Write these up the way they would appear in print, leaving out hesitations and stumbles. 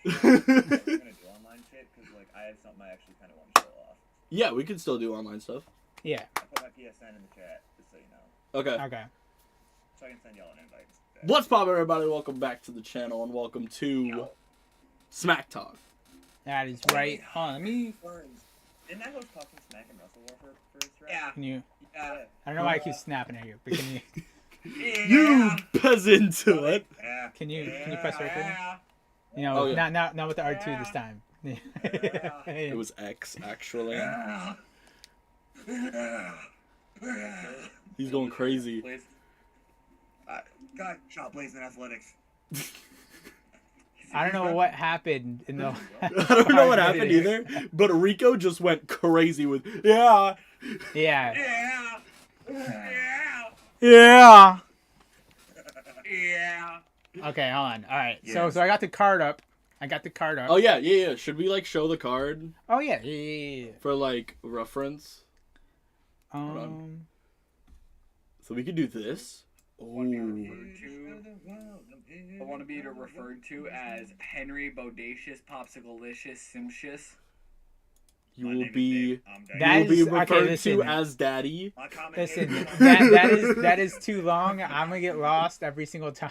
We're gonna do online shit because like I have something I actually kind of want to show off. Yeah, we can still do online stuff. Yeah. I put my PSN in the chat just so you know. Okay. Okay. So I can send y'all an invite. What's poppin', everybody? Welcome back to the channel and welcome to Smack Talk. That is right. Hold on, let me. Didn't I host Talking Smack and Wrestle War for first round? Yeah. Can you? Yeah. I don't know why I keep snapping at you, but can you? You peasant! What? Yeah. Can you press record? Yeah. You know, Oh, yeah. not with the R2 this time. It was X, actually. He's going crazy. Please. God, shot blazing athletics. I don't know what happened in the. I don't know what happened either, but Rico just went crazy with, yeah. Yeah. Yeah. Yeah. Yeah. Yeah. Okay, hold on. All right. Yes. So I got the card up. Oh, yeah. Should we, like, show the card Oh yeah. for, like, reference? Um. So So we could do this. I want to be referred to as Henry Bodacious Popsicalicious Simcious. You will be That is- referred okay, listen. to as Daddy. Listen, that is too long. I'm gonna get lost every single time.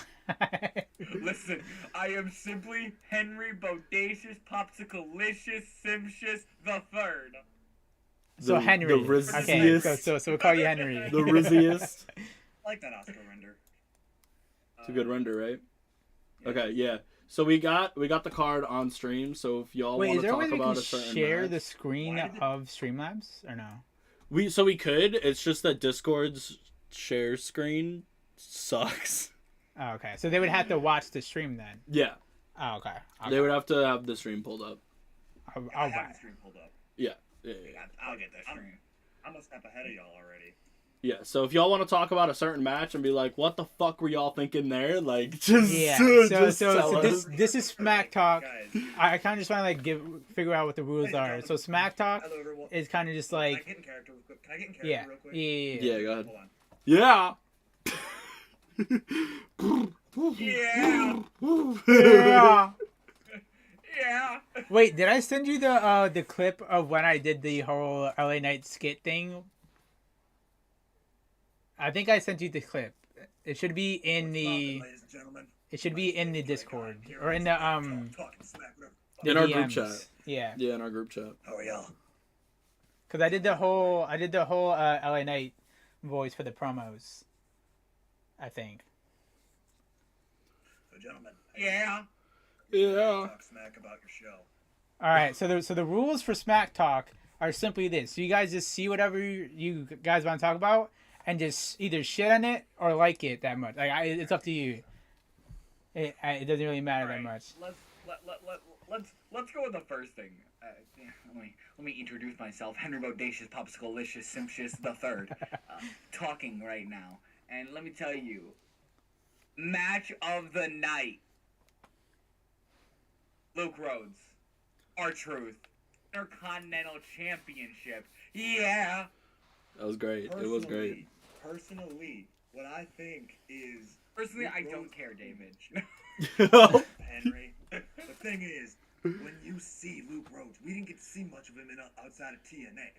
Listen, I am simply Henry Bodacious Popsicalicious Simcious the Third. So The- Henry. the rizziest. Okay, so we'll call you Henry. The rizziest. I like that Oscar render. It's a good render, right? Okay, yeah. So we got the card on stream. So if y'all Wait, want is to there a talk way we about can a certain share match, the screen Why did- of Streamlabs or no? we could. It's just that Discord's share screen sucks. Oh, okay, so they would have to watch the stream then. Yeah, Oh, okay. they would have to have the stream pulled up. I'll I have buy. the stream pulled up. Yeah. I'll get that stream. I'm a step ahead of y'all already. Yeah, so if y'all want to talk about a certain match and be like, "What the fuck were y'all thinking there?" Like, just Yeah. just So tell us. this is Smack Talk. Guys, I kind of just want to like figure out what the rules are. So Smack Talk hello everyone. is kind of just Can I like get in character real quick? Can I get in character yeah, real quick? yeah. Yeah, go ahead. Hold on. Yeah. Yeah. Yeah. Yeah. Wait, did I send you the clip of when I did the whole LA Night skit thing? I think I sent you the clip. It should be in the. Ladies and gentlemen. It should be in the Discord or in the Talking smack, whatever. the In our group DMs. chat. Yeah, Yeah, in our group chat. How are y'all? because I did the whole LA Night voice for the promos. I think. So gentlemen. Yeah. Yeah. Talk smack about your show. All right, so the rules for Smack Talk are simply this: so you guys just see whatever you guys want to talk about, and just either shit on it or like it that much. Like it's up to you. It doesn't really matter that much. Let's go with the first thing. Let me introduce myself, Henry Bodacious Popsicalicious Simcious the Third, talking right now, and let me tell you, match of the night. Luke Rhodes, R-Truth, Intercontinental Championship. Yeah. That was great. It was great. Personally, what I think is Personally, Luke I Rhodes- don't care, David. Henry. The thing is, when you see Luke Rhodes, we didn't get to see much of him outside of TNA.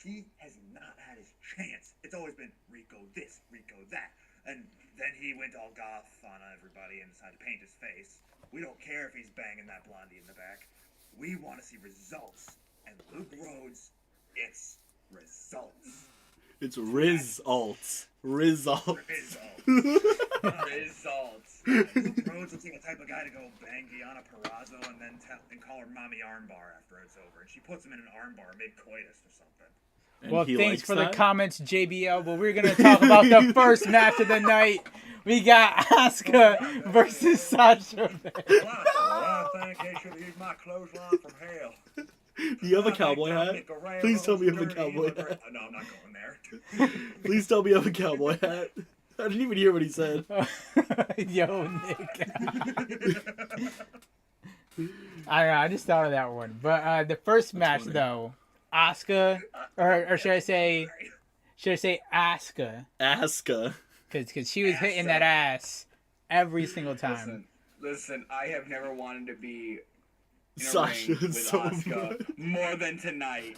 He has not had his chance. It's always been Rico this, Rico that. And then he went all goth on everybody and decided to paint his face. We don't care if he's banging that blondie in the back. We want to see results. And Luke Rhodes, it's results. It's results. Results. Results. Luke Rhodes looks like the type of guy to go bang Deanna Perrazzo and then call her mommy armbar after it's over. And she puts him in an armbar mid-coitus or something. And Well, he thanks likes for that? the comments, JBL. But we're gonna talk about the first match of the night. We got Asuka versus Sasha. I think they should have used my clothesline from hell. Do you have a cowboy hat? Please tell me you have a cowboy hat. No, I'm not going there. Please tell me you have a cowboy hat. I didn't even hear what he said. Yo, Nick. I don't know. I just thought of that one. But the first match, funny. though, Asuka, or should I say Asuka? Asuka. Because she was hitting that ass every single time. Listen, I have never wanted to be in a Sasha ring with is so Asuka more than tonight.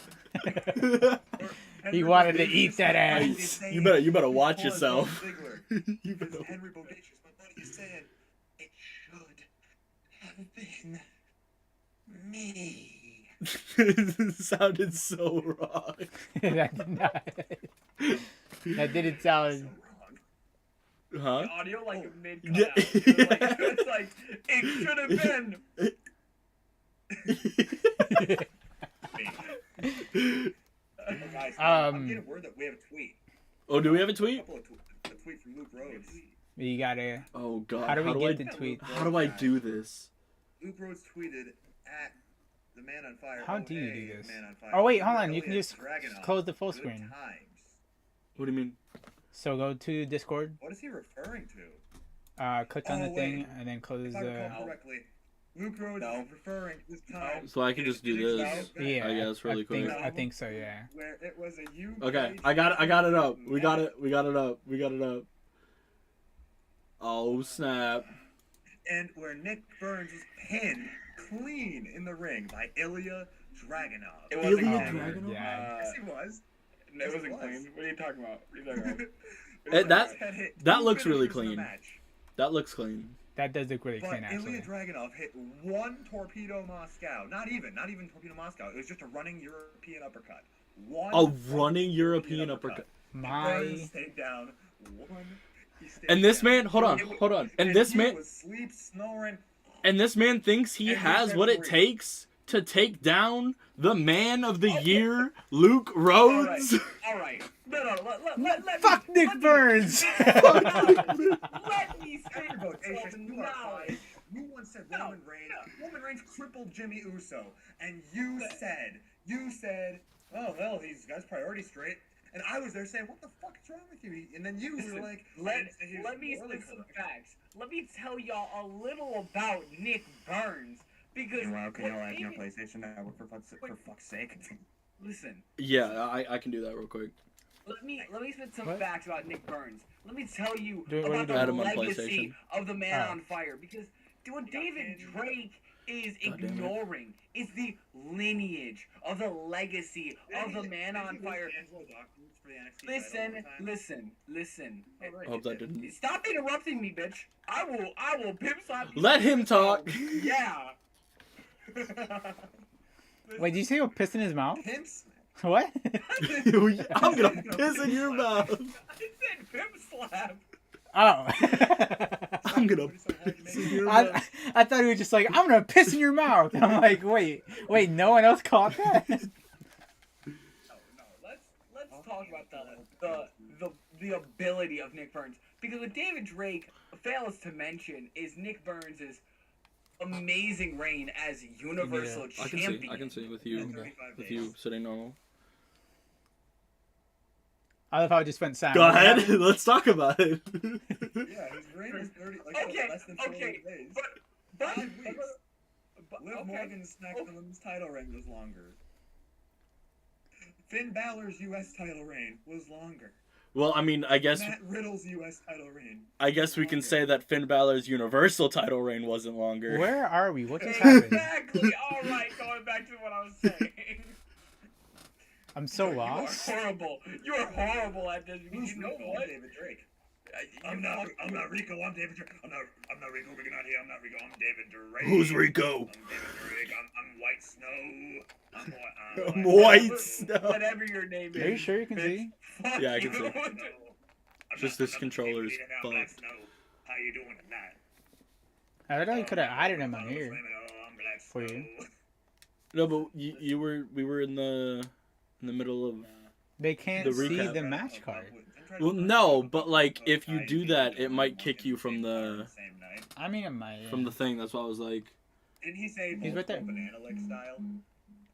He wanted to eat that ass. You better watch yourself. You Because better- Henry Bodacious, my buddy, is saying it should have been me. It sounded so wrong. That did not. That didn't sound. Huh? The audio like a mid Yeah. cutout. It's like it should have been. Guys, I'm Um, getting word that we have a tweet. Oh, do we have a tweet? A tweet from Luke Rhodes. You gotta. Oh god. How do we get I, the tweet? How do I do this? Luke Rhodes tweeted at the Man on Fire. How do you do OA this? Man on Fire. Oh wait, hold on. You Elliot can just Dragunov. close the full Good screen. times. What do you mean? So go to Discord. What is he referring to? Click on the Oh, thing wait. and then close If I the. recall correctly, Luke Rhodes is referring to this time. So I can just do this. Yeah, I guess really quick. I think so. Yeah. Where it was a UK Okay, I got it up. We got it up. Oh snap. And where Nick Burns was pinned clean in the ring by Ilya Dragunov. It wasn't Ilya clean. Dragunov? Yeah. Yes, he was. It wasn't clean. What are you talking about? That looks really clean. That looks clean. That does look really But clean, actually. Ilya Dragunov hit one Torpedo Moscow. Not even Torpedo Moscow. It was just a running European uppercut. One A running European uppercut. Burns stayed down. He stayed And this down. man, hold on. And this he man, was sleep snoring. thinks he And has he what it said takes to take down the man of the year, Luke Rhodes. All right. No. Let Fuck me, Nick let me- Burns. Let me speak Everybody, myself you are now. fired. You once said Roman Reigns. Roman Reigns crippled Jimmy Uso, and you said, oh well, these guys' priorities straight. And I was there saying, what the fuck is wrong with you? And then you were like, Let me spit some facts. Let me tell y'all a little about Nick Burns. Because Meanwhile, can what y'all add your David- PlayStation Network for fuck's sake? Listen, Yeah, I can do that real quick. let me spit some What? facts about Nick Burns. Let me tell you What are you about doing? Add the him on legacy PlayStation. of the Man Oh. on Fire. Because what David Drake is God damn it. ignoring is the lineage of the legacy of the Man on Fire. Listen. I hope that didn't. Stop interrupting me, bitch. I will pimp slap you. Let him talk. Yeah. Wait, did you say you were pissing in his mouth? Pimps? What? I'm gonna piss in your mouth. I said pimp slap. Oh. I'm gonna piss in your I, mouth. I thought he was just like, I'm gonna piss in your mouth. I'm like, wait, no one else caught that? No. Let's talk about the ability of Nick Burns, because what David Drake fails to mention is Nick Burns' amazing reign as Universal I Champion. can see with you sitting normal. I love how it just went silent. Go ahead, let's talk about it. Yeah, his reign is 30, less than 40 Okay, days. but 5 weeks. Liv okay. Morgan's SmackDown's title reign was longer. Finn Balor's U.S. title reign was longer. Well, I mean, I guess Matt Riddle's U.S. title reign. we can say that Finn Balor's Universal title reign wasn't longer. Where are we? What just happened? Exactly. All right, going back to what I was saying. I'm so You lost. are horrible. You are horrible at this. Who's You know Rico? what? I'm David Drake. I'm not Rico. I'm David Drake. I'm not Rico. We're not here. I'm not Rico. I'm David Drake. Who's Rico? I'm David Drake. I'm White Snow. I'm White Snow. Whatever your name is. Are you sure you can bitch. see? Fuck Yeah, I can you. see. Just this controller's Black fucked. Snow. How you doing tonight? I don't know. You could have added him on here. I'm Black For you. Snow. No, but we were in the middle of. They can't The see recap. the match card. Well, no, but like if you do that, it might kick you from the I mean, it might. from the thing. That's why I was like, Didn't he say He's right there. banana leg style?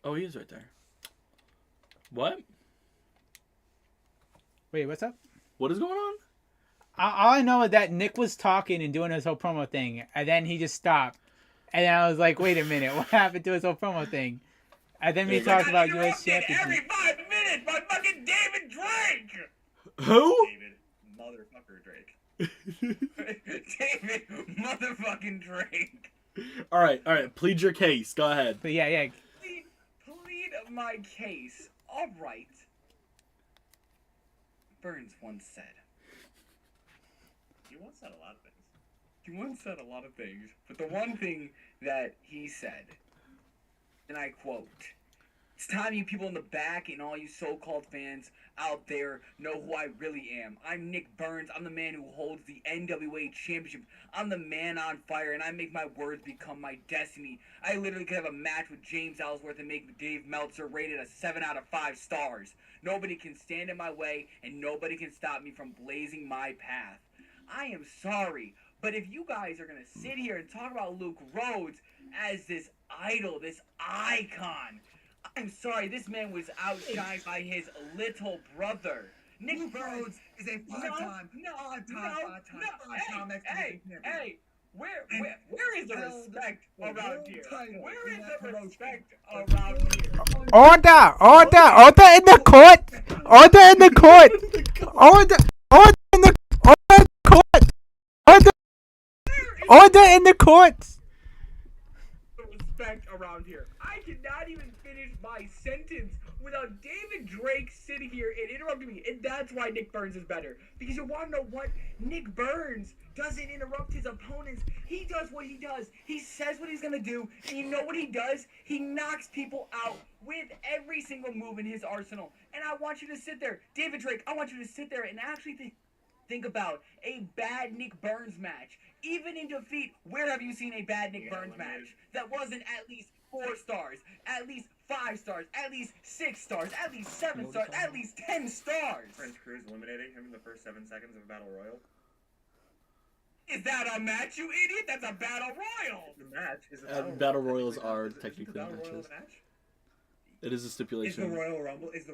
oh, he is right there. What? Wait, what's up? What is going on? All I know is that Nick was talking and doing his whole promo thing, and then he just stopped. And then I was like, wait a minute, what happened to his whole promo thing? And then we Yeah, talked about Interrupted U.S. Championship. every 5 minutes by fucking David Drake. Who? David, motherfucker Drake. David motherfucking Drake. All right. Plead your case. Go ahead. But yeah. Plead my case. All right. Burns once said. You once said a lot of things. He once said a lot of things, but the one thing that he said, and I quote, "It's time you people in the back and all you so-called fans out there know who I really am. I'm Nick Burns. I'm the man who holds the NWA Championship. I'm the man on fire, and I make my words become my destiny. I literally could have a match with James Ellsworth and make Dave Meltzer rated a 7 out of 5 stars. Nobody can stand in my way, and nobody can stop me from blazing my path. I am sorry, but if you guys are going to sit here and talk about Luke Rhodes as this idol, this icon, I'm sorry, this man was outshined by his little brother. Nick Rhodes is a five-time Hey, where is the respect around here? Where is the respect around here? Order in the court. Order in the court. Order in the court. Order in the court. The respect around here. I cannot even finish my sentence without David Drake sitting here and interrupting me, and that's why Nick Burns is better. Because you want to know what? Nick Burns doesn't interrupt his opponents. He does what he does. He says what he's going to do, and you know what he does? He knocks people out with every single move in his arsenal. And I want you to sit there, David Drake, I want you to sit there and actually think about a bad Nick Burns match. Even in defeat, where have you seen a bad Nick Burns match that wasn't at least 4 stars, at least 5 stars, at least 6 stars, at least 7 stars, at least 10 stars? French Cruz eliminating him in the first 7 seconds of a battle royal. Is that a match, you idiot? That's a battle royal. The match is a Battle royals are Is the technically battle royal matches. a match? It is a Is stipulation. the Royal Rumble just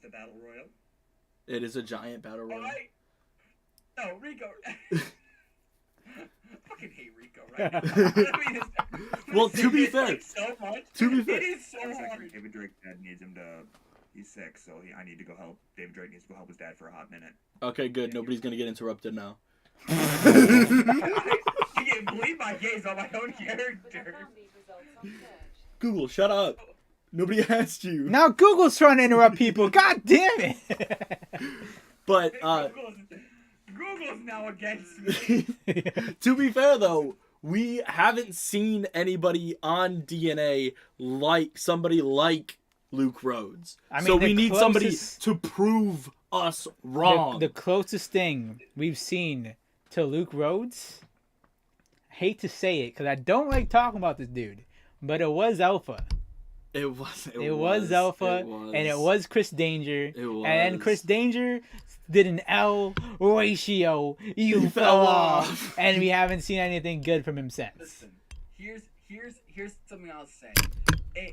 a battle royal? It is a giant battle royal. Alright. No, Rico. I fucking hate Rico right now. I mean, Well, to be it's fair, like so much. to be fair, It is so hard. David Drake's dad needs him to. He's sick, so I need to go help. David Drake needs to go help his dad for a hot minute. okay, good. Nobody's gonna get interrupted now. You get bleed my gaze on my own character. Google, shut up. Nobody asked you. Now Google's trying to interrupt people. God damn it. But Google's now against me. to be fair though, we haven't seen anybody on DNA like somebody like Luke Rhodes. I mean, so the we need somebody closest- to prove us wrong. The closest thing we've seen to Luke Rhodes, I hate to say it because I don't like talking about this dude, but it was Alpha. It was Alpha, and it was Chris Danger. It was. And Chris Danger did an L ratio. You He fell fell off. off. And we haven't seen anything good from him since. Listen, here's something I'll say.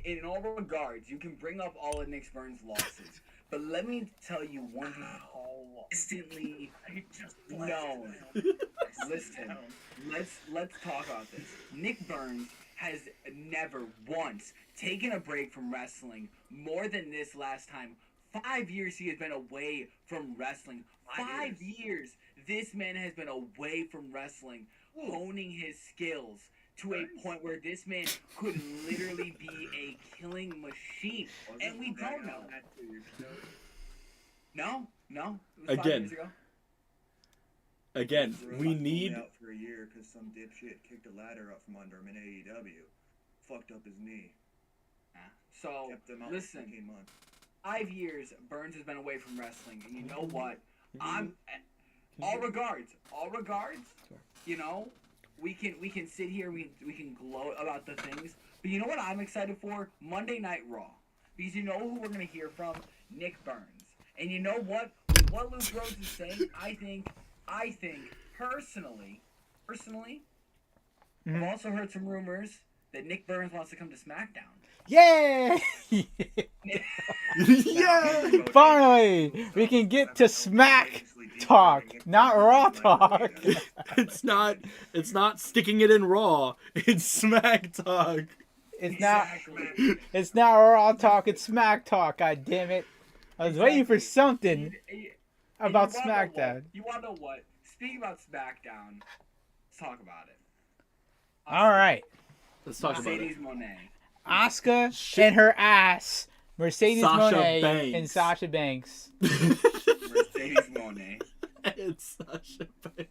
In all regards, you can bring up all of Nick Burns' losses, but let me tell you one thing instantly known. Listen, let's talk about this. Nick Burns has never once taken a break from wrestling more than this last time. 5 years he has been away from wrestling. 5 years this man has been away from wrestling, honing his skills to a point where this man could literally be a killing machine. And we don't know. No. It was 5 Again. years ago. Again, we need. out for a year because some dipshit kicked a ladder up from under him in AEW, fucked up his knee. So, Kept him out listen. for 15 months. 5 years Burns has been away from wrestling, and you know what? All regards, you know, we can sit here, we can gloat about the things, but you know what I'm excited for? Monday Night Raw. Because you know who we're gonna hear from? Nick Burns. And you know what? With what Luke Rhodes is saying, I think personally, I've also heard some rumors that Nick Burns wants to come to SmackDown. Yeah! Yeah. Finally, we can get to Smack Talk, not Raw Talk. It's not sticking it in Raw. It's Smack Talk. It's not Raw Talk, it's Smack Talk, god damn it. I was waiting for something about SmackDown. You wanna know what? Speaking about SmackDown, let's talk about it. All right. Let's talk about it. Mercedes Monet. Asuka and her ass. Mercedes Sasha Monet Banks. and Sasha Banks. Mercedes Monet. It's Sasha Banks.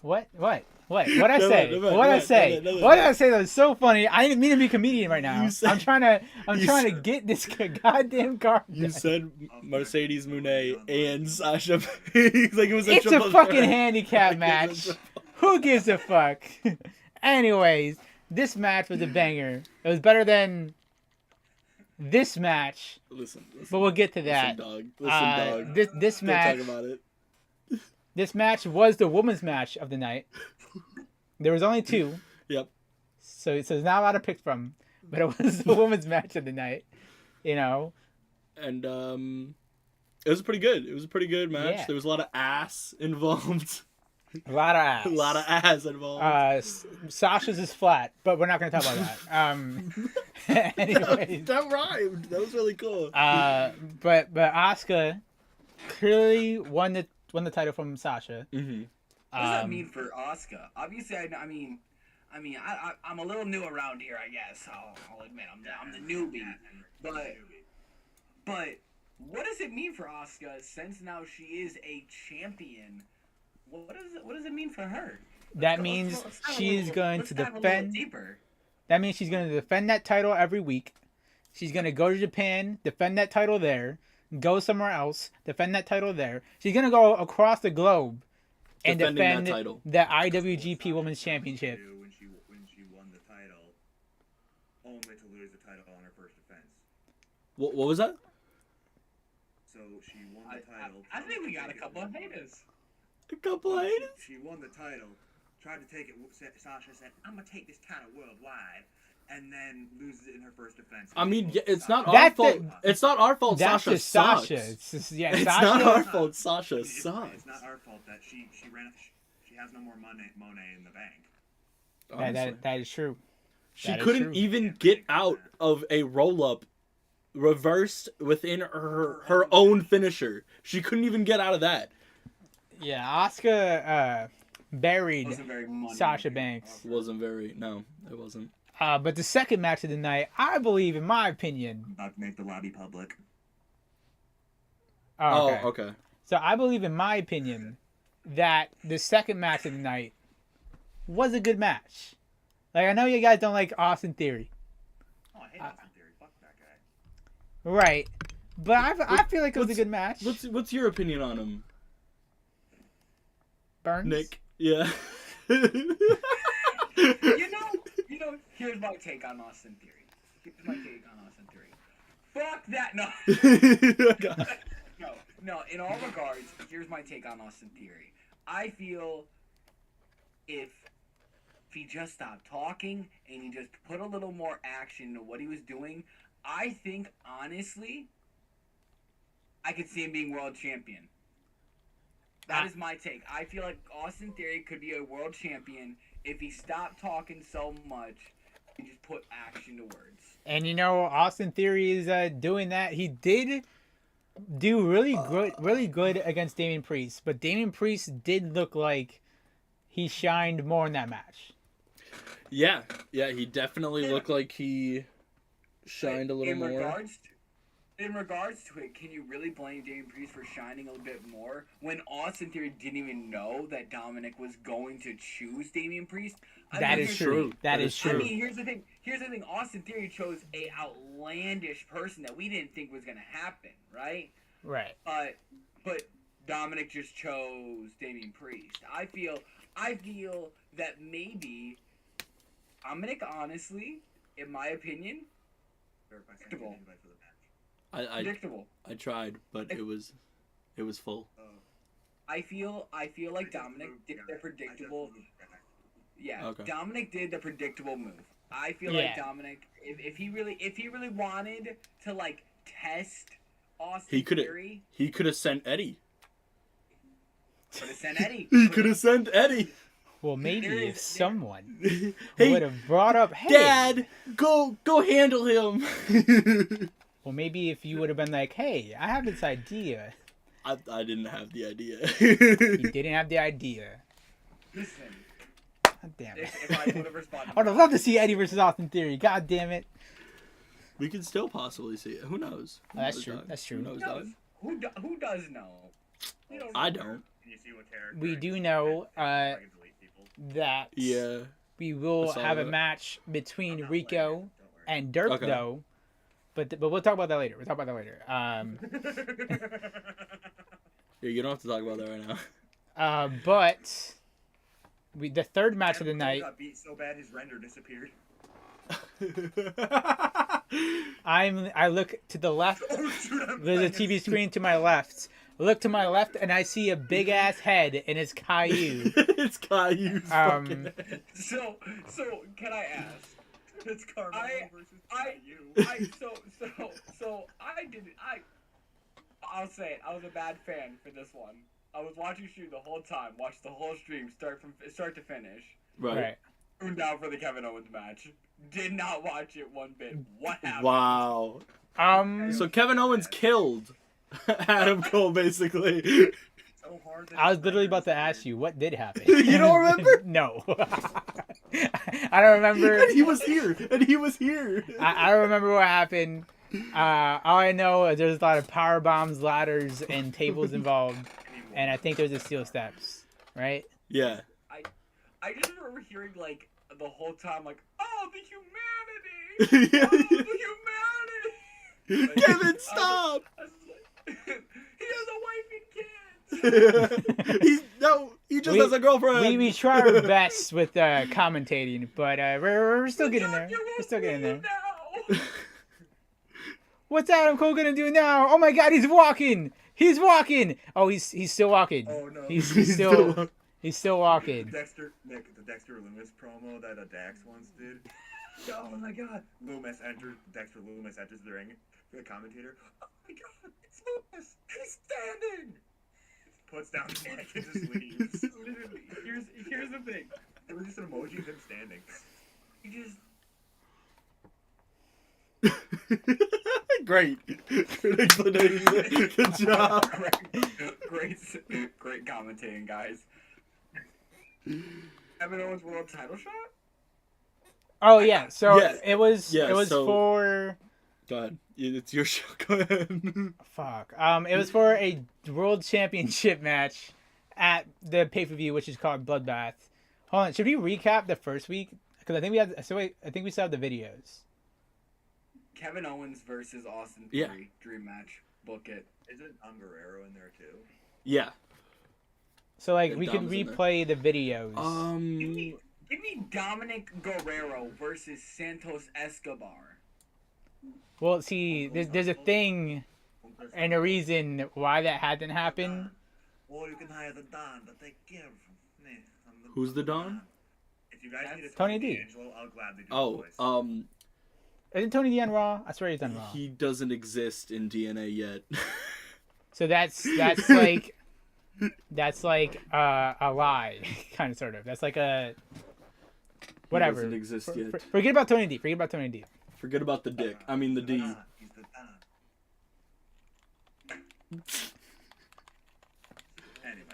What? What'd I Never say? mind, What'd I say? never mind. What did I say that was so funny? I didn't mean to be a comedian right now. You said- I'm trying to said- get this goddamn car. You said Mercedes Monet and Sasha Banks. Like it was It's a triple fucking threat. handicap Like, it was match. a- Who gives a fuck? Anyways, this match was a banger. It was better than this match, Listen, but we'll get to that. Listen, dog. Listen, dog. This Don't match, talk about it. this match was the women's match of the night. There was only two, Yep. so there's not a lot to pick from, but it was the women's match of the night. You know, And it was pretty good. It was a pretty good match. Yeah. There was a lot of ass involved. a lot of ass. A lot of ass involved. Sasha's is flat, but we're not going to talk about that. Anyways, that rhymed. That was really cool. but Asuka clearly won the title from Sasha. Mm-hmm. What does that mean for Asuka? Obviously, I'm a little new around here, I guess. I'll admit I'm the newbie. But what does it mean for Asuka since now she is a champion? What does it mean for her? That means she's going to dive a little defend. deeper. That means she's going to defend that title every week. She's going to go to Japan, defend that title there, go somewhere else, defend that title there. She's going to go across the globe and Defending that defend title. the IWGP Women's Championship. When she won the title, only to lose the title on her first defense. What was that? So she won the title. I think we got a couple of haters. A couple of haters? She won the title, tried to take it. Sasha said, "I'm gonna take this title worldwide," and then loses it in her first defense. I mean, it's not our That's fault. It's not our fault. That's Sasha just sucks. Sasha. It's just, yeah, It's Sasha. not our fault. Sasha It's sucks. not our fault that she has no more Monet in the bank. Honestly. That is true. She that is couldn't true. even get out of a roll up reversed within her own finisher. She couldn't even get out of that. Yeah, Asuka buried Wasn't very money Sasha making. Banks. It wasn't. But the second match of the night, I believe, in my opinion. About to make the lobby public. Oh, okay. Oh, okay. So I believe, in my opinion, that the second match of the night was a good match. Like, I know you guys don't like Austin Theory. Oh, I hate Austin Theory. Fuck that guy. Right. But I feel like it was a good match. What's your opinion on him, Burns? Nick? Yeah. You know, here's my take on Austin Theory. Fuck that, no, in all regards, here's my take on Austin Theory. I feel if he just stopped talking and he just put a little more action into what he was doing, I think, honestly, I could see him being world champion. That is my take. I feel like Austin Theory could be a world champion if he stopped talking so much and just put action to words. And you know, Austin Theory is doing that. He did do really good against Damian Priest, but Damian Priest did look like he shined more in that match. Yeah, he definitely looked like he shined a little more. In regards to it, can you really blame Damian Priest for shining a little bit more when Austin Theory didn't even know that Dominic was going to choose Damian Priest? That is true. That is I true. mean, here's the thing. Austin Theory chose a outlandish person that we didn't think was going to happen, right? Right. But Dominic just chose Damian Priest. I feel that maybe Dominic, honestly, in my opinion, predictable. Predictable. I tried, but it was full. I feel like Dominic did the predictable. Yeah, Okay. Dominic did the predictable move. I feel Yeah. like Dominic, if he really wanted to like test Austin He could Theory, have sent Eddie. could have sent Eddie. He could have sent Eddie. Well, maybe There if is- someone Hey, would have brought up, hey, Dad, go handle him. well, maybe if you would have been like, hey, I have this idea. I didn't have the idea. He didn't have the idea. Listen, God damn it. If I would have responded. I would have loved to see Eddie versus Austin Theory. God damn it. We could still possibly see it. Who knows? Who That's knows, true. dog? That's true. Who knows, No, dog? who does know? You don't I know. don't. Can you see what character? We do I know can delete people. that Yeah. we will I saw have a that. match I'm between not Rico playing it, don't worry. and Derp, Okay. though. But we'll talk about that later. We'll talk about that later. Yeah, you don't have to talk about that right now. But the third match of the Kevin night. got beat so bad his render disappeared. I look to the left. Oh shoot! I'm There's a playing TV screen to my left. I look to my left and I see a big ass head, and it's Caillou. It's Caillou's fucking head. So can I ask? It's Carmelo versus I'll say it. I was a bad fan for this one. I was watching you the whole time. Watched the whole stream start to finish. Right. Tuned down for the Kevin Owens match. Did not watch it one bit. What happened? Wow. Um, So Kevin Owens killed Adam Cole, basically. so hard that I was his literally render about to ask disappeared. you what did happen. You don't remember? No. I don't remember. And he was here. I don't remember what happened. All I know is there's a lot of power bombs, ladders, and tables involved, and I think there's a steel steps, right? Yeah. I just remember hearing like the whole time like, oh, the humanity, Yeah. oh, the humanity. Kevin, stop! I was like, he has a wife and kids. He just We- has a girlfriend. We try our best with commentating, but we're still getting there. We're still getting there. Now. What's Adam Cole gonna do now? Oh my God, he's walking! He's walking! Oh, he's still walking. Oh no! He's He's still the walking. Dexter Loomis promo that Dax once did. Oh my God! Dexter Loomis enters the ring. The commentator. Oh my God! It's Loomis. He's standing. Puts down the mic and just leaves. Literally, here's the thing. It was just an emoji of him standing. He just Great. Good explanation. Good job. great commentating, guys. Kevin Owens world title shot? Oh yeah, so Yeah. it was Yeah, so- for Go ahead. It's your show. Go ahead. fuck. It was for a world championship match at the pay-per-view, which is called Bloodbath. Hold on, should we recap the first week? Because I think we have. So wait, I think we still have the videos. Kevin Owens versus Austin Yeah. Theory dream match. Book it. Isn't Guerrero in there too? Yeah. So like And we could Dom's in there. replay the videos. Give me Dominic Guerrero versus Santos Escobar. Well, see, there's a thing and a reason why that hadn't happened. Or you can hire the Don, but they give. Who's the Don? If you guys need a Tony D. D'Angelo, I'll gladly do the Oh, voice. Isn't Tony D on Raw? I swear he's on Raw. he doesn't exist in DNA yet. So that's like a lie, kind of sort of. That's like a whatever. He doesn't exist yet. Forget about Tony D. Forget about Tony D. Forget about the dick. I mean the D. He's the Don. Anyway.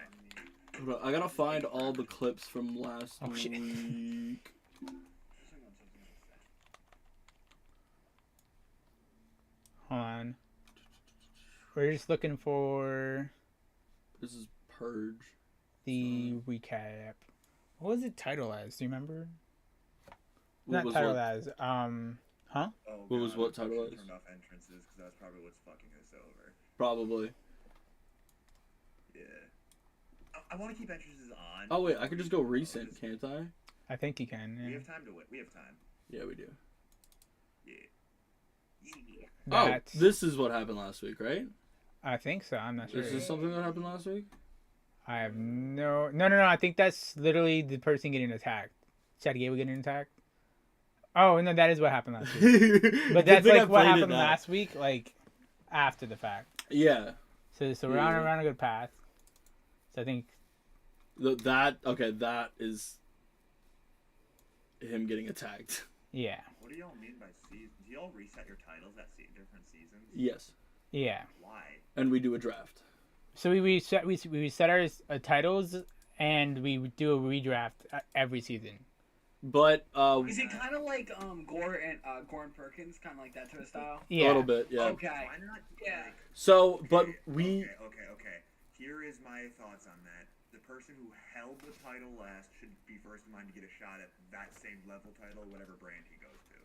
Hold on, I gotta find all the clips from last Oh, shit. week. Hold on. We're just looking for This is Purge. the recap. What was it titled as? Do you remember? What Not was titled what? as. Huh? Oh, What was God, what I'm title pushing is? for enough entrances because that's probably what's fucking us over. Probably. Yeah. I want to keep entrances on. Oh wait, I could just go recent, can't I? I think you can. We Yeah. have time to wait. We have time. Yeah, we do. Yeah. Yeah. That's, Oh, this is what happened last week, right? I think so. I'm not sure. Is this something that happened last week? I have no. I think that's literally the person getting attacked. Chad Gable getting attacked. Oh no, that is what happened last week. But that's like what happened last week, like after the fact. Yeah. So we're on a good path. So I think That is him getting attacked. yeah. What do y'all mean by seasons? Do y'all reset your titles at different seasons? Yes. Yeah. Why? And we do a draft. So we set our titles and we do a redraft every season. But Is it kind of like Gore and Perkins, kind of like that sort of style? Yeah. a little bit, yeah. Okay. Why not? Yeah. Like, So, but okay, we okay. Here is my thoughts on that. The person who held the title last should be first in line to get a shot at that same level title, whatever brand he goes to.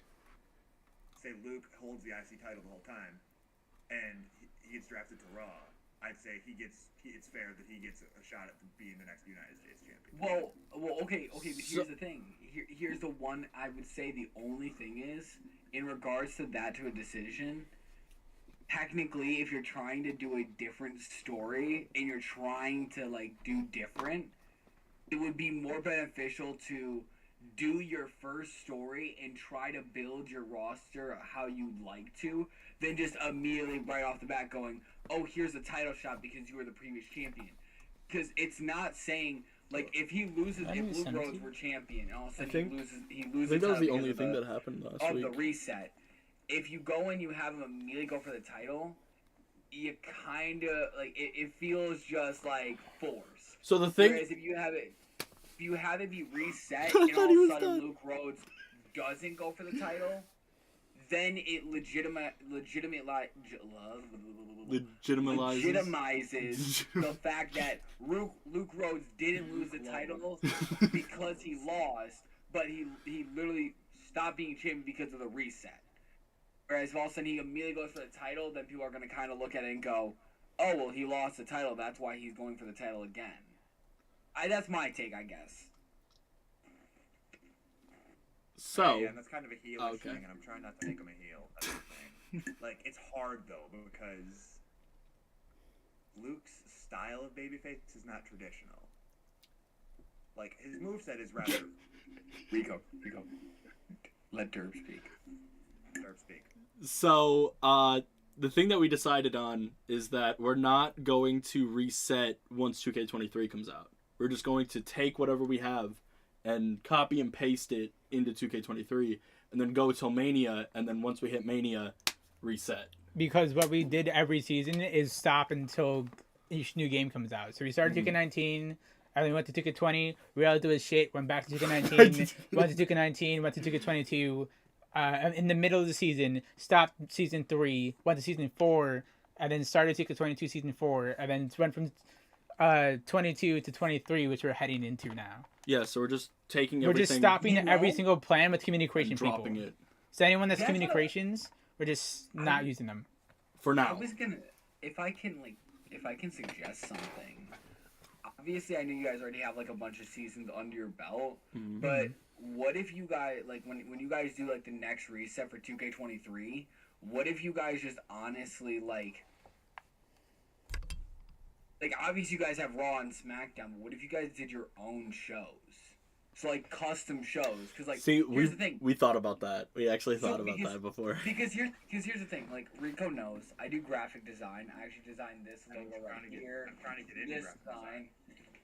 Say Luke holds the IC title the whole time, and he gets drafted to Raw. I'd say it's fair that he gets a shot at being the next United States champion. Well, okay. But here's the thing. Here's the one I would say. The only thing is, in regards to that to a decision. Technically, if you're trying to do a different story and you're trying to like do different, it would be more beneficial to do your first story and try to build your roster how you'd like to, than just immediately right off the bat going, oh, here's a title shot because you were the previous champion. Because it's not saying like if he loses, if Luke Rhodes were champion, and all of a sudden he loses. I think that was the title only because thing of that happened last of week. the reset. If you go and you have him immediately go for the title, you kind of like it feels just like force. So the thing, Whereas if you have it be reset I and thought all he of a was sudden done. Luke Rhodes doesn't go for the title, then it legitimizes the fact that Luke Rhodes didn't lose the title because he lost, but he literally stopped being champion because of the reset. Whereas if all of a sudden he immediately goes for the title, then people are going to kind of look at it and go, oh, well, he lost the title, that's why he's going for the title again. That's my take, I guess. so Yeah, and that's kind of a heelish okay. thing, and I'm trying not to make him a heel. That's the thing. Like, it's hard though because Luke's style of babyface is not traditional. Like his moveset is rather. Rico, let Derp speak. Derp speak. So, the thing that we decided on is that we're not going to reset once 2K23 comes out. We're just going to take whatever we have and copy and paste it into 2K23 and then go till Mania, and then once we hit Mania, reset. Because what we did every season is stop until each new game comes out. So we started 2K19, and then we went to 2K20, realized it was shit, went back to 2K19, went to 2K19, went to 2K22. In the middle of the season, stopped season 3, went to season 4, and then started 2K22 season 4, and then went from 22 to 23, which we're heading into now. Yeah, so we're just taking We're everything. just stopping You know, every single plan with community and creation dropping people. it So anyone that's That's community what- creations, we're just not using them. for I now. was gonna, if I can suggest something. Obviously, I know you guys already have like a bunch of seasons under your belt, Mhm. but what if you guys like when you guys do like the next reset for 2K23? What if you guys just honestly like obviously you guys have Raw and SmackDown, but what if you guys did your own shows? So like custom shows, because like See, here's the thing. we thought about that. We actually So thought about because- that before. Because here's the thing, like Rico knows, I do graphic design. I actually designed this logo right here. I'm trying to get into This graphic design.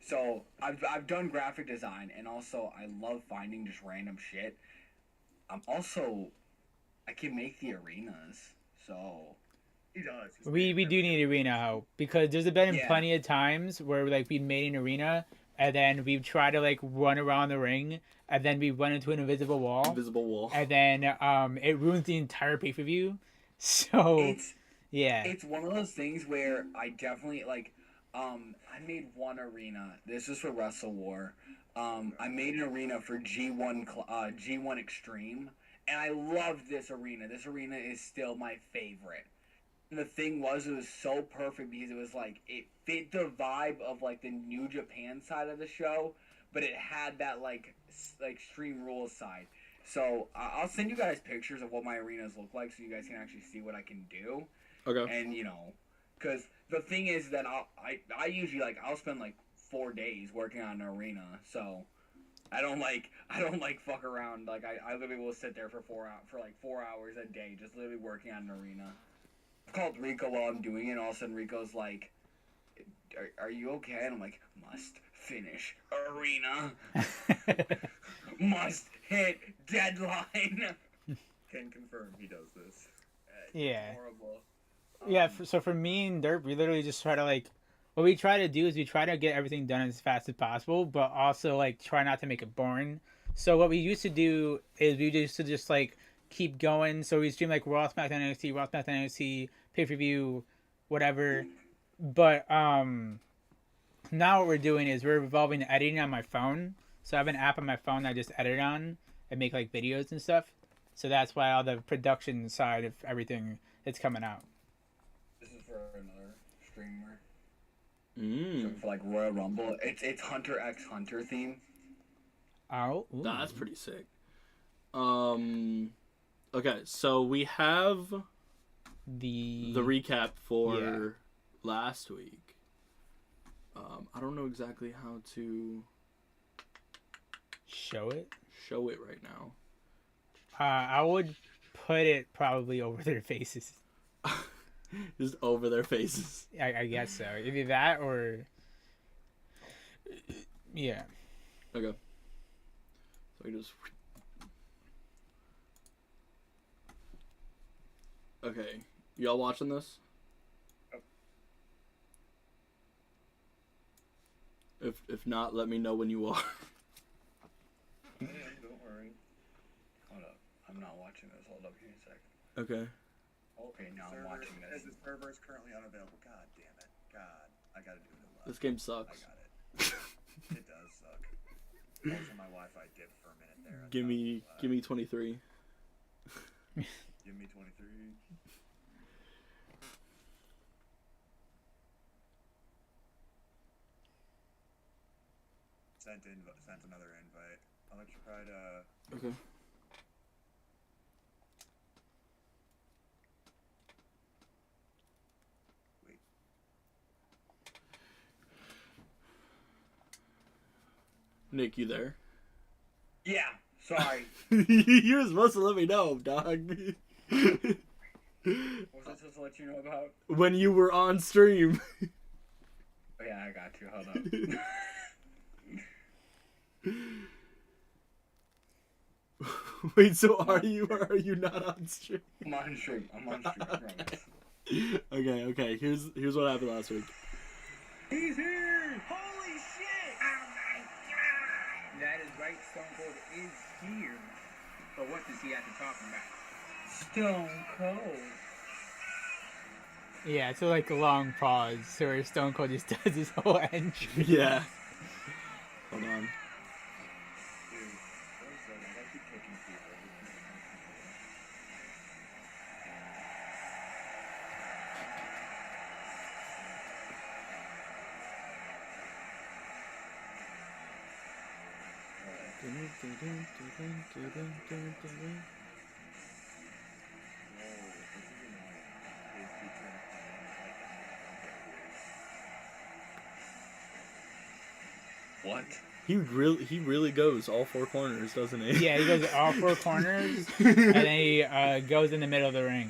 So I've done graphic design, and also I love finding just random shit. I can make the arenas, so He does. He's We made do need arena help because there's been Yeah. plenty of times where like we made an arena and then we try to like run around the ring and then we run into an invisible wall Invisible wall. and then it ruins the entire pay per view. So yeah, it's one of those things where I definitely like. I made one arena. This is for Wrestle War. I made an arena for G1 Extreme, and I loved this arena. This arena is still my favorite. And the thing was, it was so perfect because it was like it fit the vibe of like the New Japan side of the show, but it had that like Extreme Rules side. So I'll send you guys pictures of what my arenas look like, so you guys can actually see what I can do. Okay. And because the thing is that I usually I'll spend like 4 days working on an arena, so I don't fuck around. Like I literally will sit there for 4 hours a day, just literally working on an arena. I've called Rico while I'm doing it, and all of a sudden Rico's like, "Are you okay?" And I'm like, "Must finish arena, must hit deadline." Can confirm he does this. yeah. Horrible. Yeah, so for me and Derp, we literally just try to like what we try to do is we try to get everything done as fast as possible, but also like try not to make it boring. So what we used to do is we used to just like keep going. So we stream like Raw, SmackDown, NXT, Raw, SmackDown, NXT, pay per view, whatever. But now what we're doing is we're evolving editing on my phone. So I have an app on my phone that I just edit on and make like videos and stuff. So that's why all the production side of everything is coming out. This is for another streamer. Mm. For like Royal Rumble. It's Hunter x Hunter theme. Oh, ooh. That's pretty sick. Okay, so we have the recap for last week. I don't know exactly how to show it right now. I would put it probably over their faces. Just over their faces. I guess so. Either that or yeah. Okay. So we just. Okay, y'all watching this? If not, let me know when you are. Yeah, don't worry. Hold up. I'm not watching this. Hold up here a sec. Okay. Okay, now I'm watching this. The server is currently unavailable. God damn it. God. I gotta do it. This game I sucks. got it. It does suck. Also, my Wi-Fi dipped for a minute there. Give me 23. Give me 23. Sent another invite. I'll let you try to. Okay. Wait. Nick, you there? Yeah, sorry. You were supposed to let me know, dog. What was I supposed to let you know about? When you were on stream. Oh, yeah, I got you. Hold up. Wait, so are you or are you not on stream? I'm on stream. I promise. Okay. Here's what happened last week. He's here! Holy shit! Oh my god! That is right, Stone Cold is here. But what does he have to talk about? Stone Cold. Yeah, so like a long pause, so where Stone Cold just does his whole entry. Yeah. Hold on. What? He really goes all four corners, doesn't he? Yeah, he goes all four corners, and then he goes in the middle of the ring.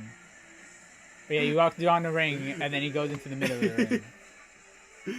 Yeah, he walks down the ring, and then he goes into the middle of the ring.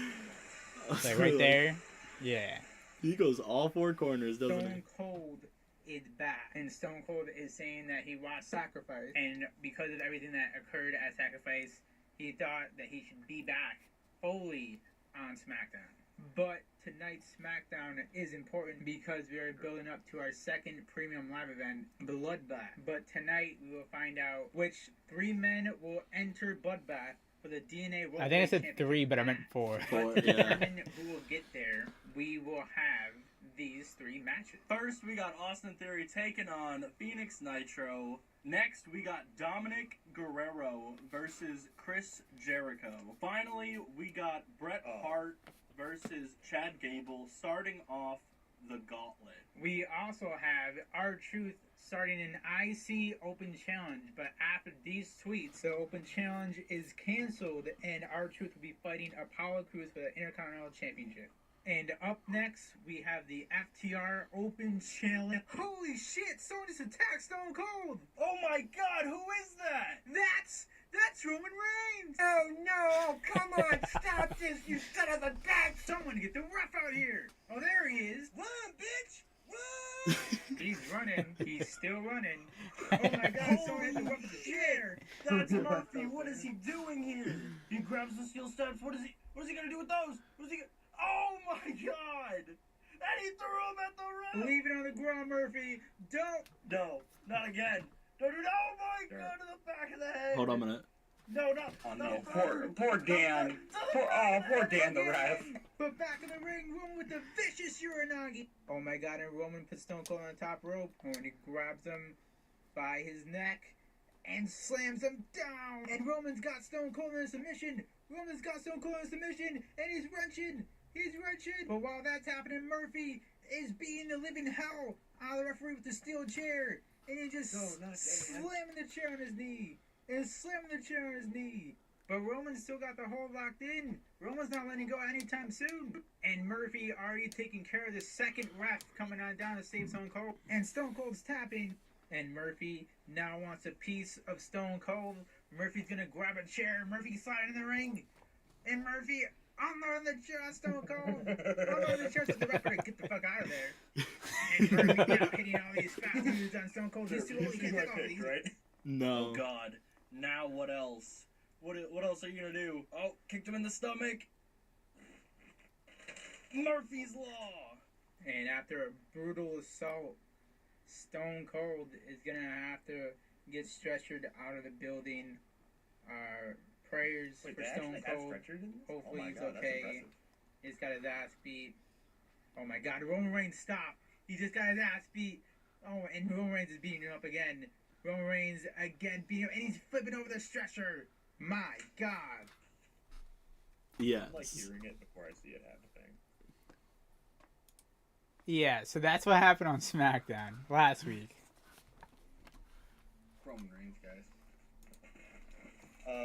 Like right there. Yeah. He goes all four corners, doesn't he? Stone Cold is back, and Stone Cold is saying that he watched Sacrifice, and because of everything that occurred at Sacrifice, he thought that he should be back fully on SmackDown. But tonight's SmackDown is important because we are building up to our second premium live event, Bloodbath. But tonight we will find out which 3 men will enter Bloodbath for the DNA World. I think I said 3, but I meant 4. Four, But yeah. the 7 who will get there, we will have these 3 matches. First, we got Austin Theory taking on Phoenix Nitro. Next, we got Dominic Guerrero versus Chris Jericho. Finally, we got Bret Hart versus Chad Gable starting off the gauntlet. We also have R-Truth starting an IC Open Challenge, but after these tweets, the Open Challenge is canceled and R-Truth will be fighting Apollo Crews for the Intercontinental Championship. And up next, we have the FTR Open Challenge. Holy shit, someone just attacked Stone Cold! Oh my god, who is that? That's Roman Reigns! Oh no! Come on, stop this, you son of a bitch! Someone get the ref out here! Oh, there he is! Run, bitch! Run! He's running. He's still running. Oh my god, someone hit the ref with the chair! That's Murphy. What is he doing here? He grabs the steel steps. What is he? What is he gonna do with those? What is he gonna... Oh my god! And he threw him at the ref! Leave it on the ground, Murphy. Don't. No, not again. No, oh my god, to the back of the head! Hold on a minute. No, no. Oh no, poor Dan. Poor Dan the ref. But back in the ring, Roman with the vicious Uranagi. Oh my god, and Roman puts Stone Cold on the top rope. And he grabs him by his neck and slams him down. And Roman's got Stone Cold in a submission. Roman's got Stone Cold in a submission. And he's wrenching. But while that's happening, Murphy is beating the living hell out of the referee with the steel chair. And he's just slamming the chair on his knee. But Roman's still got the hold locked in. Roman's not letting go anytime soon. And Murphy already taking care of the second ref coming on down to save Stone Cold. And Stone Cold's tapping. And Murphy now wants a piece of Stone Cold. Murphy's gonna grab a chair. Murphy sliding in the ring. And Murphy unloading the chair on Stone Cold. Unloading the chair so the ref better get the fuck out of there. And Murphy now hitting all these fast moves on Stone Cold. He's too old, he can't take all these. Right? No. Oh god. Now what else? What else are you gonna do? Oh, kicked him in the stomach. Murphy's Law. And after a brutal assault, Stone Cold is gonna have to get stretchered out of the building. Prayers Wait, for they Stone actually have Cold. stretchers in this? Hopefully oh my he's God, okay. That's impressive. He's got his ass beat. Oh my god, Roman Reigns, stop. He just got his ass beat. Oh, and Roman Reigns is beating him up again. Roman Reigns again beating him, and he's flipping over the stretcher. My god. Yes. I like hearing it before I see it happening. Yeah, so that's what happened on SmackDown last week. Roman Reigns, guys.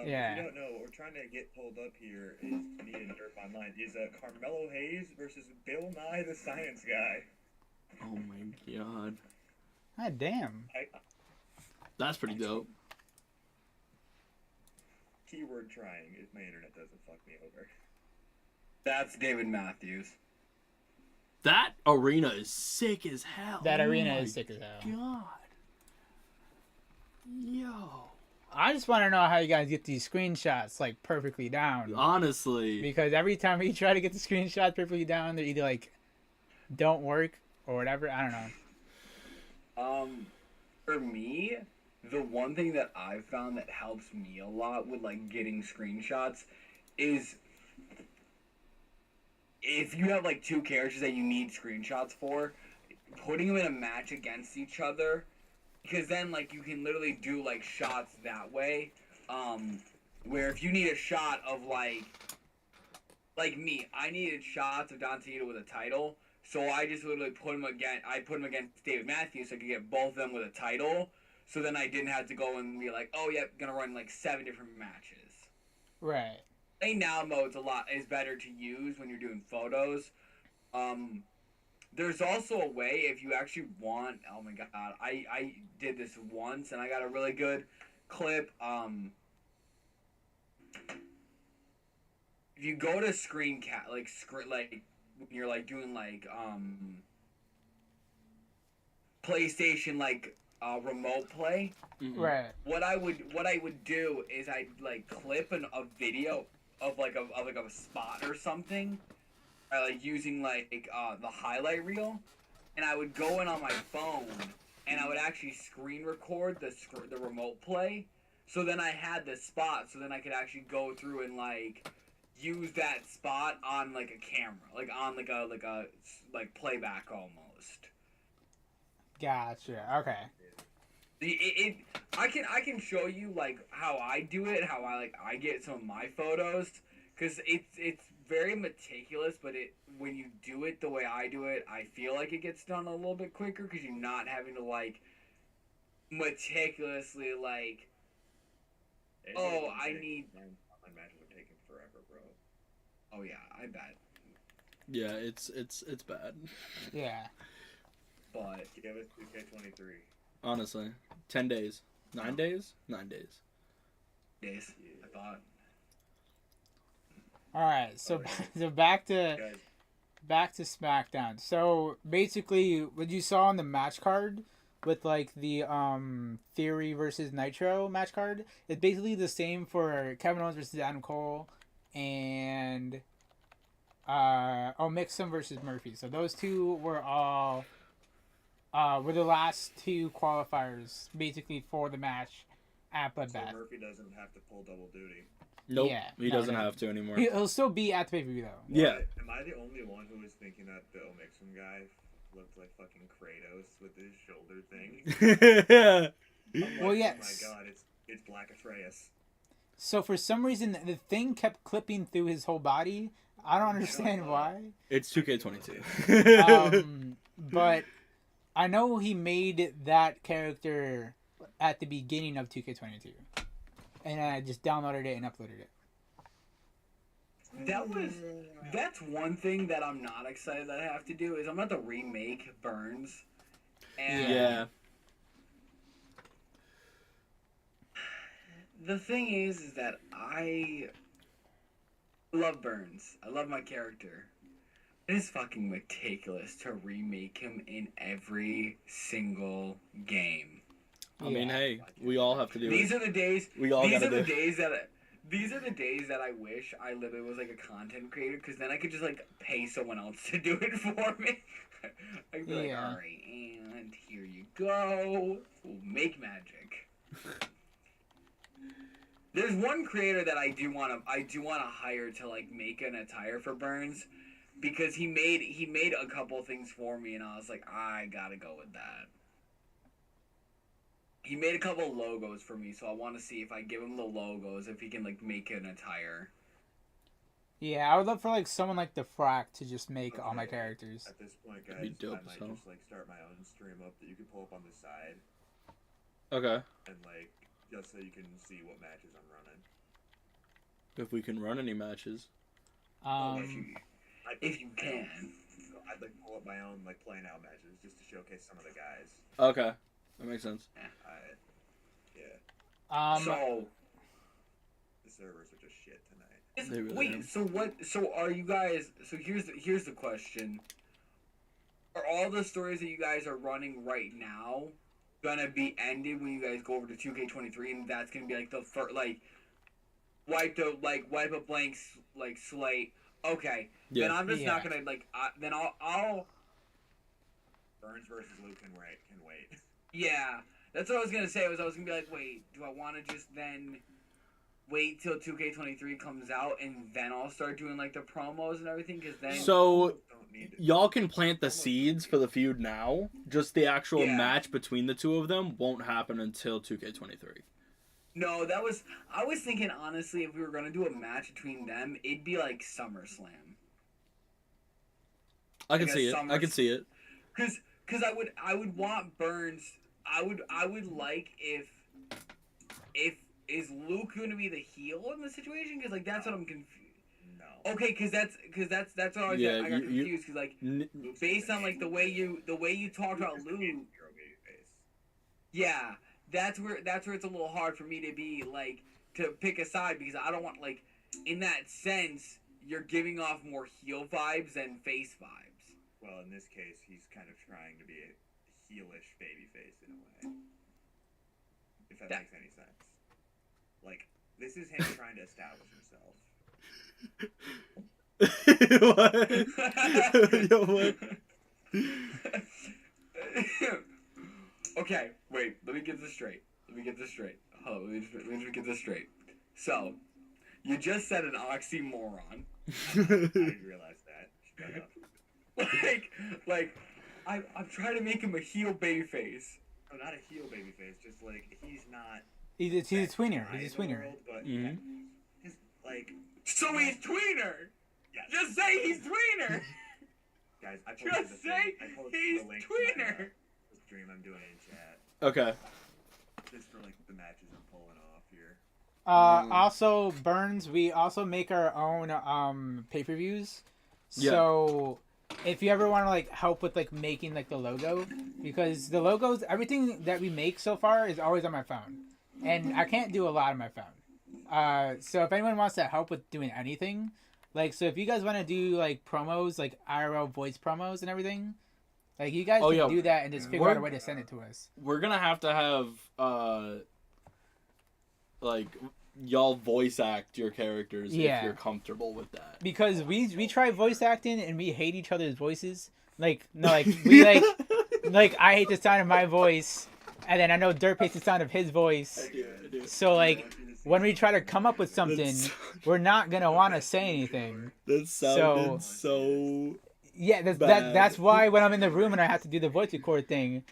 Yeah. If you don't know, what we're trying to get pulled up here is me and Derp Online. Is Carmelo Hayes versus Bill Nye the Science Guy. Oh my god. God damn. That's pretty dope. Keyword trying if my internet doesn't fuck me over. That's David Matthews. That arena is sick as hell. That Oh arena my is sick as hell. God. Yo. I just want to know how you guys get these screenshots like perfectly down. Honestly. Because every time we try to get the screenshots perfectly down, they're either like don't work or whatever. I don't know. For me, the one thing that I've found that helps me a lot with like getting screenshots is if you have like two characters that you need screenshots for, putting them in a match against each other, because then like you can literally do like shots that way. Where if you need a shot of like me, I needed shots of Don Tito with a title, so I just literally put him against David Matthews so I could get both of them with a title. So then I didn't have to go and be like, oh yeah, gonna run like 7 different matches. Right. Play now mode's is better to use when you're doing photos. There's also a way if you actually want. Oh my god, I did this once and I got a really good clip. If you go to screen when you're like doing like PlayStation like remote play. Mm-hmm. Right. What I would do is I'd like clip a video of a spot or something, like using like the highlight reel, and I would go in on my phone and I would actually screen record the remote play. So then I had the spot, so then I could actually go through and like use that spot on like a camera, like on like a playback almost. Gotcha. Okay. I can show you like how I do it, how I get some of my photos, because it's very meticulous, but when you do it the way I do it, I feel like it gets done a little bit quicker because you're not having to like meticulously like. I need. My matches are taking forever, bro. Oh yeah, I bet. Yeah, it's bad. Yeah. But Give us 2K23. Honestly. 10 days. 9 days? 9 days. days, I thought. All right. So back to Guys, SmackDown. So basically, what you saw on the match card with like the Theory versus Nitro match card, it's basically the same for Kevin Owens versus Adam Cole and Mixon versus Murphy. So those two were all were the last two qualifiers basically for the match at So Bloodbath. Murphy doesn't have to pull double duty. Nope, Yeah, he no, doesn't no. have to anymore. He'll still be at the pay-per-view though. Yeah. Am I the only one who was thinking that the Omixon guy looked like fucking Kratos with his shoulder thing? Yeah. I'm like, Well, oh yes. my god, it's Black Atreus. So for some reason, the thing kept clipping through his whole body. I don't understand why. It's 2K22. But I know he made that character at the beginning of 2K22, and I just downloaded it and uploaded it. That's one thing that I'm not excited that I have to do is I'm about to remake Burns. And Yeah. the thing is that I love Burns. I love my character. It is fucking ridiculous to remake him in every single game. I mean, Yeah. hey, we all have to do These it. are the days. We all These gotta are the do it. days that. These are the days that I wish I literally was like a content creator, because then I could just like pay someone else to do it for me. I'd be like, Yeah. all right, and here you go. We'll make magic. There's one creator that I do want to hire to like make an attire for Burns, because he made a couple things for me, and I was like, I gotta go with that. He made a couple logos for me, so I want to see if I give him the logos, if he can like make an attire. Yeah, I would love for like someone like the Frack to just make all my characters. At this point, That'd be guys, dope I as might hell. just like start my own stream up that you can pull up on the side, Okay. and like just so you can see what matches I'm running. If we can run any matches. If you can. I'd like pull up my own like play now matches just to showcase some of the guys. Okay. That makes sense. Yeah, So the servers are just shit tonight. They really wait, am. so what? So are you guys? So here's the question: are all the stories that you guys are running right now gonna be ended when you guys go over to 2K23, and that's gonna be like the first wipe a blank slate? Okay, Yeah. then I'm just not Yeah. gonna then I'll Burns versus Luke can wait. yeah. That's what I was gonna say. I was gonna be like, wait, do I want to just then wait till 2K23 comes out and then I'll start doing like the promos and everything? Because then So Don't need to. y'all can plant the seeds for the feud now. Just the actual Yeah. match between the two of them won't happen until 2K23. no, I was thinking honestly, if we were gonna do a match between them, it'd be like SummerSlam. I can Like a see it. summer- I can see it. Cause I would want Burns. I would like if is Luke going to be the heel in the situation? Because like that's what I'm confused. No. Okay, because that's what I was. Yeah, I got you- confused because like based on like the way you talked about Luke. Hero babyface. Yeah, that's where it's a little hard for me to be like to pick a side, because I don't want like in that sense you're giving off more heel vibes than face vibes. Well, in this case, he's kind of trying to be a heelish babyface in a way. If that makes any sense. Like, this is him trying to establish himself. What? Yo, what? Okay, wait. Let me get this straight. Hold on, let me just get this straight. So, you just said an oxymoron. I didn't realize that. Shut up. I'm trying to make him a heel babyface. No, not a heel babyface. Just like he's not. He's a tweener. guy He's a in the tweener. world, but Mhm. he's like. So he's tweener. Yes. Just say he's tweener. Guys, I posted Just the say thing. I posted he's the link to my, tweener. stream I'm doing in chat. Okay. Just for like the matches I'm pulling off here. Also, Burns, we also make our own pay-per-views. Yeah. So if you ever want to like help with like making like the logo, because the logos, everything that we make so far is always on my phone, and I can't do a lot on my phone. So if anyone wants to help with doing anything, like, so if you guys want to do like promos, like IRL voice promos and everything, like you guys Oh, can yeah. do that and just figure out a way to send it to us. We're gonna have like y'all voice act your characters Yeah. if you're comfortable with that. Because we try voice acting and we hate each other's voices. Like no, like we like I hate the sound of my voice, and then I know Derp hates the sound of his voice. I do. So like when we try to come up with something, That's- we're not gonna want to say anything. That sounded so Yeah, bad. that's why when I'm in the room and I have to do the voice record thing,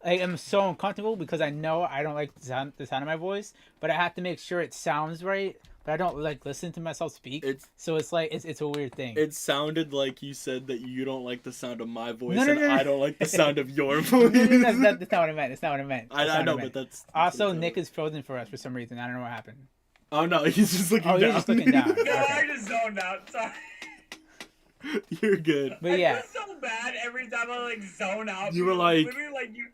I am so uncomfortable because I know I don't like the sound of my voice, but I have to make sure it sounds right. But I don't like listen to myself speak. So it's like it's a weird thing. It sounded like you said that you don't like the sound of my voice, No, and no. I don't like the sound of your voice. That's not what I meant. That's not what I meant. I know, but that's Also, Nick is frozen for us for some reason. I don't know what happened. Oh no, he's just looking down. He's just looking down. No, Okay. I just zoned out. Sorry. You're good. But yeah, I feel so bad every time I like zone out. You were because like- literally like you,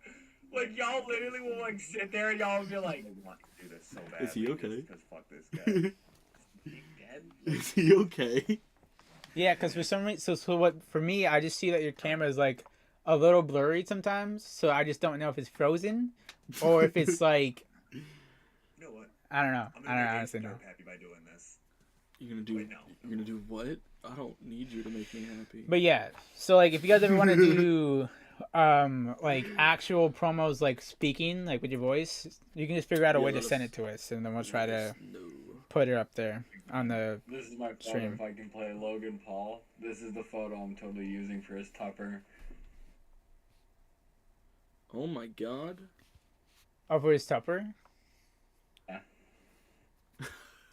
like y'all literally will like sit there and y'all will be like, I want to do this so bad. Is he okay? Because fuck this guy. Is he okay? yeah, because for some reason, so what for me, I just see that your camera is like a little blurry sometimes, so I just don't know if it's frozen or if it's like You know what? I don't know. I'm I gonna don't make honestly know. Derp happy by doing this. You're gonna do. Wait, no. You're gonna do what? I don't need you to make me happy. But yeah, so like if you guys ever want to do like actual promos like speaking like with your voice, you can just figure out a Yeah, way to let send us- it to us, and then we'll try to No. put it up there on the this is my photo Stream. if I can play Logan Paul. This is the photo I'm totally using for his tupper. Oh my god. over his tupper.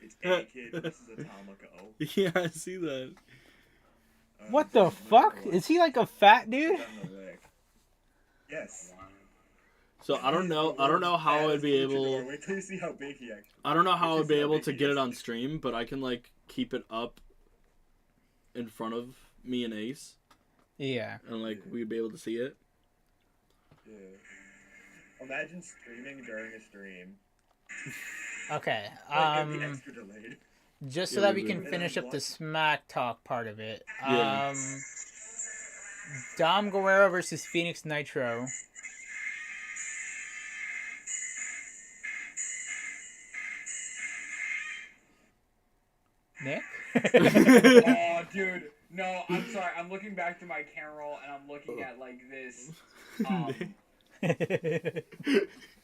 It's A Kid. This is a Tomoko. Yeah, I see that. What the fuck? Is he like a fat dude? Yes. So I don't know. I don't know how I'd be able. Wait till you see how big he actually. I don't know how I'd be It's able not to big, get yes. it on stream, but I can like keep it up in front of me and Ace, Yeah. and like we'd be able to see it. Yeah. Imagine streaming during a stream. Okay. Like, it'd be extra delayed. Just so Yeah, that we we can would. finish up the smack talk part of it. Yeah. Dom Guerrero versus Phoenix Nitro. Nick? Oh, dude. No, I'm sorry. I'm looking back to my camera roll and I'm looking at like this.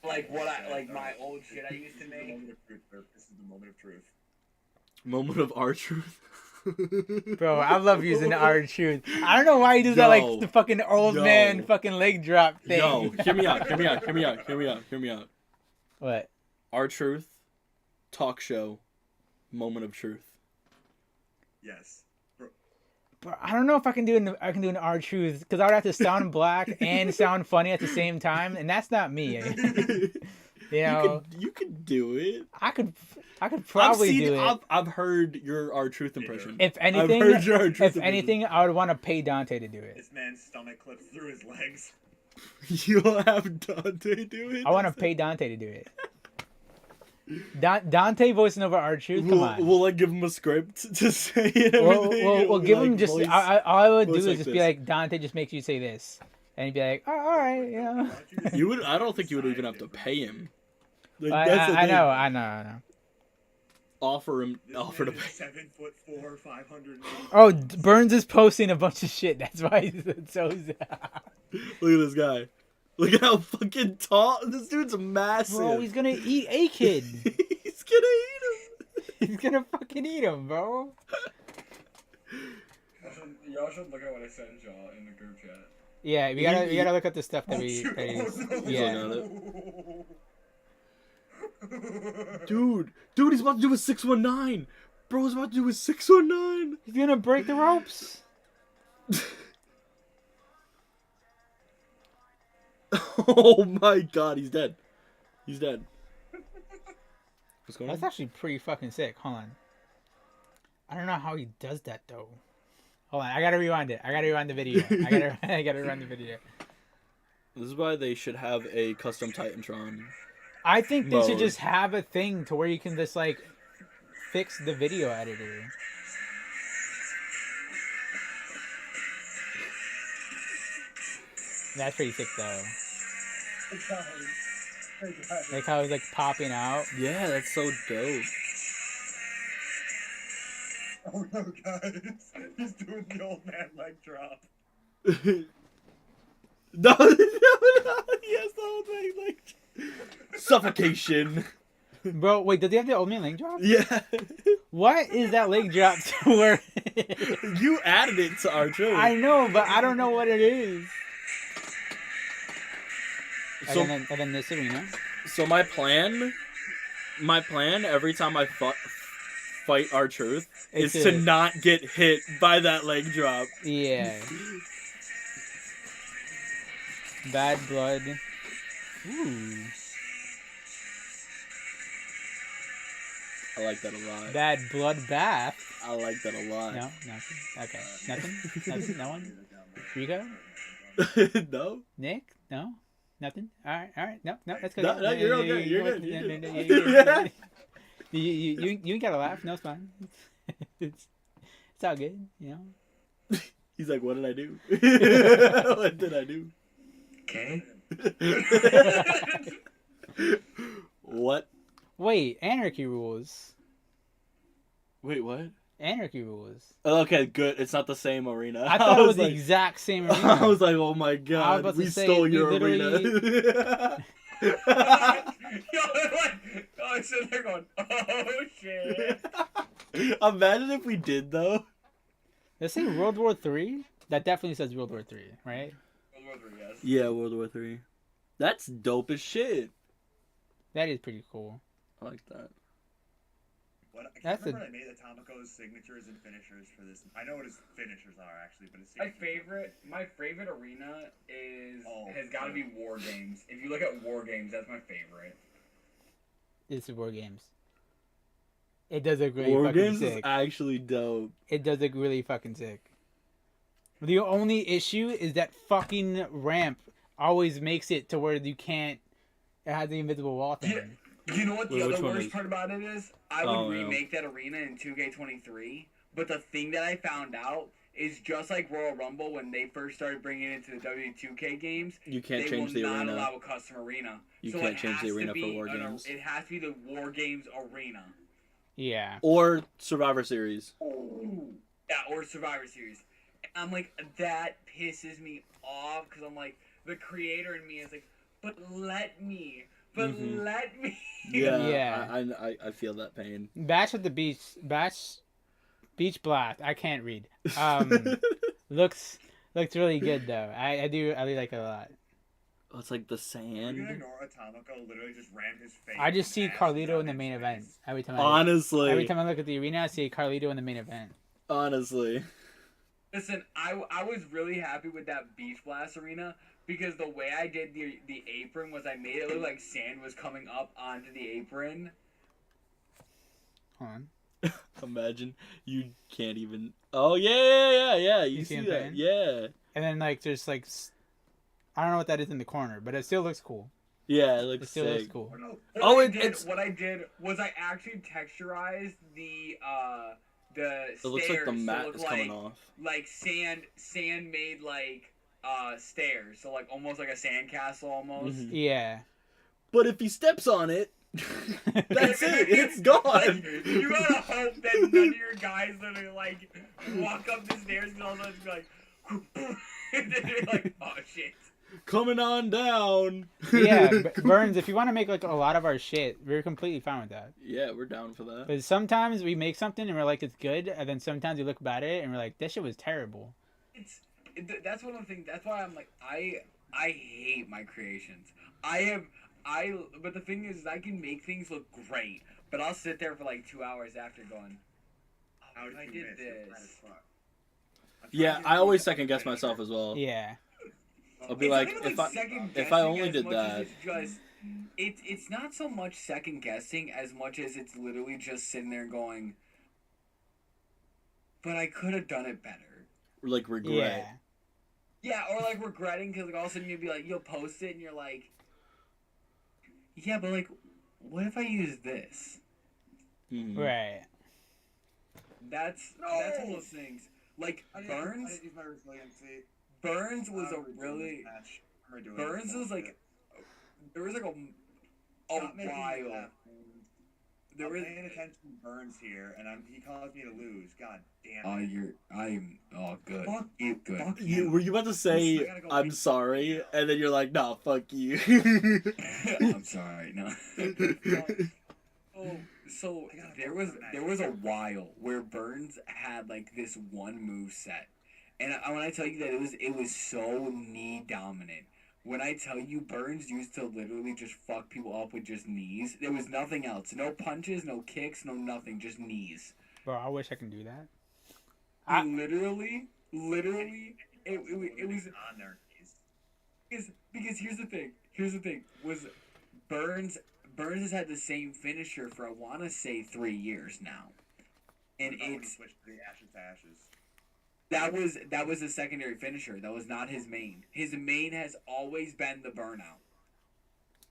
Like what I like my old shit I used to This is the make. moment of truth, Derp. This is the moment of truth. Moment of our truth. Bro, I love using our truth. I don't know why he does that Yo. like the fucking old Yo. man fucking leg drop thing. Yo, hear me out. Hear me out. Hear me out. Hear me out. Hear me out. What? Our truth, talk show, moment of truth. Yes. Bro, I don't know if I can do an R truth because I would have to sound black and sound funny at the same time, and that's not me. You know, You could do it. I could probably do it. I've heard your our truth impression. If anything, heard your R-Truth if impression. anything, I would want to pay Dante to do it. This man's stomach clips through his legs. You'll have Dante do it. I want to pay Dante to do it. Dante voicing over R truth. Come on. We'll like give him a script to say it. Everything. We'll give him just. Voice, All I would do voice is like just be this. like, Dante just makes you say this, and he'd be like, oh, all right, you know. You would. I don't think you would even have to pay him. Like, I thing. know. Offer him. This Offer to man pay. is 7'4", 580. Oh, Burns is posting a bunch of shit. That's why he's so. Look at this guy. Look at how fucking tall this dude's massive. Bro, he's gonna eat a kid. He's gonna eat him. He's gonna fucking eat him, bro. Y'all should look at what I sent y'all in the group chat. Yeah, we gotta look at the stuff that we. shoot. that Oh, no. he- yeah. Look Dude, he's about to do a 619. Bro, he's about to do a 619. He's gonna break the ropes. Oh my god, he's dead. He's dead. What's going That's on? actually pretty fucking sick. Hold on. I don't know how he does that though. Hold on, I gotta rewind it. I gotta rewind the video. I gotta rewind the video. This is why they should have a custom Titantron. I think they should Mode. just have a thing to where you can just like fix the video editor. That's pretty sick though. Like how it's like popping out. Yeah, that's so dope. Oh no, guys! He's doing the old man leg drop. No, yes, the whole thing, like suffocation. Bro, wait, did they have the old man leg drop? Yeah, What is that leg drop to where? you added it to our trailer. I know, but I don't know what it is. So, And then this arena. so my plan every time I fight our truth is It's to a- not get hit by that leg drop. Yeah. Bad blood. Ooh. I like that a lot. Bad blood bath. I like that a lot. No, nothing. Okay, nothing. Nothing. No one. Rico. No? Nick. No. Nothing. All right. No, that's good. No, you're okay. You're good. Yeah, You're good. you're good. You ain't gotta laugh. No, it's fine. It's all good. You know. He's like, what did I do? What did I do? Okay. What? Wait, anarchy rules. Wait, what? Anarchy rules. Okay, good. It's not the same arena. I thought it was the like, exact same arena. I was like, oh my god, about to we say, stole we your literally- arena. Yo, they're like, oh, so they're going, oh shit. Imagine if we did though. Let's say World War III. That definitely says World War III, right? World War III, yes. Yeah, World War III. That's dope as shit. That is pretty cool. I like that. What, I That's can't remember when I made Atomico's signatures and finishers for this. I know what his finishers are actually, but his My signatures. favorite arena is Oh, has got to be War Games. If you look at War Games, that's my favorite. It's War Games. It does look really War fucking Games sick. is actually dope. It does look really fucking sick. The only issue is that fucking ramp always makes it to where you can't. It has the invisible wall thing. You know what the Wait, which other one worst is- part about it is? I would Oh, yeah. remake that arena in 2K23, but the thing that I found out is just like Royal Rumble when they first started bringing it to the W2K games, You can't they change will the not arena. allow a custom arena. You So can't it change the has to arena for be War an- Games. It has to be the War Games arena. Yeah. Or Survivor Series. Yeah, or Survivor Series. And I'm like, that pisses me off because I'm like, the creator in me is like, but let me. Mhm. Let me. Yeah, Yeah. I feel that pain. Bash at the beach. Beach blast. I can't read. Looks really good though. I really like it a lot. Oh, it's like the We're gonna sand. ignore Atomico literally just rammed his face. I just see ass Carlito down in the his main face. event every time. Honestly. Every time I look at the arena, I see Carlito in the main event. Honestly. Listen, I was really happy with that Beach Blast arena because the way I did the apron was I made it look like sand was coming up onto the apron. Hold on. Imagine you can't even. Oh yeah. You You see see that? him Yeah. And then like there's like I don't know what that is in the corner, but it still looks cool. Yeah, it It looks still looks sick. cool. Oh, no. Oh, What I did was I actually texturized the It looks like stairs the to mat look is coming off. like sand made like stairs, so like almost like a sand castle almost. Mhm. Yeah. But if he steps on it, that's it. It's gone. Like, you gotta hope that none of your guys literally like walk up the stairs and all of a sudden be like, and then you're like, oh shit. Coming on down. Yeah, Burns, if you want to make like a lot of our shit, we're completely fine with that. Yeah, we're down for that. But sometimes we make something and we're like, it's good, and then sometimes we look back at it and we're like, that shit was terrible. That's one of the things. That's why I'm like I hate my creations. But the thing is, I can make things look great, but I'll sit there for like 2 hours after going, How did I you did miss? You're this. flat as fuck. I'm Yeah, trying to I do always the second guess finisher. myself as well. Yeah. I'll be It's like, not even if I second if I guessing only as did much as that. it's just it's not so much second guessing as much as it's literally just sitting there going, but I could have done it better. Like regret. Yeah. Yeah, or like regretting because like all of a sudden you'll be like you'll post it and you're like, yeah, but like, what if I use this? Mhm. Right. That's one of those things. Like I didn't Burns use my resiliency. was a I'm redoing really this match. I'm redoing Burns this was bullshit. like there was like a Stop making me while laugh. there I'm was. paying attention to Burns here, and he caused me to lose. God damn Oh, it. good. Fuck Good. Fuck Were you about to say I gotta go I'm beat sorry, you. and then you're like, nah, fuck you. I'm sorry. No. So I gotta there go was for the there was a while where Burns had like this one move set, and when I tell you that it was so knee dominant. When I tell you Burns used to literally just fuck people up with just knees, there was nothing else. No punches, no kicks, no nothing, just knees. Bro, I wish I can do that. He literally, it was on their knees. because here's the thing was Burns Burns has had the same finisher for I want to say 3 years now, and What about when he it's switched the ashes to ashes. that was a secondary finisher. That was not his main. His main has always been the burnout.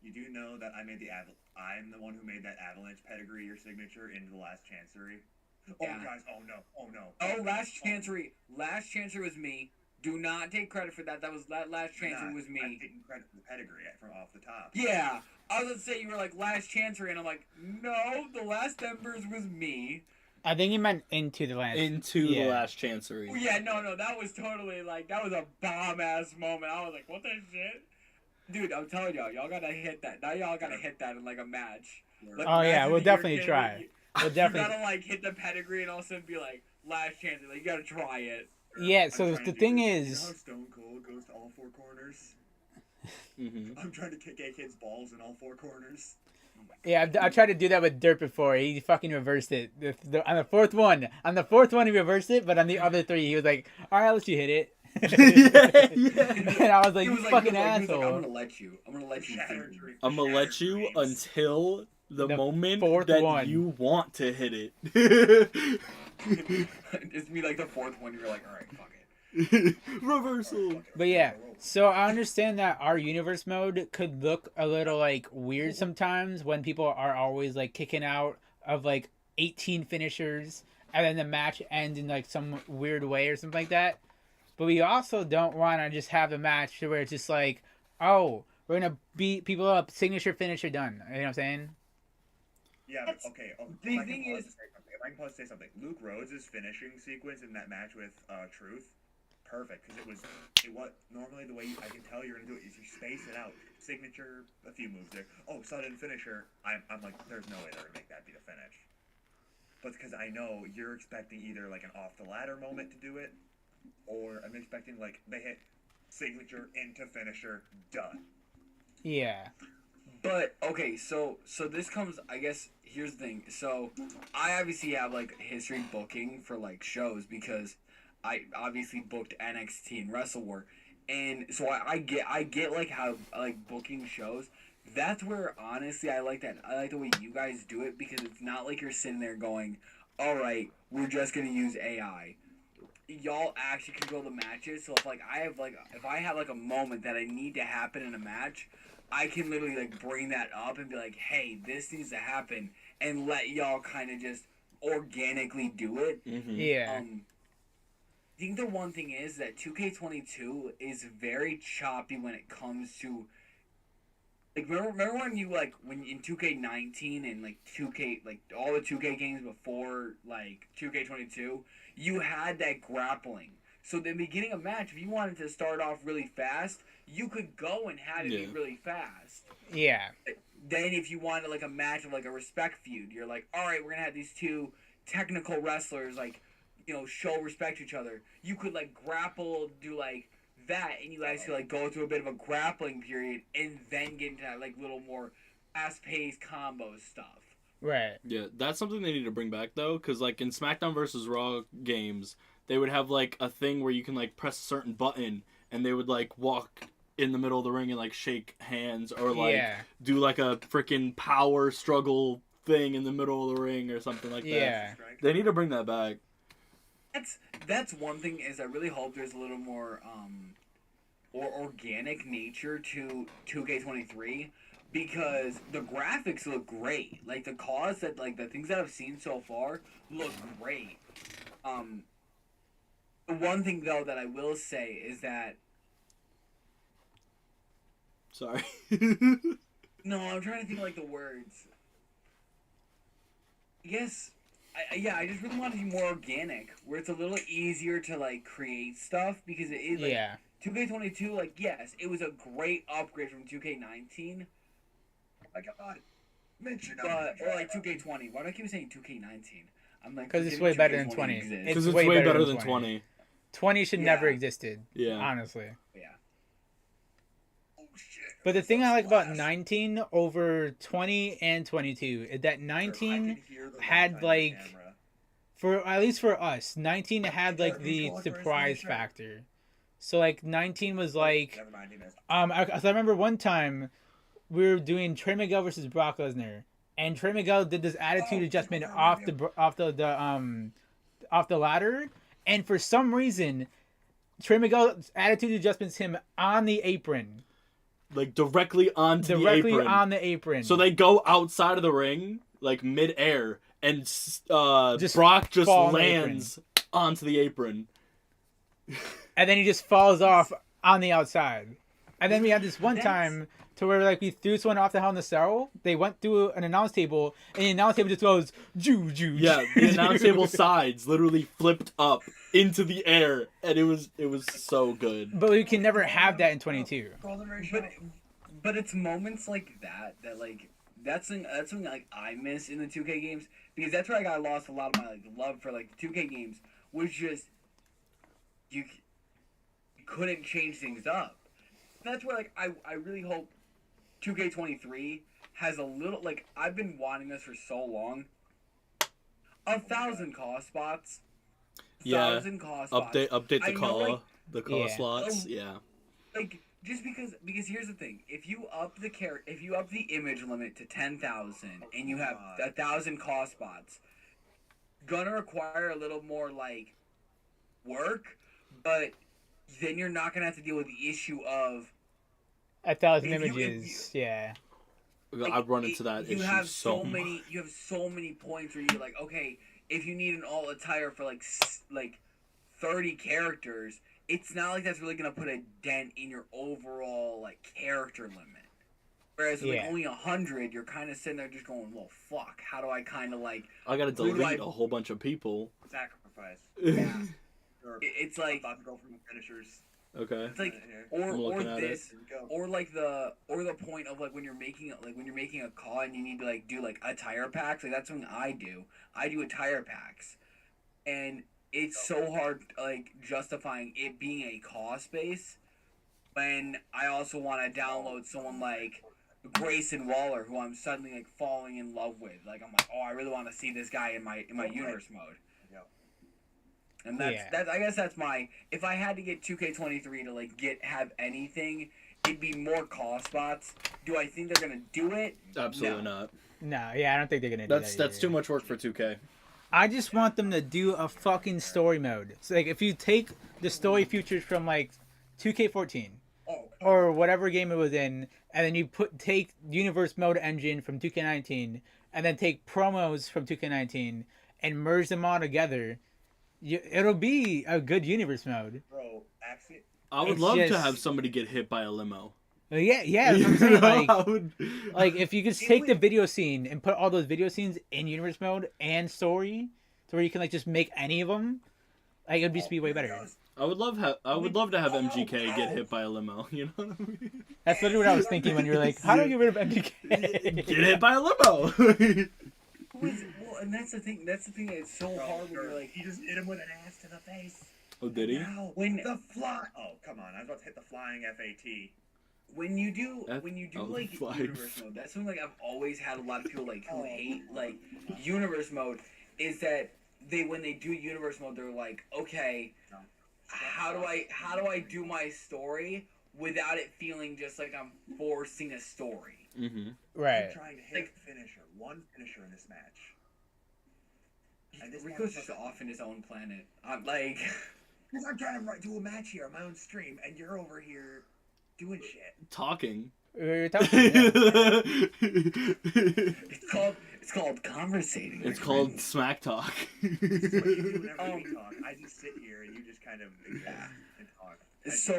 You do know that I'm the one who made that avalanche pedigree or signature into the last chancery. Yeah. Oh guys, oh no. Oh, last chancery was me. Do not take credit for that. That last chancery was I'm me. taking credit for the pedigree from off the top. Yeah, I was gonna say you were like last chancery, and I'm like, no, the last embers was me. I think he meant into the last. Into the last chancery. Oh, yeah, no, that was totally like that was a bomb ass moment. I was like, what the shit, dude? I'm telling y'all gotta hit that. Now y'all gotta hit that in like a match. Like, Oh yeah, imagine we'll that you're definitely kid, try. like, We'll you definitely. gotta like hit the pedigree and all of a sudden be like last chancery. Like you gotta try it. Yeah. So I'm trying the to thing do this. is, You know how Stone Cold goes to all four corners? Mm-hmm. I'm trying to kick a kid's balls in all four corners. yeah, I tried to do that with Derp before. He fucking reversed it. On the fourth one, he reversed it, but on the other three, he was like, "All right, I'll let you hit it." Yeah. And I was like, He "You was fucking he was like, asshole." I'm gonna let you Shattered do dreams. I'm gonna let you Shattered dreams. until the The moment fourth that one. you want to hit it. it. It's me like the fourth one. You're like, all right, fuck it. Reversal. But yeah, so I understand that our universe mode could look a little like weird sometimes when people are always like kicking out of like 18 finishers and then the match ends in like some weird way or something like that. But we also don't want to just have a match where it's just like, oh, we're gonna beat people up, signature finisher done. You know what I'm saying? Yeah, but okay. The If I can thing pause is- to say something, if I can pause to say something, Luke Rhodes' finishing sequence in that match with Truth, perfect, because it was normally the way I can tell you're gonna do it is you space it out, signature, a few moves there. Oh, sudden finisher. I'm like, there's no way they're gonna make that be the finish. But because I know you're expecting either like an off the ladder moment to do it, or I'm expecting like they hit signature into finisher, done. Yeah. But okay, so this comes. I guess here's the thing. So I obviously have like history booking for like shows because I obviously booked NXT and Wrestle War, and so I get like how I like booking shows. That's where honestly I like that. I like the way you guys do it because it's not like you're sitting there going, "All right, we're just gonna use AI." Y'all actually control the matches. So if I have like a moment that I need to happen in a match, I can literally like bring that up and be like, "Hey, this needs to happen," and let y'all kind of just organically do it. Mm-hmm. Yeah. I think the one thing is that 2K22 is very choppy when it comes to like remember when you like when in 2K19 and like 2K like all the 2K games before like 2K22, you had that grappling. So at the beginning of a match, if you wanted to start off really fast, you could go and have it be Yeah. really fast. Yeah. Then if you wanted like a match of like a respect feud, you're like, all right, we're gonna have these two technical wrestlers like, you know, show respect to each other. You could like grapple, do like that, and you guys could like go through a bit of a grappling period, and then get into that like little more fast-paced combo stuff. Right. Yeah, that's something they need to bring back though, because like in SmackDown versus Raw games, they would have like a thing where you can like press a certain button, and they would like walk in the middle of the ring and like shake hands or like Yeah. do like a freaking power struggle thing in the middle of the ring or something like that. Yeah. They need to bring that back. That's one thing is I really hope there's a little more or organic nature to 2K23 because the graphics look great. Like the cause that like the things that I've seen so far look great. The one thing though that I will say is that Sorry. no, I'm trying to think of like the words. guess, I just really want to be more organic, where it's a little easier to like create stuff because it is like Yeah. 2K22. Like, yes, it was a great upgrade from 2K19, Oh my god. Mention but or like 2K20. Why do I keep saying 2K19? I'm like, Because it's forgetting way better than 2K20 20. exists. Because it's way better than 20. 20 should Yeah. never existed. Yeah. Honestly. Yeah. Oh shit. But the thing I like about Splash. 19 over 20 and 22 is that I 19 can hear the had, light on your like, camera. for at least for us, 19 had like Who's the going first? surprise Sure. factor. So like 19 was like Never mind, he missed. so I remember one time we were doing Trey Miguel versus Brock Lesnar, and Trey Miguel did this attitude adjustment off the ladder, and for some reason, Trey Miguel's attitude adjustments him on the apron, Like directly onto directly the apron. on the apron. So they go outside of the ring, like mid-air, and Brock just fall on the lands onto the apron. and then he just falls off on the outside. And then we had this one That's- time to where like we threw someone off the Hell in the Cell. They went through an announce table, and the announce table just goes Ju. Yeah, the announce table sides literally flipped up into the air, and it was so good. But we can never have that in 22. Golden ratio. But it's moments like that like that's something like I miss in the 2K games, because that's where I got lost a lot of my like love for like the 2K games, was just you couldn't change things up. That's where like I really hope 2K23 has a little, like, I've been wanting this for so long. 1,000 cost spots. Yeah. 1,000 cost spots. Update I the know, call like, Yeah. slots. Yeah. like just because here's the thing: if you up the image limit to 10,000 and you have 1,000 cost spots, gonna require a little more like work, but then you're not gonna have to deal with the issue of 1,000 If you- images, yeah. like, I've run into that you issue have so so much. many you have so many points where you're like, okay, if you need an all attire for like 30 characters, it's not like that's really gonna put a dent in your overall like character limit. Whereas with, like, Yeah. only 100, you're kind of sitting there just going, well, fuck, how do I kind of like I gotta Who do delete I- a whole bunch of people. Sacrifice. yeah. You're It's like about to go from the finishers. Okay. it's like Here. or I'm looking at this Here we go. or the point of like when you're making a call and you need to like do like attire packs, like that's something I do. I do attire packs, and it's so hard like justifying it being a cost base when I also want to download someone like Grayson Waller, who I'm suddenly like falling in love with. Like I'm like, oh, I really want to see this guy in my universe mode. Yeah. And that's Yeah. I guess that's my, if I had to get 2K23 to like have anything, it'd be more cost spots. Do I think they're gonna do it? Absolutely No. not. No, yeah, I don't think they're gonna do That's that. too much work for 2K. I just want them to do a fucking story mode. So like, if you take the story features from like 2K14 Oh, or whatever game it was in, and then you take universe mode engine from 2K19, and then take promos from 2K19 and merge them all together, it'll be a good universe mode. bro, actually, I would It's love to just- have somebody get hit by a limo. Yeah, that's what I'm saying. Like, I would- like if you could take the video scene and put all those video scenes in universe mode and story, to where you can like just make any of them, like it'd just be way better. I would love to have MGK get hit by a limo. You know what I mean? That's literally what I was thinking when you were like, "How do I get rid of MGK?" Get hit by a limo. Well, and that's the thing. That's it's so hard when you're like, he just hit him with an ass to the face. Oh, did he? Now, When- the fly. Oh, come on! I was about to hit the flying FAT. when you do Oh, like fine. universe mode, that's something like I've always had a lot of people like who hate like universe mode, is that when they do universe mode, they're like, okay, how do I do my story without it feeling just like I'm forcing a story? Mm-hmm. Right. I'm trying to hit one finisher in this match. And this Rico's just motherfucker- off in his own planet. I'm like, Because I'm trying to do a match here on my own stream, and you're over here doing shit. Talking. We're talking, yeah. it's called conversating. It's my called friend. smack talk. This is what you do whenever we talk. I just sit here and you just kind of exist and talk. I So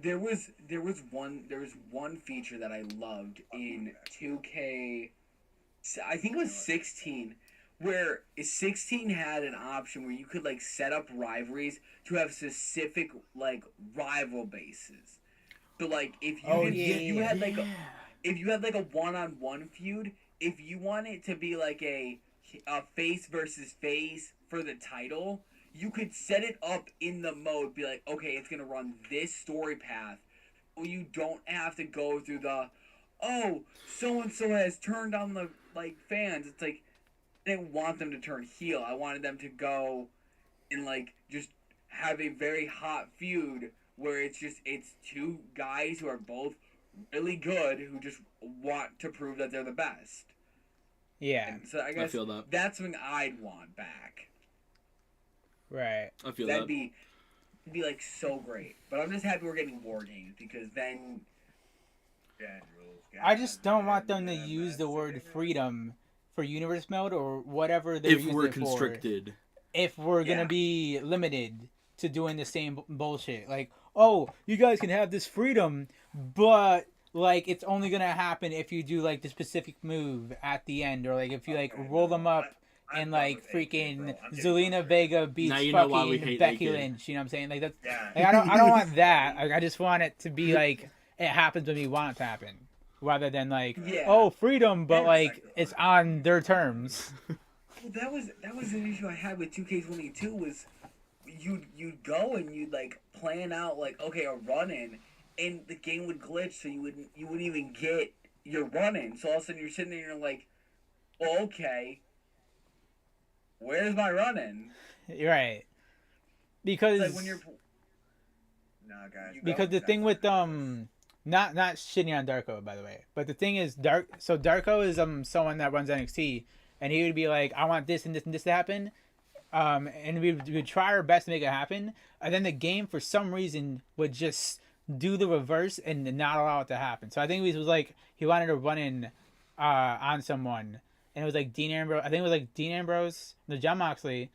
think it's- there was one feature that I loved in 2K, I think it was 16, where 16 had an option where you could like set up rivalries to have specific like rival bases. So like if you had like if you had like a one-on-one feud, if you want it to be like a face versus face for the title, you could set it up in the mode, be like, okay, it's gonna run this story path. Well, you don't have to go through the, oh, so and so has turned on the like fans. It's like I didn't want them to turn heel. I wanted them to go and like just have a very hot feud where it's two guys who are both really good who just want to prove that they're the best. Yeah. And so I guess feel that. that's something I'd want back. Right. I feel That'd that. be like so great. But I'm just happy we're getting war games because then I just don't want them to use the word freedom for universe mode or whatever they're If using we're it for. constricted. If we're gonna be limited to doing the same bullshit, like, oh, you guys can have this freedom, but like it's only gonna happen if you do like the specific move at the end, or like if you like roll them up and like freaking Zelina Vega beats Now you know why we fucking hate Becky naked. Lynch. You know what I'm saying? Like that's Yeah. like, I don't want that. Like, I just want it to be like it happens when we want it to happen, rather than like oh freedom, but like it's on their terms. Well, that was an issue I had with 2K22 was you'd go and you'd like plan out like okay a run in and the game would glitch so you wouldn't even get your run in, so all of a sudden you're sitting there and you're like, well, okay, where's my run in? Right. Because Like when you're because the thing with not shitting on Darko, by the way, but the thing is Darko is someone that runs NXT, and he would be like, I want this and this and this to happen, and we would try our best to make it happen, and then the game for some reason would just do the reverse and not allow it to happen. So I think it was like he wanted to run in on someone, and it was like Dean Ambrose. I think it was like Dean Ambrose, no, John Moxley,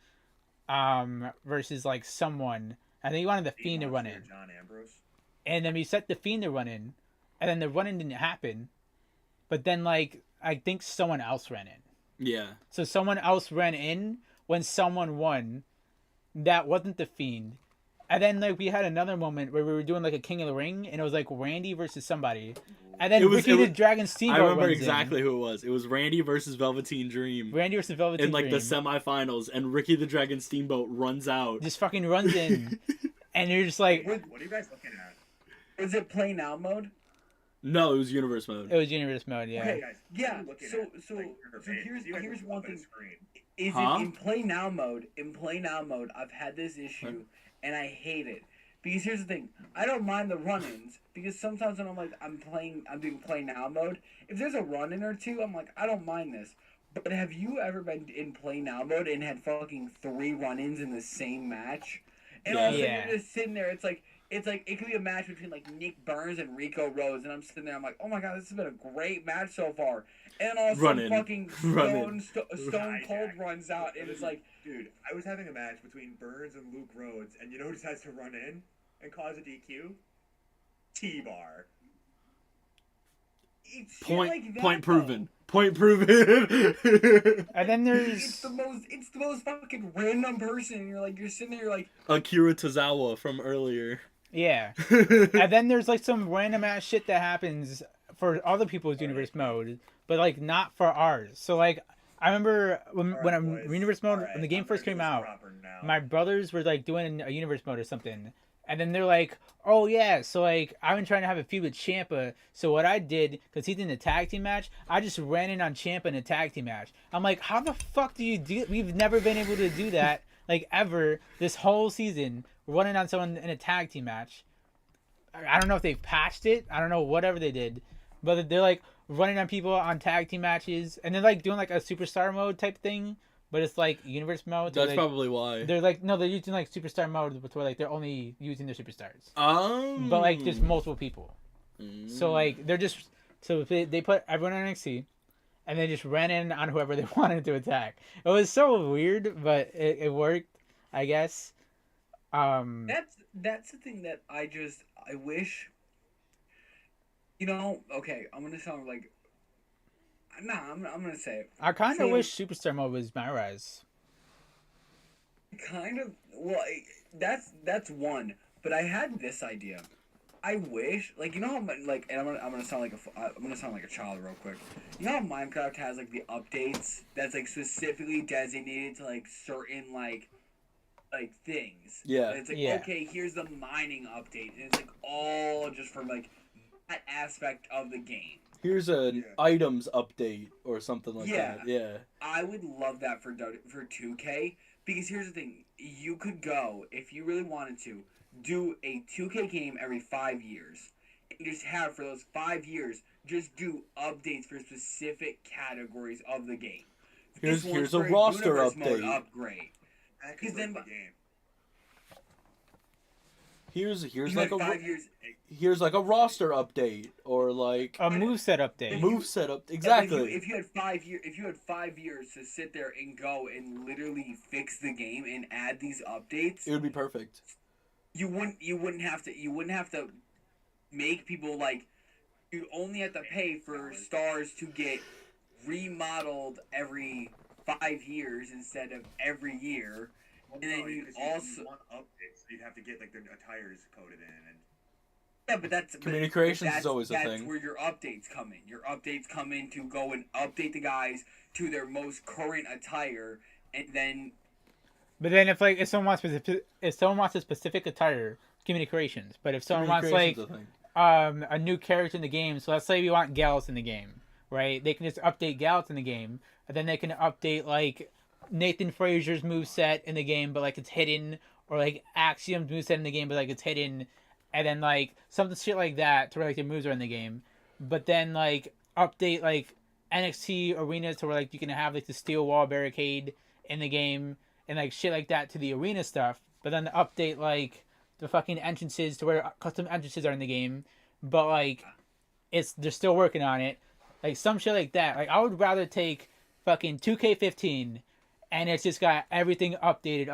versus like someone. I think he wanted the Fiend to run in. John Ambrose. And then we set the Fiend to run in, and then the run in didn't happen. But then, like, I think someone else ran in. Yeah. So someone else ran in when someone won. That wasn't the Fiend. And then, like, we had another moment where we were doing, like, a King of the Ring, and it was, like, Randy versus somebody. And then Ricky the Dragon Steamboat I remember runs exactly in. who it was. It was Randy versus Velveteen Dream. Randy versus Velveteen in, like, Dream. the semifinals, and Ricky the Dragon Steamboat runs out. Just fucking runs in. And you're just like... What are you guys looking at? is it play now mode? No, it was universe mode. It was universe mode, yeah. Okay. Guys, Yeah, I'm looking so at, like, your page. You guys here's look one up at thing. the screen. Is Huh? it in play now mode? In play now mode, I've had this issue and I hate it. Because here's the thing, I don't mind the run-ins because sometimes when I'm doing play now mode, if there's a run-in or two, I'm like, I don't mind this. But have you ever been in play now mode and had fucking 3 run-ins in the same match? And all of a sudden Yeah. you're just sitting there, it's like it could be a match between like Nick Burns and Rico Rhodes, and I'm sitting there, I'm like, oh my god, this has been a great match so far. And all of a sudden, fucking Stone Cold runs out, and it's like, dude, I was having a match between Burns and Luke Rhodes, and you know who decides to run in and cause a DQ? T-Bar. it's shit Point like that, point though. proven. Point proven. And then It's there's... the most fucking random person. You're sitting there, you're like, Akira Tozawa from earlier. Yeah. And then there's like some random ass shit that happens for other people's universe mode, but like not for ours. So like I remember when I'm universe mode when the game first came out, my brothers were like doing a universe mode or something, and then they're like, oh yeah, so like I've been trying to have a feud with Ciampa. So what I did, because he's in a tag team match, I just ran in on Ciampa in a tag team match. I'm like, how the fuck do you do? We've never been able to do that like ever this whole season. Running on someone in a tag team match. I don't know if they've patched it. I don't know, whatever they did. But they're like running on people on tag team matches. And they're like doing like a superstar mode type thing. But it's like universe mode. That's like, probably why. They're like, no, they're using like superstar mode where like they're only using their superstars. But But like there's multiple people. So like they're just, so they put everyone on NXT. And they just ran in on whoever they wanted to attack. It was so weird, but it worked, I guess. that's the thing that I wish, okay, I'm gonna sound like, I'm gonna say it. I kind of So- wish Superstar mode was My Rise. Kind of. Well, that's one. But I had this idea. I wish, like, you know how like, and I'm gonna sound like a child real quick. You know how Minecraft has like the updates that's like specifically designated to like certain like things. Yeah. And it's like, Yeah. okay, here's the mining update, and it's like all just from like that aspect of the game. Here's an Yeah. items update or something like Yeah. that. Yeah. I would love that for 2K, because here's the thing: you could go, if you really wanted to, do a 2K game every 5 years, and just have, for those 5 years, just do updates for specific categories of the game. Here's This one's a for roster universe mode update. upgrade. That Because could then- break the game. Here's You like had a 5 years. here's like a roster update or like A moveset update. move setup. If Exactly. you had 5 years, if you had 5 years to sit there and go and literally fix the game and add these updates, It would be perfect. you wouldn't have to make people like, you only have to pay for stars to get remodeled every 5 years instead of every year. Well, And then no, you because also- want updates, so you'd have to get like the attires coded in, and Yeah, but that's Communications is that's, always a that's thing. where your updates come in. Your updates come in to go and update the guys to their most current attire, and then But then if someone wants a specific attire, communications. But if someone wants like Communications, I think. a new character in the game, so let's say we want Gallus in the game, right? They can just update Gallus in the game, and then they can update like Nathan Frazier's moveset in the game, but like it's hidden, or like Axiom's moveset in the game, but like it's hidden, and then like something shit like that to where like their moves are in the game. But then like update like NXT arenas to where like you can have like the steel wall barricade in the game and like shit like that to the arena stuff. But then update like the fucking entrances to where custom entrances are in the game, but like they're still working on it. Like some shit like that. Like I would rather take fucking 2K15 and it's just got everything updated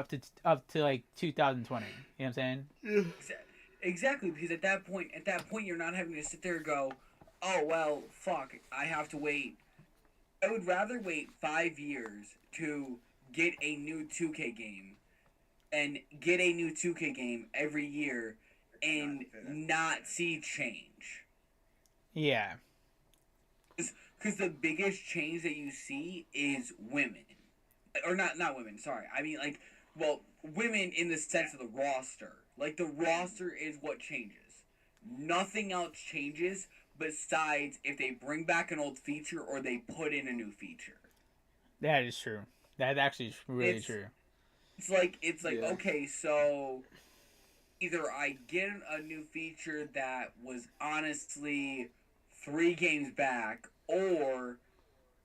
up to like 2020. You know what I'm saying? exactly, because at that point you're not having to sit there and go, oh well, fuck, I have to wait. I would rather wait 5 years to get a new 2K game and get a new 2K game every year and not see change. Yeah. Because the biggest change that you see is women. Or not women, sorry. I mean, like, well, women in the sense of the roster. Like, the roster is what changes. Nothing else changes besides if they bring back an old feature or they put in a new feature. That is true. That actually is really It's- true. It's like Yeah. okay, so either I get a new feature that was honestly 3 games back, or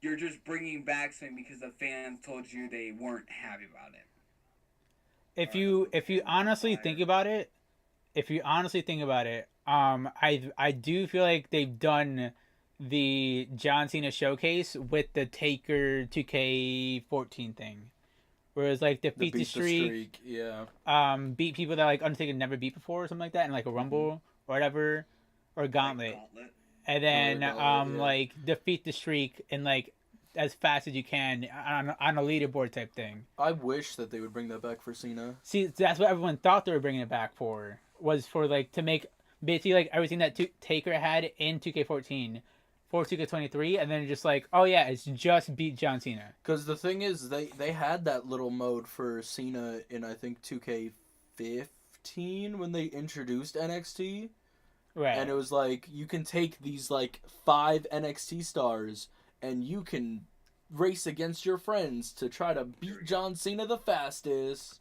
you're just bringing back something because the fans told you they weren't happy about it. If you honestly think about it, I do feel like they've done the John Cena showcase with the Taker 2K14 thing, whereas like defeat the streak, Yeah. beat people that like Undertaker never beat before or something like that in like a Rumble or whatever, or Gauntlet, and then Gauntlet, yeah. like defeat the streak and like as fast as you can on a leaderboard type thing. I wish that they would bring that back for Cena. See, that's what everyone thought they were bringing it back for, was for like to make basically like everything that Taker had in 2K14 for 2K23, and then just like, oh yeah, it's just beat John Cena. Because the thing is, they had that little mode for Cena in, I think, 2K15 when they introduced NXT. Right. And it was like, you can take these like 5 NXT stars and you can race against your friends to try to beat John Cena the fastest.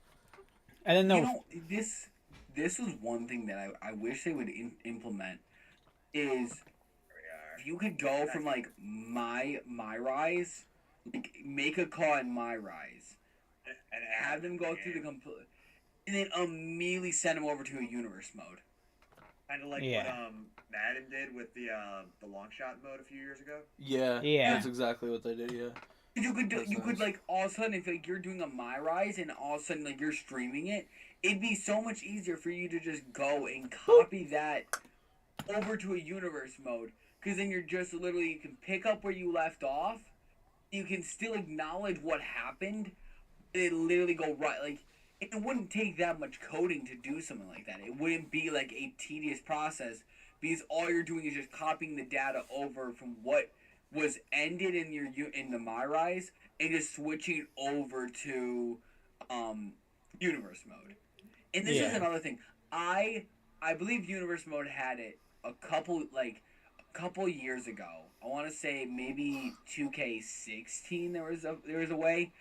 And then You know, this was one thing that I wish they would implement is if you could go from like my rise, like make a call in my rise, and have them go through the complete, and then immediately send them over to a universe mode. kind of like Yeah. what Madden did with the long shot mode a few years ago. Yeah. Yeah. That's exactly what they did, yeah. You could That's you could nice. like all of a sudden, if like you're doing a my rise and all of a sudden like you're streaming it, it'd be so much easier for you to just go and copy that over to a universe mode because then you're just literally, you can pick up where you left off. You can still acknowledge what happened. It literally go right, like, it wouldn't take that much coding to do something like that. It wouldn't be like a tedious process because all you're doing is just copying the data over from what was ended in the MyRise and just switching over to universe mode. And this is another thing. I believe universe mode had it a couple years ago. I want to say maybe 2K16 there was a way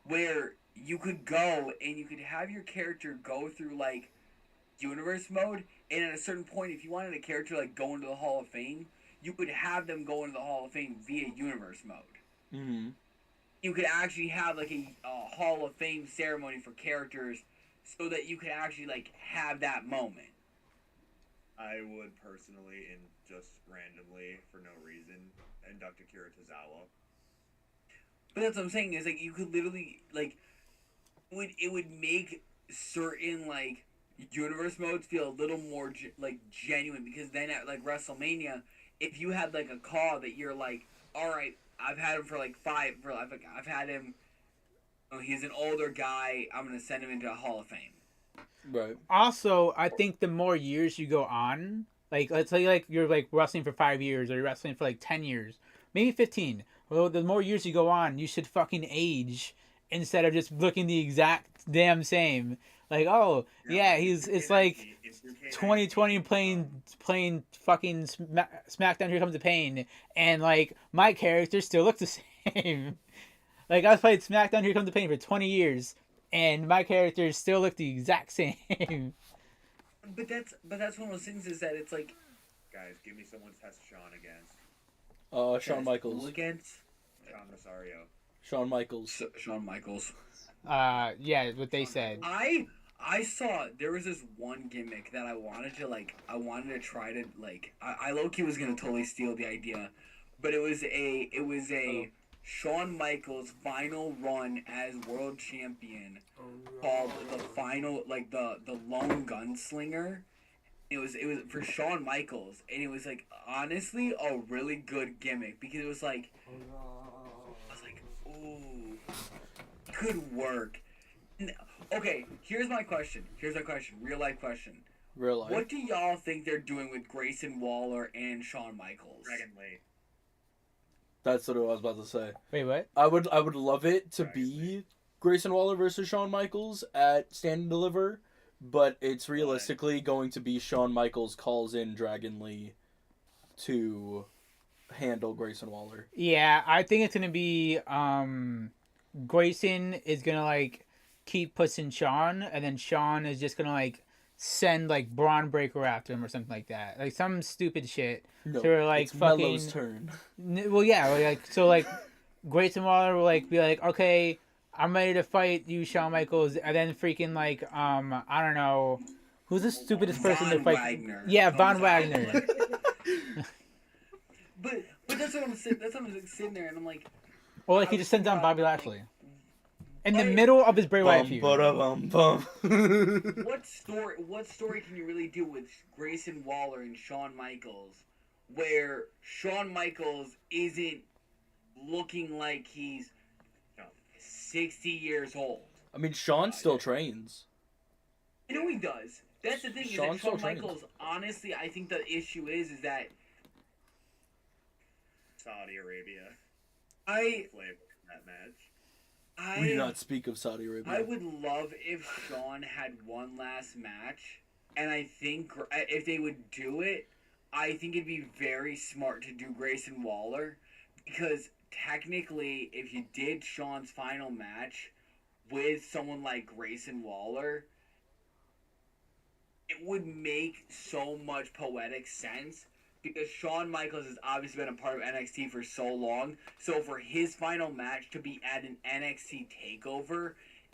where you could go and you could have your character go through like universe mode, and at a certain point, if you wanted a character like go into the Hall of Fame, you could have them go into the Hall of Fame via universe mode. Mm-hmm. You could actually have like a Hall of Fame ceremony for characters, so that you could actually like have that moment. I would personally, and just randomly for no reason, induct Akira Tozawa. But that's what I'm saying is like you could literally like it would make certain like universe modes feel a little more like genuine, because then at like WrestleMania, if you had like a call that you're like, all right, I've had him for like I've had him. Oh, he's an older guy. I'm gonna send him into a Hall of Fame. Right. Also, I think the more years you go on, like let's say like you're like wrestling for 5 years or you're wrestling for like 10 years, maybe 15. Well, the more years you go on, you should fucking age instead of just looking the exact damn same. Like, oh yeah, it's like 2020 playing fucking Smackdown. Here Comes the Pain, and like my characters still look the same. Like I've played Smackdown Here Comes the Pain for 20 years, and my characters still look the exact same. But that's one of those things is that it's like, Guys, give me someone to test Sean against. Shawn Michaels. Against Sean Rosario. Shawn Michaels. Shawn Michaels. Yeah, what they said. I saw there was this one gimmick that I wanted to try to like. I low-key was gonna totally steal the idea, but it was a Shawn Michaels final run as world champion called the final, like the lone gunslinger. It was for Shawn Michaels, and it was like honestly a really good gimmick because it was like I was like, ooh, could work. Okay, here's my question. Real life question. Real life. What do y'all think they're doing with Grayson Waller and Shawn Michaels? Dragon Lee. That's what I was about to say. Wait, what? I would love it to be Grayson Waller versus Shawn Michaels at Stand and Deliver, but it's realistically going to be Shawn Michaels calls in Dragon Lee to handle Grayson Waller. Yeah, I think it's gonna be Grayson is gonna like keep pushing Shawn, and then Shawn is just gonna like send like Braun Breaker after him or something like that, like some stupid shit. No, So we're like it's fucking. Melo's turn. Well, yeah, like so like Grayson Waller will like be like, okay, I'm ready to fight you, Shawn Michaels, and then freaking like I don't know, who's the stupidest person to Von fight? Wagner. Yeah, Von Wagner. But that's what I'm sitting. That's what I'm sitting there, and I'm like, Or like he just sends down Bobby Lashley in the middle of his Bray Wyatt feud. Bum. what story can you really do with Grayson Waller and Shawn Michaels, where Shawn Michaels isn't looking like he's 60 years old? I mean, Shawn still trains. I know he does. That's the thing. Shawn Is that still Shawn trains. Michaels, honestly, I think the issue is that Saudi Arabia. Flavor that match. We do not speak of Saudi Arabia. I would love if Shawn had one last match, and I think if they would do it, I think it'd be very smart to do Grayson Waller, because technically, if you did Shawn's final match with someone like Grayson Waller, it would make so much poetic sense. Because Shawn Michaels has obviously been a part of NXT for so long, so for his final match to be at an NXT takeover,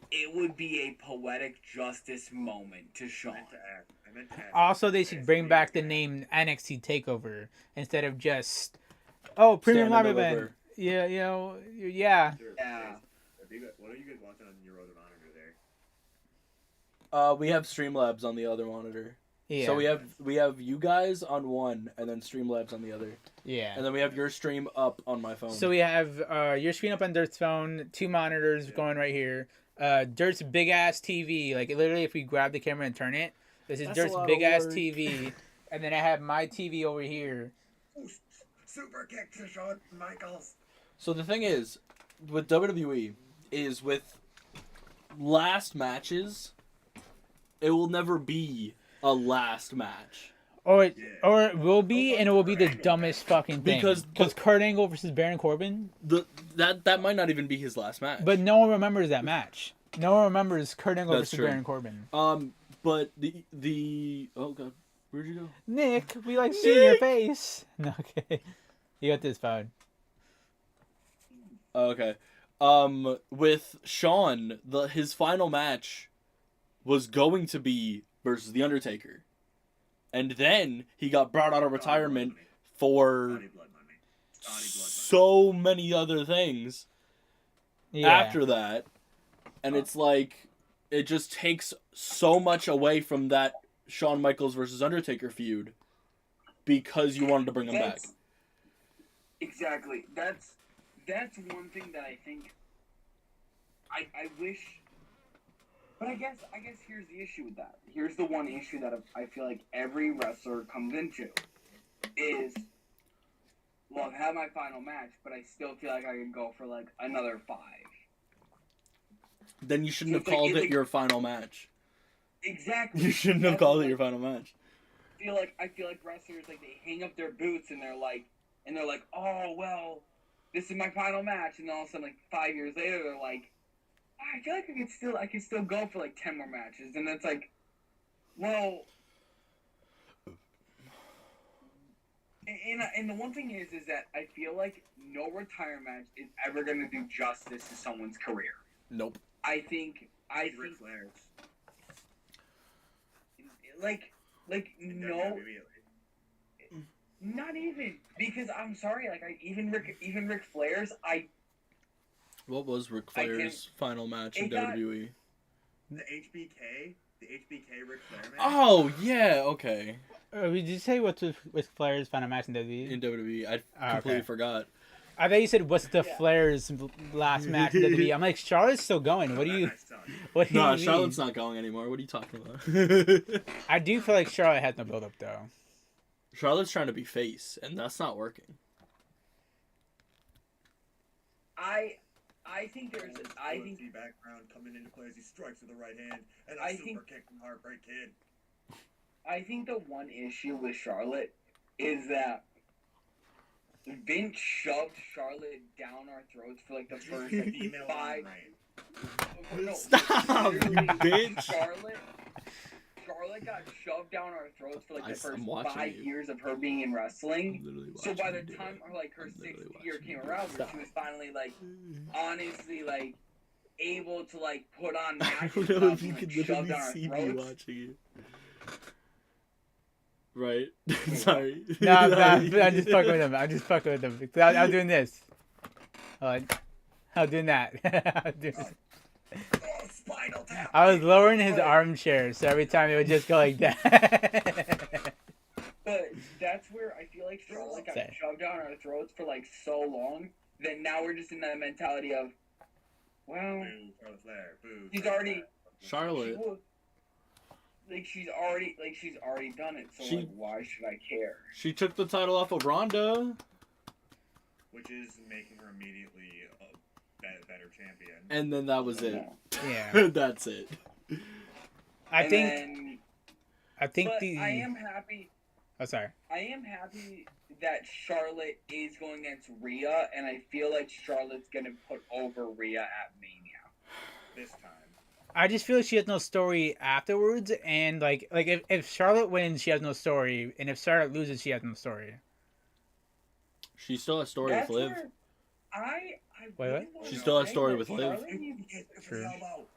it would be a poetic justice moment to Shawn. I meant to ask Also, they should bring back the name NXT Takeover instead of just Premium Stand Live and Event. Deliver. Yeah, yeah. Yeah. What are you guys watching on your other monitor there? We have Streamlabs on the other monitor. Yeah. So we have you guys on one, and then Streamlabs on the other, Yeah. and then we have your stream up on my phone. So we have your screen up on Dirt's phone, 2 monitors going right here. Dirt's big ass TV, like literally, if we grab the camera and turn it, this is That's a Dirt's lot of big ass work. TV, and then I have my TV over here. Ooh, super kick to Shawn Michaels. So the thing is, with WWE, is with last matches, it will never be a last match. Or Yeah. or it will be, and it will be the dumbest fucking thing. Because- Kurt Angle versus Baron Corbin, That might not even be his last match. but no one remembers that match. No one remembers Kurt Angle That's versus true. Baron Corbin. But the oh god, where'd you go? Nick, we like seeing your face. No, okay. You got this phone. Okay. With Shawn, his final match was going to be versus The Undertaker. And then he got brought out of retirement for Saudi blood money. Saudi blood money. so many other things Yeah. after that. And it's like, it just takes so much away from that Shawn Michaels versus Undertaker feud because you wanted to bring him back. Exactly. That's one thing that I think I wish. But I guess here's the issue with that. Here's the one issue that I feel like every wrestler comes into is, well, I've had my final match, but I still feel like I could go for like another 5. Then you shouldn't have It's like- called it's it like- your final match. Exactly. You shouldn't have That's called it like- your final match. I feel like wrestlers, like, they hang up their boots and they're like, oh well, this is my final match, and all of a sudden, like 5 years later, they're like, I feel like I could still go for like 10 more matches, and it's like, well, and the one thing is that I feel like no retire match is ever gonna do justice to someone's career. Nope. I think Ric Flair's. like In no. WWE. Not even, because I'm sorry, like even Ric Flair's, What was Ric I can- Flair's final match in it got- WWE? The HBK Ric Flair match. Oh, yeah, okay. Did you say what's with Flair's final match in WWE? In WWE. I Ah, completely okay. forgot. I thought you said what's the Yeah. Flair's last match in WWE. I'm like, Charlotte's still going. What do you? What do you No, mean? Charlotte's not going anymore. What are you talking about? I do feel like Charlotte has no build up though. Charlotte's trying to be face, and that's not working. I think there's I think The background coming into play as he strikes with the right hand and a I super think- kick from Heartbreak Kid. I think the one issue with Charlotte is that Vince shoved Charlotte down our throats for like the first like, Female 5. reign. No, Stop, you literally, bitch. Charlotte got shoved down our throats for like the first I'm watching 5 you. years of her being in wrestling. Literally So watching by the you do time it. her like her I'm literally 6th year watching came you. around, where Stop. she was finally like honestly like able to like put on I matches don't know without if you being can like, shoved literally down our see me throats. watching you. Right? Sorry. No, I'm just fucking with him. I'm just fucking with him. I'm doing this. I'm doing that. I'm doing this. Oh, spinal tap. I was lowering his armchair, so every time it would just go like that. But that's where I feel like Charlotte got Say. shoved down our throats for like so long that now we're just in that mentality of, well, Boo, Charlotte Flair. Boo. She's Charlotte already- Flair. Charlotte. she's already done it. So She- like, why should I care? She took the title off of Ronda, Which is making her immediately a better champion. and then that was it. No. Yeah. That's it. I And think then- I think but the I am happy. Oh, sorry. I am happy that Charlotte is going against Rhea, and I feel like Charlotte's gonna put over Rhea at Mania. This time. I just feel like she has no story afterwards, and like if Charlotte wins, she has no story, and if Charlotte loses, she has no story. She still has story That's with Liv. where I Wait, really what? wanna She still has say story that with Liv. Charlotte HBK needs- hit the True. elbow.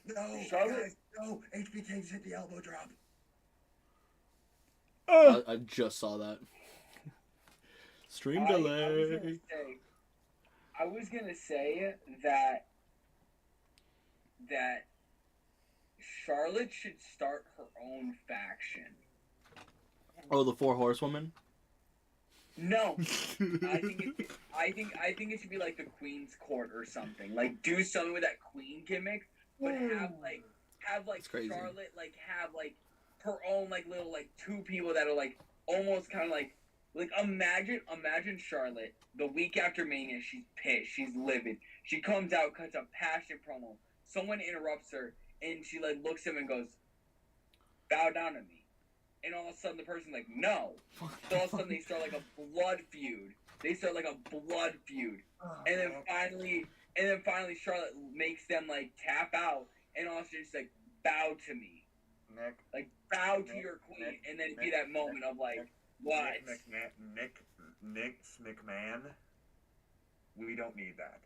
No, Charlotte- guys, no. HBK just hit the elbow drop. I just saw that. Stream I delay. was gonna say that Charlotte should start her own faction. Oh, the 4 Horsewomen. No, I think it should be like the Queen's Court or something. Like do something with that Queen gimmick, but have That's crazy. Charlotte like have like her own like little like 2 people that are like almost kind of like imagine Charlotte the week after Mania. She's pissed, she's livid. She comes out, cuts a passionate promo. Someone interrupts her, and she like looks at him and goes, "Bow down to me." And all of a sudden, the person's like, "No." So all of a sudden, they start like a blood feud. And then finally, Charlotte makes them like tap out, and all of a sudden, she's like, "Bow to me." Nick. Like bow to your queen, and then it'd be that moment of like, what? Nick McMahon. We don't need that.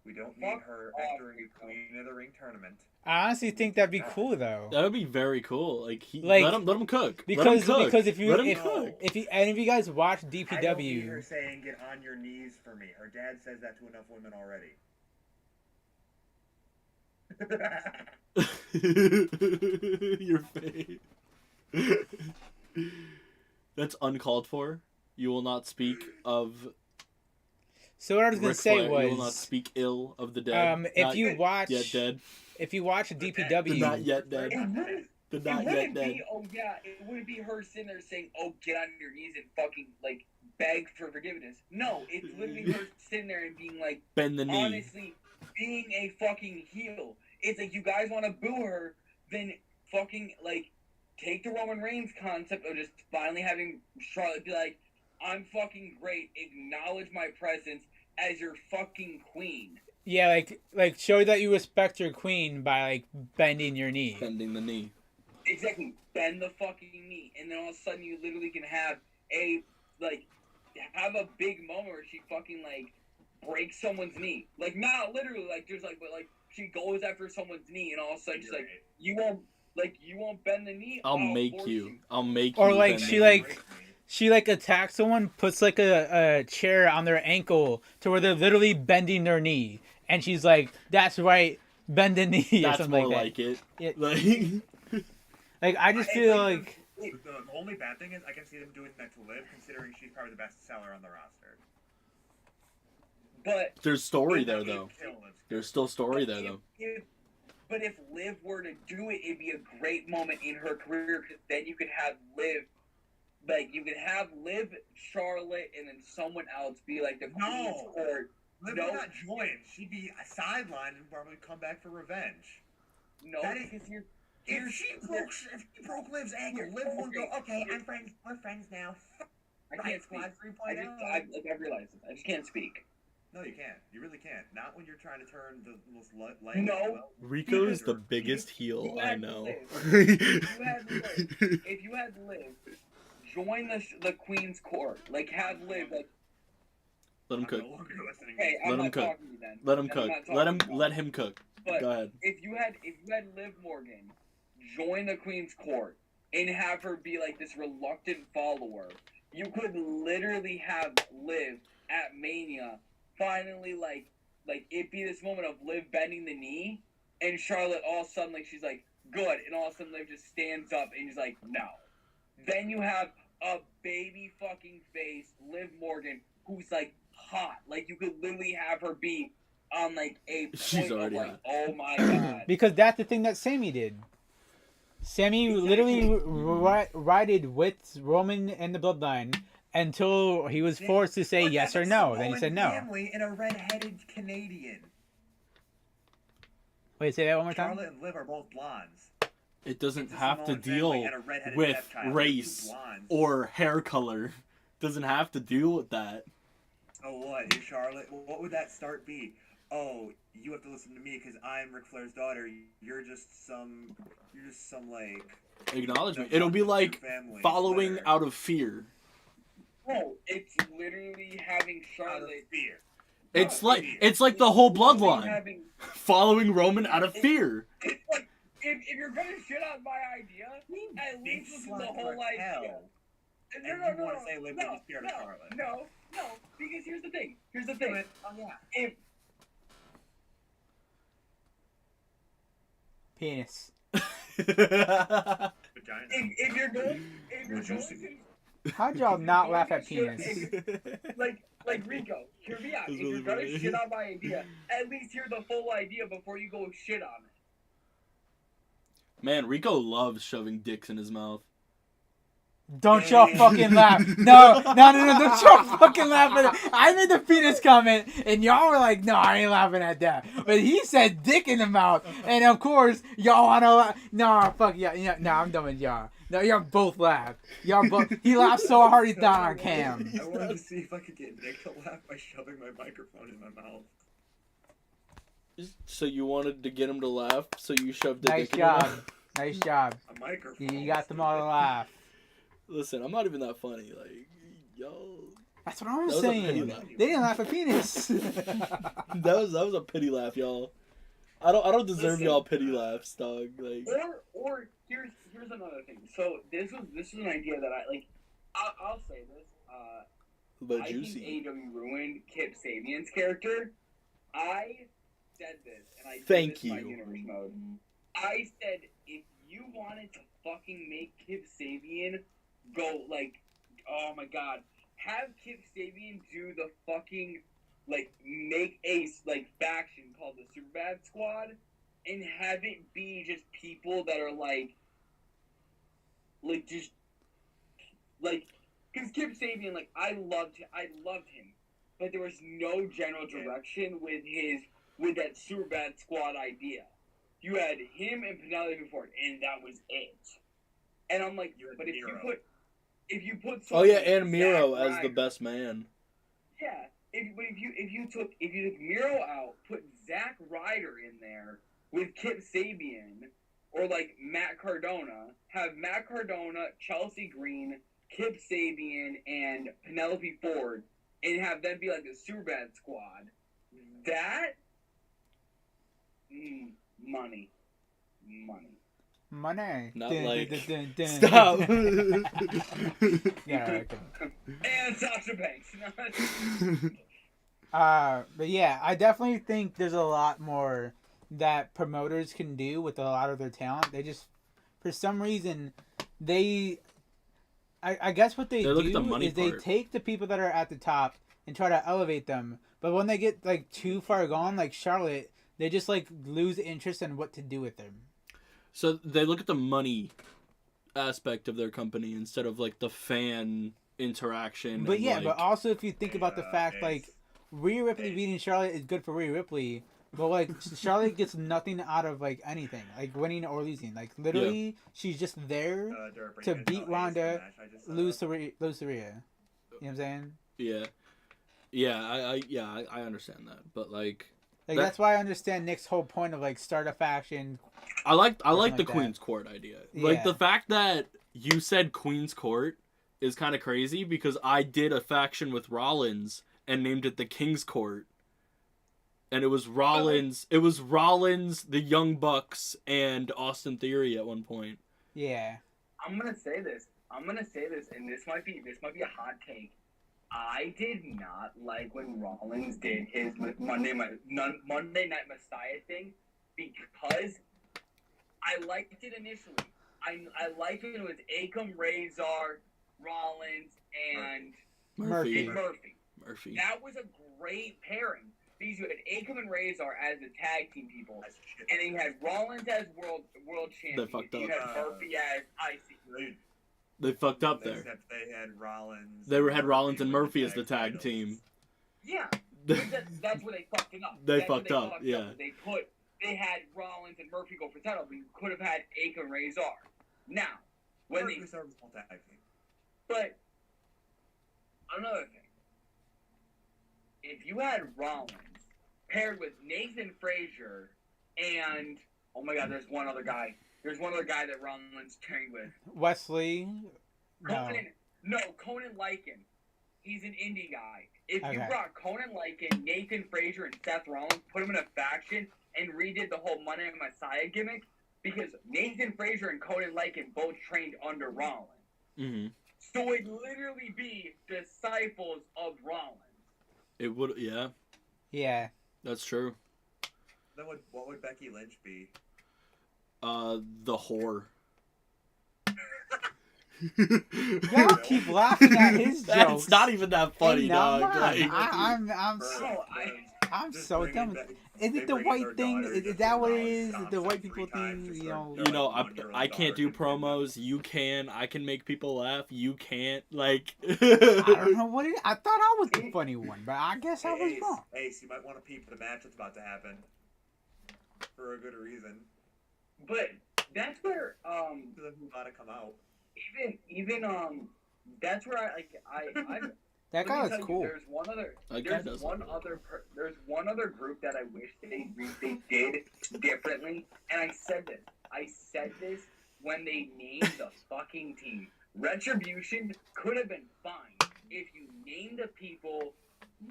We don't need Fuck her off, entering Rico. the Queen of the Ring tournament. I honestly think that'd be cool though. That would be very cool. Like, Like, let him cook. Because let him if you let him if, cook. if you any of you guys watch I don't need her DPW, saying "get on your knees for me." Her dad says that to enough women already. Your face. That's uncalled for. You will not speak of. so what I was gonna Ric say Flair. You will not was, speak ill of the dead. if Not you watch yet dead. the The DPW, not yet dead. It wouldn't, The it not yet wouldn't dead. be, oh yeah, it wouldn't be her sitting there saying, "Oh, get on your knees and fucking like beg for forgiveness." No, it's literally her sitting there and being like, Bend the knee. honestly, being a fucking heel. It's like, you guys want to boo her, then fucking like take the Roman Reigns concept of just finally having Charlotte be like, "I'm fucking great. Acknowledge my presence as your fucking queen." yeah, like show that you respect your queen by like bending your knee. Bending the knee. Exactly. Bend the fucking knee. And then all of a sudden you literally can have a big moment where she fucking like breaks someone's knee. Like not literally, like there's like, but like she goes after someone's knee and all of a sudden she's like, you won't bend the knee. I'll force make you. I'll make Or you. like bend she the knee. she like attacks someone, puts like a chair on their ankle to where they're literally bending their knee, and she's like, "That's right, bend the knee," or That's something more like that. like it. Yeah. Like. Like I just feel like The only bad thing is I can see them doing that to Liv, considering she's probably the best seller on the roster. But There's story there If- though. if- There's still story there though. But if Liv were to do it, it'd be a great moment in her career, because then you could have Liv, like you could have Liv, Charlotte, and then someone else be like the Queen's No. Court. Liv No. would not join. She'd be sidelined and probably come back for revenge. No, That is- because you're. If she broke Liv's ankle, Liv would go, "Okay, we're friends now." I Riot can't speak. Squad 3.0. I realize this. I just can't speak. No, you can't. You really can't. Not when you're trying to turn the most light. No. Rico is the biggest heel You I had know. Liv. If you had Liv, join the Queen's Court. Like have Liv. Like, Let him I'm cook. no longer listening. hey, I'm Let him not cook. talking to you then. Let him I'm cook. not talking to you. Let him cook. But Go ahead. if you had Liv Morgan join the Queen's Court and have her be like this reluctant follower, you could literally have Liv at Mania finally like it be this moment of Liv bending the knee, and Charlotte all of a sudden like she's like good, and all of a sudden Liv just stands up and she's like no. Then you have a baby fucking face Liv Morgan who's like hot, like you could literally have her be on like a point She's of already like, hot. oh my god. because that's the thing that Sammy did. Sammy literally rided with Roman and the Bloodline until he was forced to say But yes that's or no. a Then he Samoan said no. Family and a red-headed Canadian. Wait, say that one more time. Charlotte and Liv are both blondes. It doesn't It's a have to Samoan deal family and a red-headed with stepchild. race Two blondes. or hair color. Doesn't have to deal with that. So what? Is Charlotte? What would that start be? Oh, you have to listen to me because I'm Ric Flair's daughter. You're just some like Acknowledgement. It'll be like family following Flair. out of fear. No, it's literally having Out of Charlotte. fear. It's No, like fear. it's like the whole literally bloodline having- following Roman out of fear. It's like if you're gonna shit on my idea, at Big least listen slut to the whole idea. Raquel. And you wanna say Liv is scared of Charlotte. No, because here's the thing. Oh yeah. If Penis. Vagina. If you're going Juicy. to How'd y'all not laugh at Shit, penis? like Rico, hear me out. That's If you're really gonna funny. shit on my idea, at least hear the full idea before you go shit on it. Man, Rico loves shoving dicks in his mouth. Don't y'all fucking laugh. No, don't y'all fucking laugh at it. I made the penis comment, and y'all were like, no, I ain't laughing at that. But he said dick in the mouth, and of course, y'all want to laugh. No, fuck yeah. No, I'm done with y'all. No, y'all both laughed. Y'all both. He laughed so hard he thought on cam. I wanted to see if I could get Nick to laugh by shoving my microphone in my mouth. So you wanted to get him to laugh, so you shoved the Nice dick in your job. mouth? Nice job. A microphone. You got them all to laugh. Listen, I'm not even that funny. Like, yo, That's what I'm That was a pity saying. laugh. They didn't laugh at penis. that was a pity laugh, y'all. I don't deserve Listen. y'all pity laughs, dog. Like, Or here's another thing. So this is an idea that I like. I'll say this. but I juicy. think AEW ruined Kip Sabian's character. I said this, and I did Thank this in my you. universe mode. I said if you wanted to fucking make Kip Sabian go like, oh my god, have Kip Sabian do the fucking like make a like faction called the Superbad Squad, and have it be just people that are like just like, because Kip Sabian, like I loved him, but there was no general direction with that Superbad Squad idea. You had him and Penelope Ford, and that was it. And I'm like, You had but Miro. if you put Oh yeah, someone and like Miro Zack as the Ryder- best man. Yeah, if you took Miro out, put Zack Ryder in there with Kip Sabian or like Matt Cardona, have Matt Cardona, Chelsea Green, Kip Sabian, and Penelope Ford, and have them be like the Superbad Squad. That money. Money. Not Dun, like- dun, dun, dun, Stop. dun. Yeah, okay. And Sasha Banks. But yeah, I definitely think there's a lot more that promoters can do with a lot of their talent. They just, for some reason, I guess what they look at the do money is they part. take the people that are at the top and try to elevate them. But when they get like too far gone, like Charlotte, they just like lose interest in what to do with them. So they look at the money aspect of their company instead of like the fan interaction. But and, yeah, like, but also if you think about the fact Ace. like Rhea Ripley Ace. beating Charlotte is good for Rhea Ripley, but like Charlotte gets nothing out of like anything, like winning or losing. Like literally, she's just there Derp, are to you gonna beat tell Ace Ronda, the match I just set lose up? to Rhea. You know what I'm saying? yeah, I understand that, but like Like That- that's why I understand Nick's whole point of like start a faction. I like the like that. Queen's Court idea. Like Yeah. the fact that you said Queen's Court is kind of crazy because I did a faction with Rollins and named it the King's Court. And it was Rollins, the Young Bucks, and Austin Theory at one point. Yeah. I'm gonna say this, and this might be a hot take. I did not like when Rollins did his Monday Night Messiah thing because I liked it initially. I liked it when it was Akam, Razor, Rollins, and Murphy. Murphy. That was a great pairing because you had Akam and Razor as the tag team people, That's shit. and then you had Rollins as world champion. fucked You up. had Murphy as IC. They fucked up there. Except they had Rollins. Had Rollins and with Murphy as the tag titles. team. Yeah, but that's where they fucked it up. They That's where fucked up, yeah. They had Rollins and Murphy go for title, but you could have had Akam and Razor. Now, when Murphy they was serviceable tag team. but another thing, if you had Rollins paired with Nathan Frazier and oh my God, there's one other guy that Rollins trained with. Wesley. No. Conan Lycan. He's an indie guy. If you Okay. brought Conan Lycan, Nathan Frazier, and Seth Rollins, put them in a faction, and redid the whole Monday Night Messiah gimmick, because Nathan Frazier and Conan Lycan both trained under Rollins. Mm-hmm. So it'd literally be disciples of Rollins. It would, yeah, Yeah. that's true. Then what would Becky Lynch be? The whore. Y'all keep laughing at his jokes. That's not even that funny, Hey, dog. nah, Like, I'm so dumb. Is it the white thing? Is that what it is? The white people thing? I can't do promos. You can. I can make people laugh. You can't. Like, I don't know what it is. I thought I was the funny one, but I guess I was wrong. Ace, you might want to peep the match that's about to happen. For a good reason. But that's where Because who's about to come out. even that's where I That guy was cool. There's one other group that I wish they did differently, and I said this when they named the fucking team. Retribution could have been fine if you named the people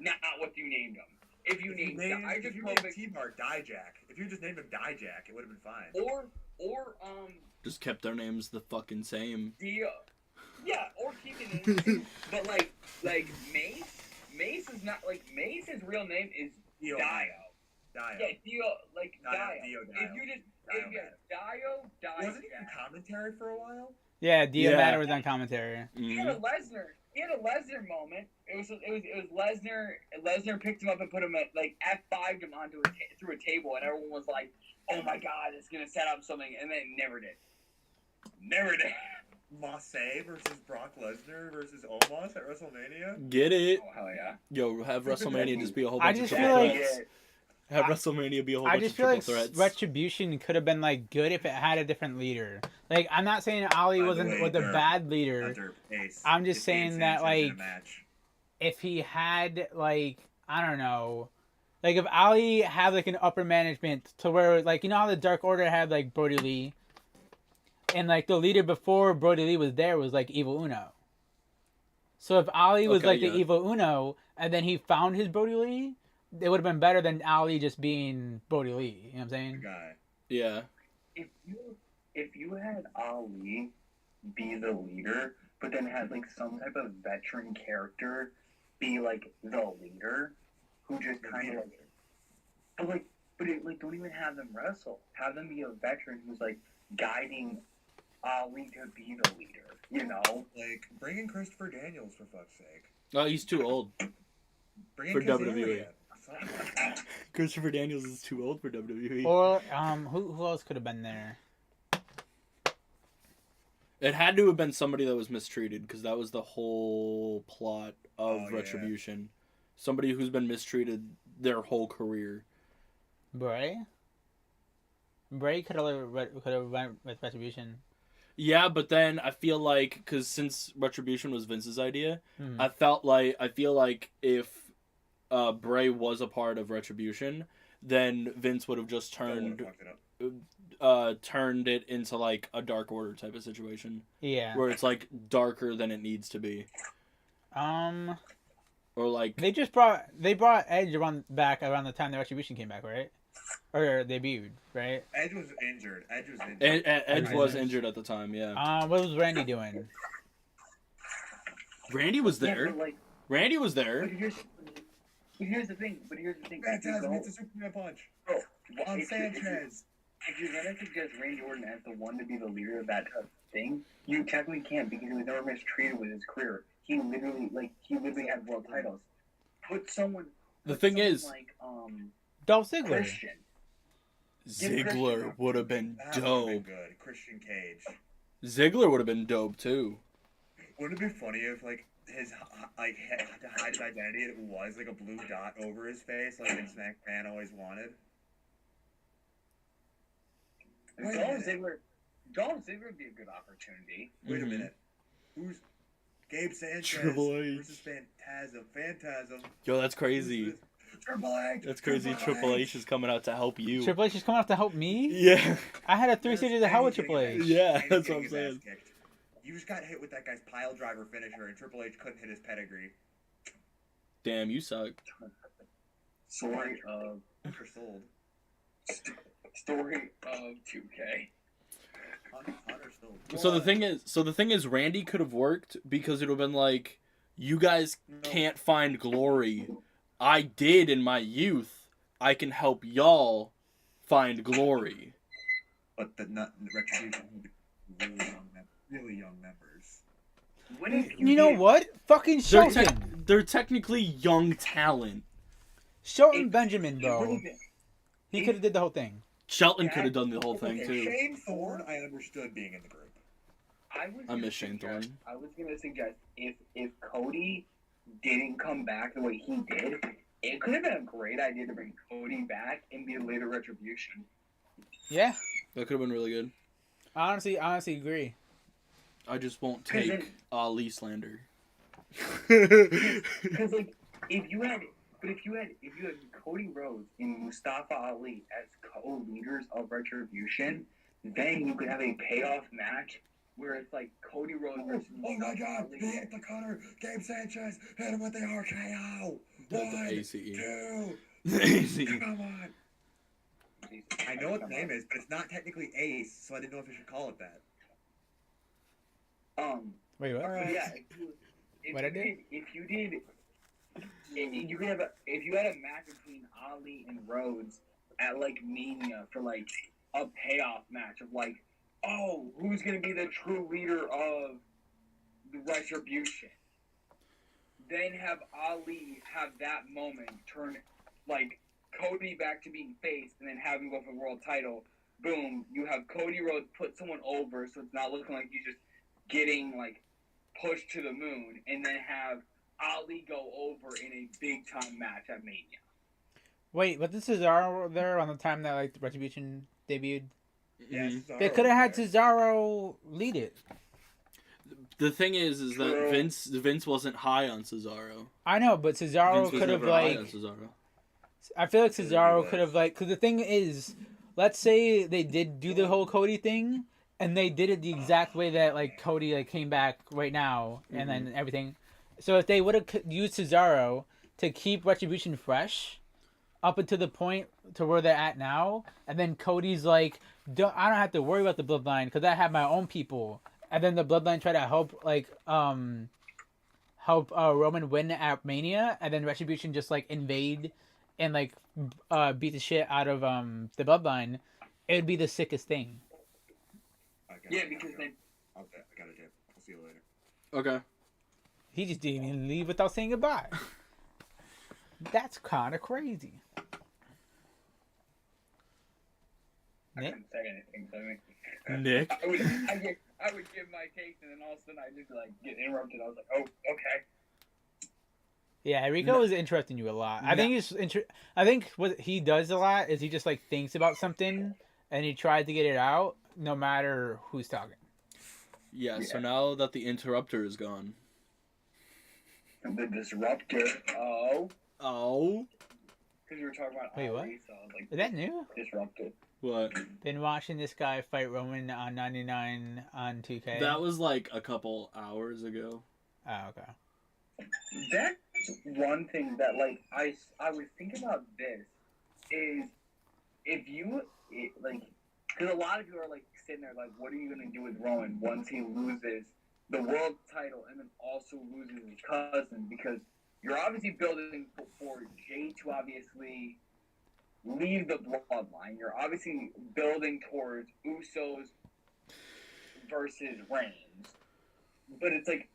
not what you named them. If you named T-Bar Dijak, if you just named him Dijak, it would have been fine. Or just kept their names the fucking same. Yeah, or keep it in. But like Mace is not like Mace's real name is Dio. Yeah, Dio. If you Dio. Wasn't he in commentary for a while? Yeah, Dio Matter was on commentary. He had a Lesnar moment. It was Lesnar. Lesnar picked him up and put him at F5'd him onto through a table, and everyone was like, "Oh my god, it's gonna set up something," and then never did. Massey versus Brock Lesnar versus Omos at WrestleMania. Get it? Oh hell yeah! Yo, have WrestleMania just be a whole I bunch of just triple feel like- threats. Have WrestleMania be a whole I bunch just of feel triple like threats. Retribution could have been good if it had a different leader. I'm not saying Ali was a bad leader. I'm just saying that if he had I don't know, if Ali had an upper management to where you know how the Dark Order had Brody Lee, and the leader before Brody Lee was there was Evil Uno. So if Ali was the Evil Uno and then he found his Brody Lee, it would have been better than Ali just being Brody Lee. You know what I'm saying? Guy. Yeah. If you had Ali be the leader, but then had some type of veteran character be the leader, who just kind of don't even have them wrestle. Have them be a veteran who's guiding Ali to be the leader. You know, bring in Christopher Daniels for fuck's sake. Oh, he's too old Bring for in WWE. Christopher Daniels is too old for WWE. Or who else could have been there? It had to have been somebody that was mistreated, because that was the whole plot of Retribution. Somebody who's been mistreated their whole career. Bray could have went with Retribution. Yeah, but then I feel because since Retribution was Vince's idea, Hmm. I feel like if Bray was a part of Retribution, then Vince would have just turned it into a Dark Order type of situation. Yeah. Where it's darker than it needs to be. Or they brought Edge back around the time the Retribution came back, right? Or debuted, right? Edge was injured. Edge was injured at the time, yeah. What was Randy doing? Randy was there. Yeah, but, Randy was there. But here's the thing. Phantasm hits a Superman punch. On Sanchez. If you're gonna suggest Randy Orton as the one to be the leader of that type of thing, you technically can't, because he was never mistreated with his career. He literally had world titles. Put someone. The thing is, Dolph Ziggler. Christian. Ziggler would have been dope. Good. Christian Cage. Ziggler would have been dope too. Wouldn't it be funny if his to hide his identity, it was a blue dot over his face, Vince McMahon always wanted? Dolph Ziggler would be a good opportunity. Wait a minute. Who's Gabe Sanchez Triple H versus Phantasm? Yo, that's crazy. Triple H. That's crazy. Triple H is coming out to help you. Triple H is coming out to help me? Yeah. I had a 3 stages of hell with Triple H. Yeah, that's what I'm saying. You just got hit with that guy's pile driver finisher, and Triple H couldn't hit his pedigree. Damn, you suck. Story of Undersold. Story of 2K. So the thing is, Randy could have worked, because it would have been you guys can't find glory. I did in my youth. I can help y'all find glory. but the Retribution will be really young members. What if You know did- what? Fucking They're, Shelton. they're technically young talent. Shelton It- Benjamin, it bro. would've been- He could have did the whole thing. Shelton could have done the whole thing Okay, too. Shane Thorne, I understood being in the group. I miss Shane Thorne. I was gonna suggest if Cody didn't come back the way he did, it could have been a great idea to bring Cody back and be a later Retribution. Yeah. That could have been really good. Honestly agree. I just won't 'Cause take then- Ali slander. Because like if you had Cody Rhodes and Mustafa Ali as co-leaders of Retribution, then you could have a payoff match where it's like Cody Rhodes versus Oh my Mustafa god, Ali. he hit the cutter. Gabe Sanchez hit him with the RKO. The One, ACE. 2. ACE. Come on. I know what the name is, but it's not technically Ace, so I didn't know if I should call it that. Wait, what? So yeah, What'd I do? if you had a match between Ali and Rhodes at like Mania for like a payoff match of like, oh, who's gonna be the true leader of the Retribution? Then have Ali have that moment turn like Cody back to being face, and then have him go for the world title. Boom, you have Cody Rhodes put someone over, so it's not looking like he's just getting like pushed to the moon, and then have Ali go over in a big time match at Mania. Wait, but this is Cesaro there on the time that like the Retribution debuted. Yes, They could have had Cesaro lead it. The thing is that True. Vince wasn't high on Cesaro. I know, but Cesaro Vince was could have never high on like. Cesaro. I feel like Yeah, he Cesaro was. could have like, because the thing is, let's say they did do the whole Cody thing, and they did it the exact way that like Cody like came back right now, and then everything. So if they would have used Cesaro to keep Retribution fresh, up until the point to where they're at now, and then Cody's like, I don't have to worry about the Bloodline because I have my own people, and then the Bloodline try to help Roman win at Mania, and then Retribution just like invade and like beat the shit out of the Bloodline. It would be the sickest thing. Yeah, because then I gotta dip. I'll see you later. Okay. He just didn't even leave without saying goodbye. That's kind of crazy. I Nick? couldn't say anything. So I mean, Nick. I would give my take, and then all of a sudden I just like get interrupted. I was like, oh, okay. Yeah, Rico is interrupting you a lot. I think I think what he does a lot is he just like thinks about something and he tries to get it out, no matter who's talking. Yeah. So now that the interrupter is gone. The disruptor. Oh, Oh. because we were talking about Wait, Ali, what? so I was like, Is that new? disrupted. What? Been watching this guy fight Roman on 99 on 2K. That was like a couple hours ago. Oh, okay. That's one thing that like I was thinking about this is if you like because a lot of you are like sitting there like what are you gonna do with Roman once he loses the world title and then also loses his cousin, because you're obviously building for Jay to obviously leave the bloodline. You're obviously building towards Usos versus Reigns, but it's like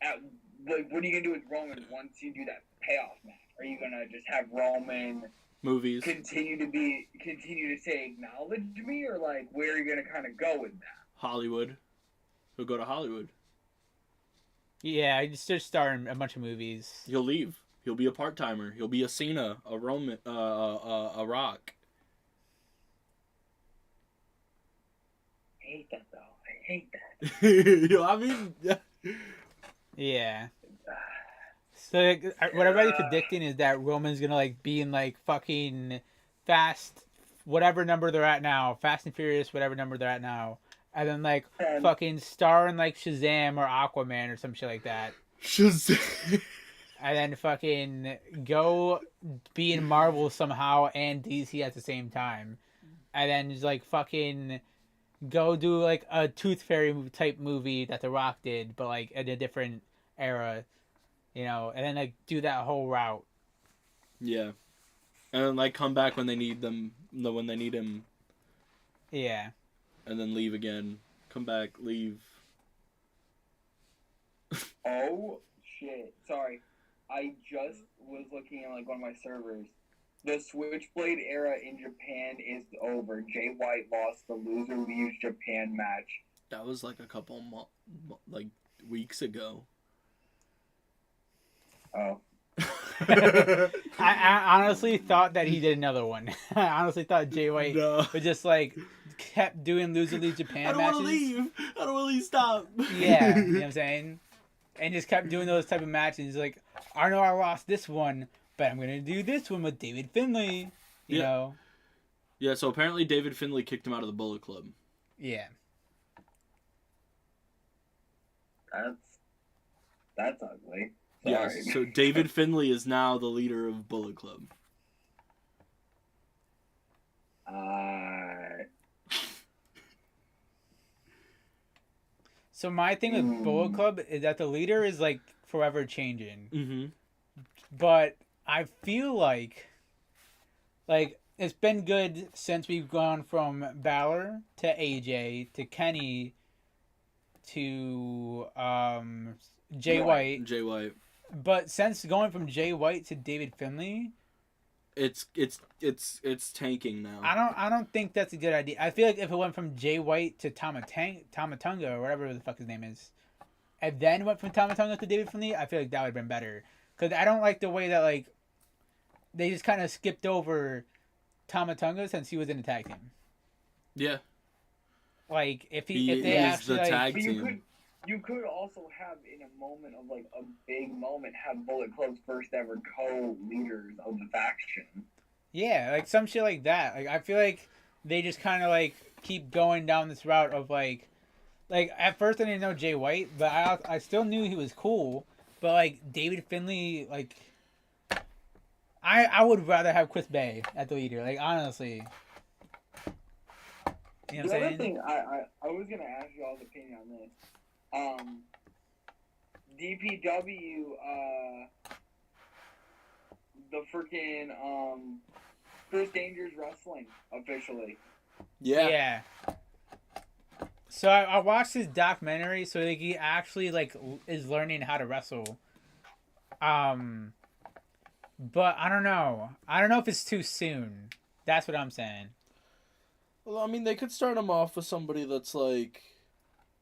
what are you gonna do with Roman once you do that payoff match? Are you gonna just have Roman Movies. continue to say acknowledge me, or like where are you gonna kind of go with that? Hollywood. He'll go to Hollywood. Yeah, I just starring a bunch of movies. He'll leave. He'll be a part timer. He'll be a Cena, a Roman, a Rock. I hate that though. I hate that. You know, I mean, Yeah. So like, what everybody's predicting is that Roman's gonna like be in like fucking Fast, whatever number they're at now, Fast and Furious, whatever number they're at now, and then like fucking star in like Shazam or Aquaman or some shit like that, Shazam. and then fucking go be in Marvel somehow and DC at the same time, and then just like fucking go do like a Tooth Fairy type movie that The Rock did, but like in a different era, you know, and then like do that whole route. Yeah, and then like come back when they need them. When they need him. Yeah. and then leave again, come back, leave. Oh shit! Sorry, I just was looking at like one of my servers. The Switchblade era in Japan is over. Jay White lost the loser leaves Japan match. That was like a couple weeks ago. Oh. I honestly thought that he did another one. I honestly thought Jay White No. was just like kept doing loser leaves Japan I don't matches. want to leave. I don't want to leave. Stop. Yeah, you know what I'm saying? And just kept doing those type of matches. He's like, I know I lost this one, but I'm gonna do this one with David Finlay. You know? Yeah. So apparently David Finlay kicked him out of the Bullet Club. Yeah. That's ugly. Sorry. Yes. So David Finlay is now the leader of Bullet Club. So my thing with Bullet Club is that the leader is like forever changing. Mm-hmm. But I feel like it's been good since we've gone from Balor to AJ to Kenny to Jay White. Jay White. But since going from Jay White to David Finlay, It's tanking now. I don't think that's a good idea. I feel like if it went from Jay White to Tamatonga or whatever the fuck his name is, and then went from Tamatonga to David Finlay, I feel like that would have been better. Because I don't like the way that like they just kind of skipped over Tamatonga since he was in the tag team. Yeah. Like if He they is actually the like, tag But team. you could also have in a moment of like a big moment have Bullet Club's first ever co-leaders of the faction. yeah, like some shit like that. Like I feel like they just kind of like keep going down this route of like at first I didn't know Jay White, but I still knew he was cool. But like David Finlay, like I would rather have Chris Bay at the leader. Like honestly, you know what I'm The other saying? thing I was gonna ask y'all's opinion on this. DPW, the freaking Chris Danger's wrestling officially. Yeah. So I watched his documentary. So like, he actually like is learning how to wrestle. But I don't know. I don't know if it's too soon. That's what I'm saying. Well, I mean, they could start him off with somebody that's like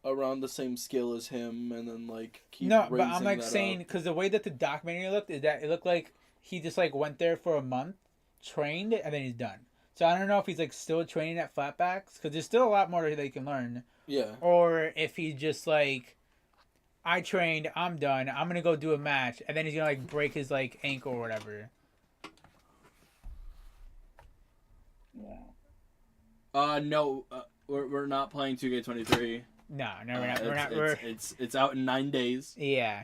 around the same skill as him, and then like keep. No, but I'm raising like that saying up. because the way that the documentary looked is that it looked like he just like went there for a month, trained, and then he's done. So I don't know if he's like still training at flatbacks because there's still a lot more that he can learn. Yeah. Or if he's just like, I trained, I'm done, I'm gonna go do a match, and then he's gonna like break his like ankle or whatever. Yeah. No, we're not playing 2K23. No, we're not. It's out in 9 days. Yeah.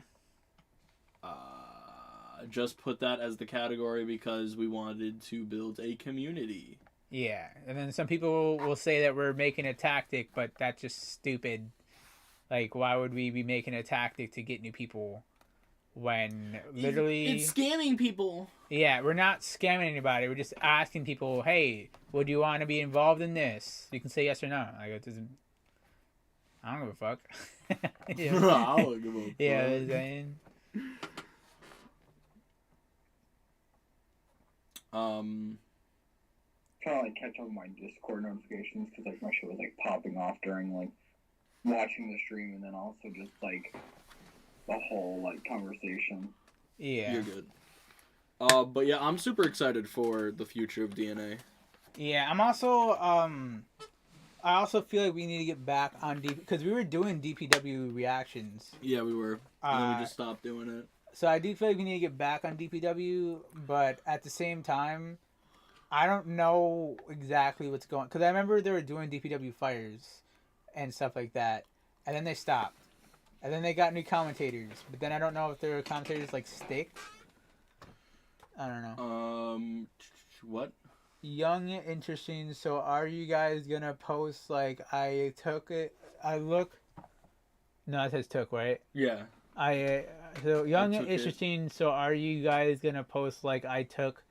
Just put that as the category because we wanted to build a community. Yeah, and then some people will say that we're making a tactic, but that's just stupid. Like, why would we be making a tactic to get new people when literally... It's scamming people. Yeah, we're not scamming anybody. We're just asking people, hey, would you want to be involved in this? You can say yes or no. Like, it doesn't... I don't give a fuck. I don't give a fuck. Yeah, I'm saying... Trying to like catch up on my Discord notifications because like my shit was like popping off during like watching the stream, and then also just like the whole like conversation. Yeah. You're good. But yeah, I'm super excited for the future of DNA. Yeah, I'm also I also feel like we need to get back on because we were doing DPW reactions. Yeah, we were. And then we just stopped doing it. So I do feel like we need to get back on DPW, but at the same time, I don't know exactly what's going. Because I remember they were doing DPW fires and stuff like that, and then they stopped, and then they got new commentators. But then I don't know if their commentators like stick. I don't know. What? Young, interesting. So are you guys gonna post like I took it? I look. No, it says took, right? Yeah. So young, took it. interesting. So are you guys gonna post like I took?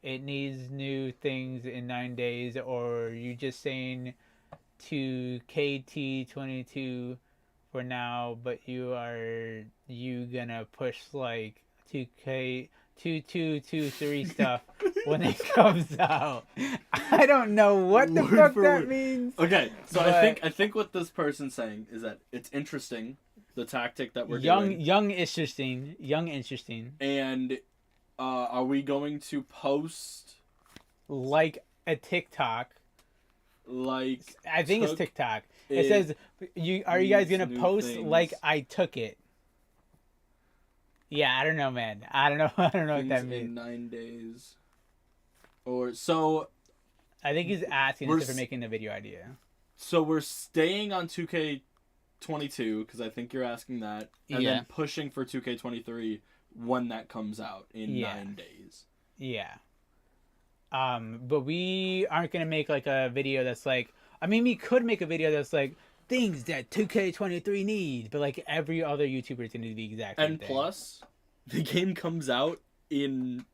It needs new things in 9 days, or are you just saying 2KT22 for now, but you gonna push like 2K2223 stuff when it comes out. I don't know what the Word fuck for that word. means. Okay, so But- I think what this person's saying is that it's interesting, the tactic that we're Young doing. interesting. And are we going to post Like a TikTok. like I think it's took TikTok. It says, are you guys these gonna new post things. like I took it? Yeah, I don't know, man. I don't know. I don't know what things that means. in 9 days? Or so I think he's asking We're us if s- we're making a video idea. so we're staying on 2K22 because I think you're asking that, and Yeah. then pushing for 2K23 when that comes out in Yeah. 9 days. Yeah. But we aren't gonna make like a video that's like. I mean, we could make a video that's like things that 2K23 needs, but like every other YouTuber is gonna do the exact same And thing. plus, the game comes out in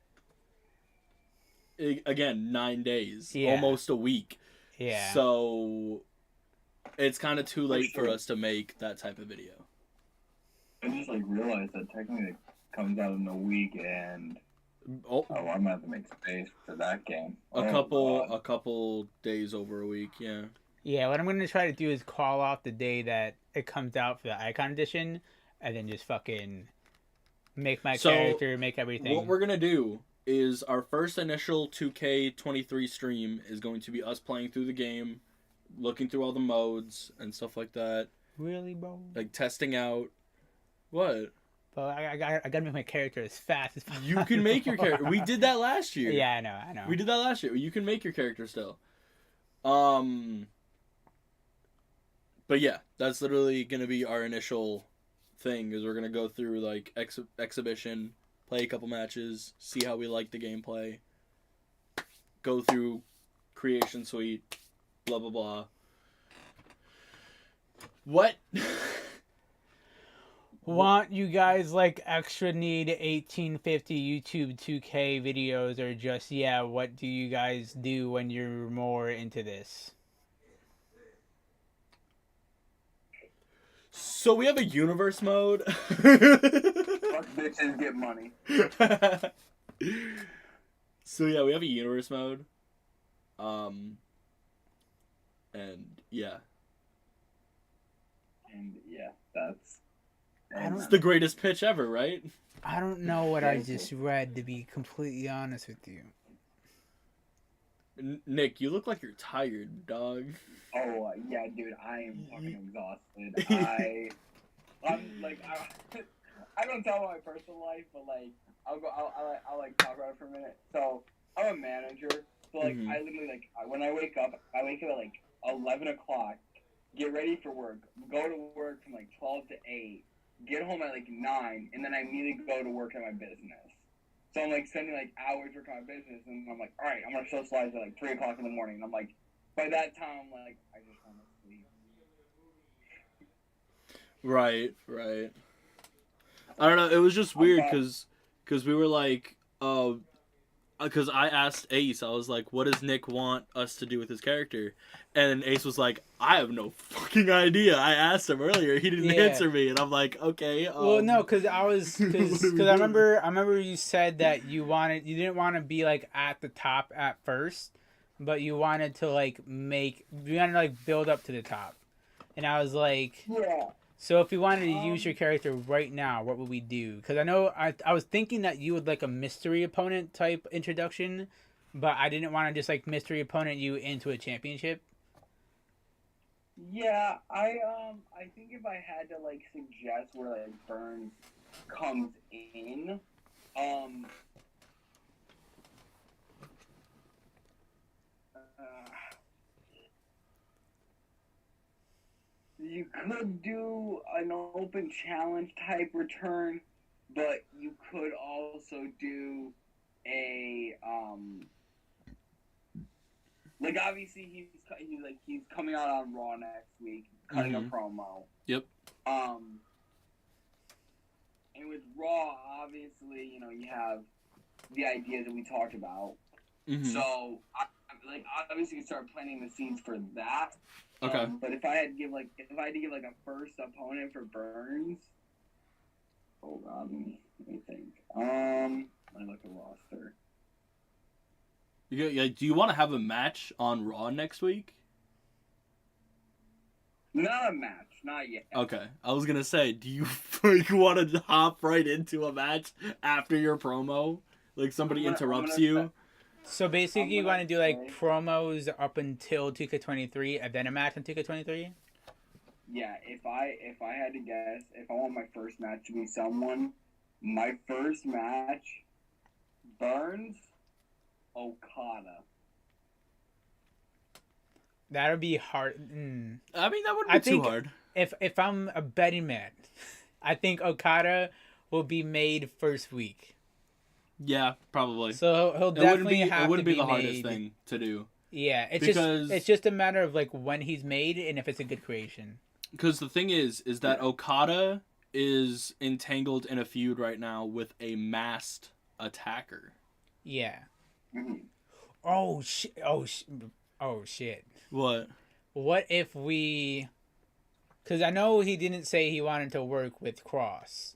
again 9 days, Yeah. almost a week. Yeah. So it's kind of too late for sure. us to make that type of video. I just like realized that technically it comes out in a week, and Oh, I'm gonna have to make space for that game. a Oh, couple God. days over a week, yeah. Yeah, what I'm gonna try to do is call off the day that it comes out for the Icon Edition, and then just fucking make my So, character, make everything. What we're gonna do is our first initial 2K23 stream is going to be us playing through the game, looking through all the modes and stuff like that, Really, bro? like testing out. What? But I gotta make my character as fast as possible. You can make your character. We did that last year. Yeah, I know. We did that last year. You can make your character still. But yeah, that's literally gonna be our initial thing. Is we're gonna go through like exhibition, play a couple matches, see how we like the gameplay, go through creation suite, blah blah blah. What? Want you guys like extra need 1850 YouTube 2K videos, or just what do you guys do when you're more into this? So we have a universe mode. Fuck bitches, get money. So yeah, we have a universe mode. And yeah, And yeah, that's. it's the greatest pitch ever, right? I don't know what I just read, to be completely honest with you. Nick, you look like you're tired, dog. Oh yeah, dude, I am fucking exhausted. I'm like, I don't tell my personal life, but like, I'll like talk about it for a minute. So I'm a manager, so like, Mhm. I literally like when I wake up at like 11 o'clock, get ready for work, go to work from like 12 to 8, get home at like 9, and then I immediately go to work at my business. So I'm like spending like hours working on my business, and I'm like, all right, I'm gonna socialize at like 3 o'clock in the morning. And I'm like, by that time, I'm like, I just want to sleep. Right. I don't know. It was just weird because we were like, because I asked Ace, I was like, what does Nick want us to do with his character? And Ace was like, I have no fucking idea. I asked him earlier. He didn't Yeah. answer me. And I'm like, okay. Well, no, because I was what because do we I do? remember you said that you didn't want to be like at the top at first, but you wanted to build up to the top. And I was like, Yeah. so if we wanted to use your character right now, what would we do? Because I know I was thinking that you would like a mystery opponent type introduction, but I didn't want to just like mystery opponent you into a championship. Yeah, I think if I had to like suggest where like Burns comes in, you could do an open challenge type return, but you could also do a like obviously he's coming out on Raw next week, cutting a promo. Yep. And with Raw, obviously, you know, you have the ideas that we talked about. Mhm. So, like obviously start planting the seeds for that. Okay. But if I had to give like a first opponent for Burns, hold on, let me think. Let me look at roster. Do you want to have a match on Raw next week? Not a match, not yet. Okay. I was gonna say, do you like want to hop right into a match after your promo? Like somebody interrupts you? So basically, you want to do like promos up until 2K23 and then a match on 2K23? Yeah, if I had to guess, if I want my first match to be someone, my first match, Burns, Okada. That would be hard. I mean, that wouldn't be too hard. If I'm a betting man, I think Okada will be made first week. Yeah, probably. So he'll definitely have to be It wouldn't be the made. hardest thing to do. Yeah, Because- it's just a matter of like when he's made and if it's a good creation. Because the thing is that Okada is entangled in a feud right now with a masked attacker. Yeah. Mhm. Oh shit. What? What if we? Because I know he didn't say he wanted to work with Cross.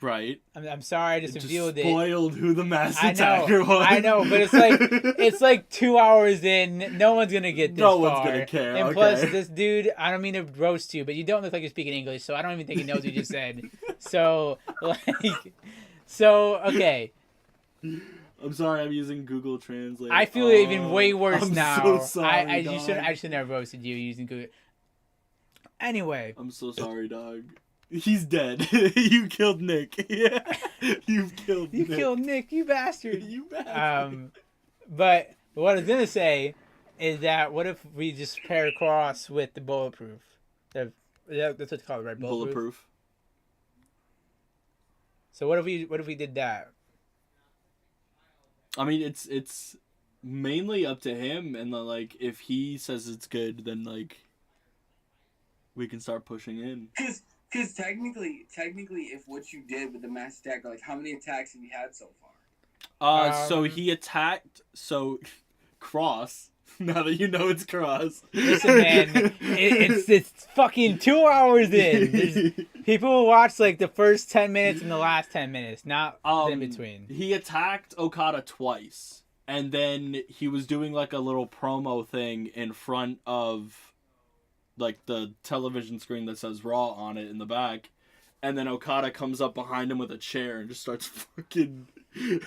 Right. I'm sorry, I just revealed it. Spoiled who the masked attacker was. I know, but it's like 2 hours in. No one's gonna get this No far. one's gonna care, And okay. plus, this dude, I don't mean to roast you, but you don't look like you're speaking English, so I don't even think he knows what you just said. So okay. I'm sorry, I'm using Google Translate. I feel even way worse I'm now. So sorry, I dog. should never roasted you using Google. Anyway, I'm so sorry, dog. He's dead. You killed Nick. Yeah. You've killed you Nick. killed Nick, you bastard. You bastard. But what I was gonna say is that what if we just pair Cross with the bulletproof? That's what it's called, right? Bulletproof. So what if we did that? I mean, it's mainly up to him, and then, like, if he says it's good, then like we can start pushing in. Because technically, if what you did with the mass attack, like how many attacks have you had so far? So he attacked. So Cross. Now that you know it's Cross. Listen, man, it's fucking 2 hours in. People will watch like the first 10 minutes and the last 10 minutes, not in between. He attacked Okada twice, and then he was doing like a little promo thing in front of like the television screen that says Raw on it in the back, and then Okada comes up behind him with a chair and just starts fucking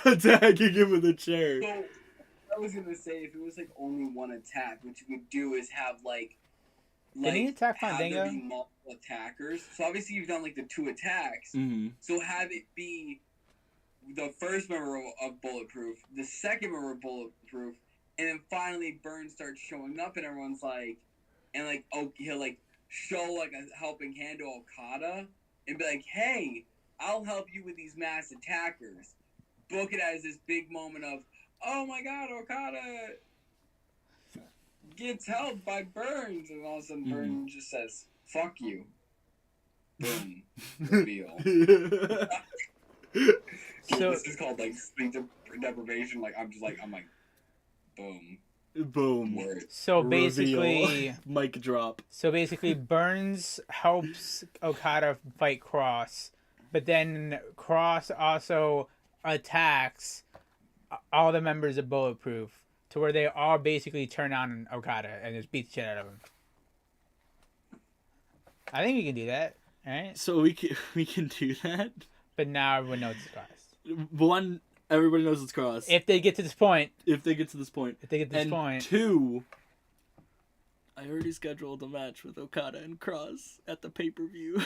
attacking him with a chair. So I was gonna say, if it was like only one attack, what you would do is have Did he attack have there Fandango? be multiple attackers. So obviously you've done like the 2 attacks. Mm-hmm. So have it be the first member of Bulletproof, the second member of Bulletproof, and then finally Burns starts showing up, and everyone's like, and like, oh, he'll like show like a helping hand to Okada and be like, hey, I'll help you with these mass attackers. Book it as this big moment of, oh my God, Okada gets helped by Burns, and all of a sudden Burns just says, fuck you. Boom. Reveal. So this is called like sleep deprivation. Like I'm like, boom. Boom. Word. So Reveal. basically, Mic drop. Burns helps Okada fight Cross, but then Cross also attacks all the members of Bulletproof to where they all basically turn on Okada and just beat the shit out of him. I think we can do that, right? So we can do that. But now everyone knows it's Cross. One, everybody knows it's Cross. If they get to this point, If they get to this point. point, Two, I already scheduled a match with Okada and Cross at the pay-per-view.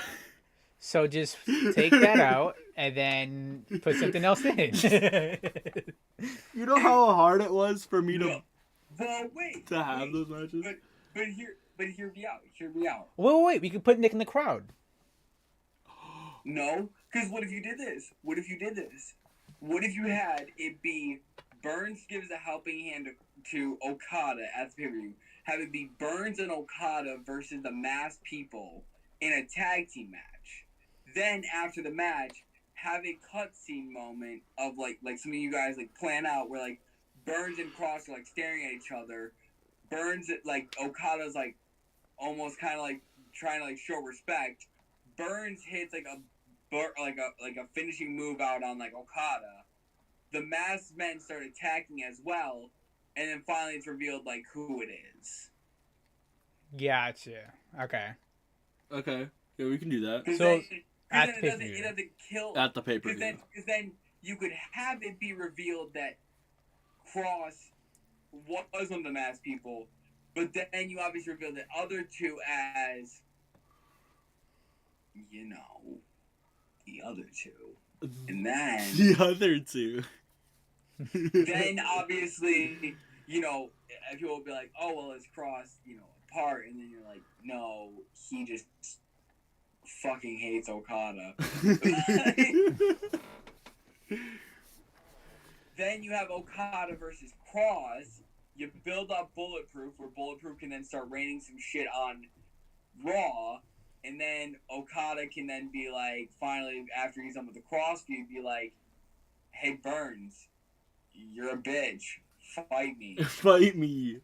so just take that out and then put something else in. You know how hard it was for me to Well, wait. have those matches? But hear me out. Hear me out. Wait, we could put Nick in the crowd. No, because what if you did this? What if you had it be Burns gives a helping hand to Okada at the pay-per-view. Have it be Burns and Okada versus the masked people in a tag team match. Then after the match, have a cutscene moment of like some of you guys like plan out where like Burns and Cross are like staring at each other. Burns, like Okada's like almost kind of like trying to like show respect. Burns hits like a finishing move out on like Okada. The masked men start attacking as well, and then finally it's revealed like who it is. Gotcha. Okay. Okay. Yeah, we can do that. So, at Then the it pay-per-view. doesn't kill. At the pay-per-view. Because then you could have it be revealed that Cross was one of the masked people, but then you obviously reveal the other two as, you know, the other two. And then, The other two. then obviously, you know, people will be like, oh, well, it's Cross, you know, apart. And then you're like, no, he just fucking hates Okada. Then you have Okada versus Cross. You build up Bulletproof, where Bulletproof can then start raining some shit on Raw. And then Okada can then be like, finally, after he's done with the Cross feud, be like, hey, Burns, you're a bitch. Fight me. Fight me.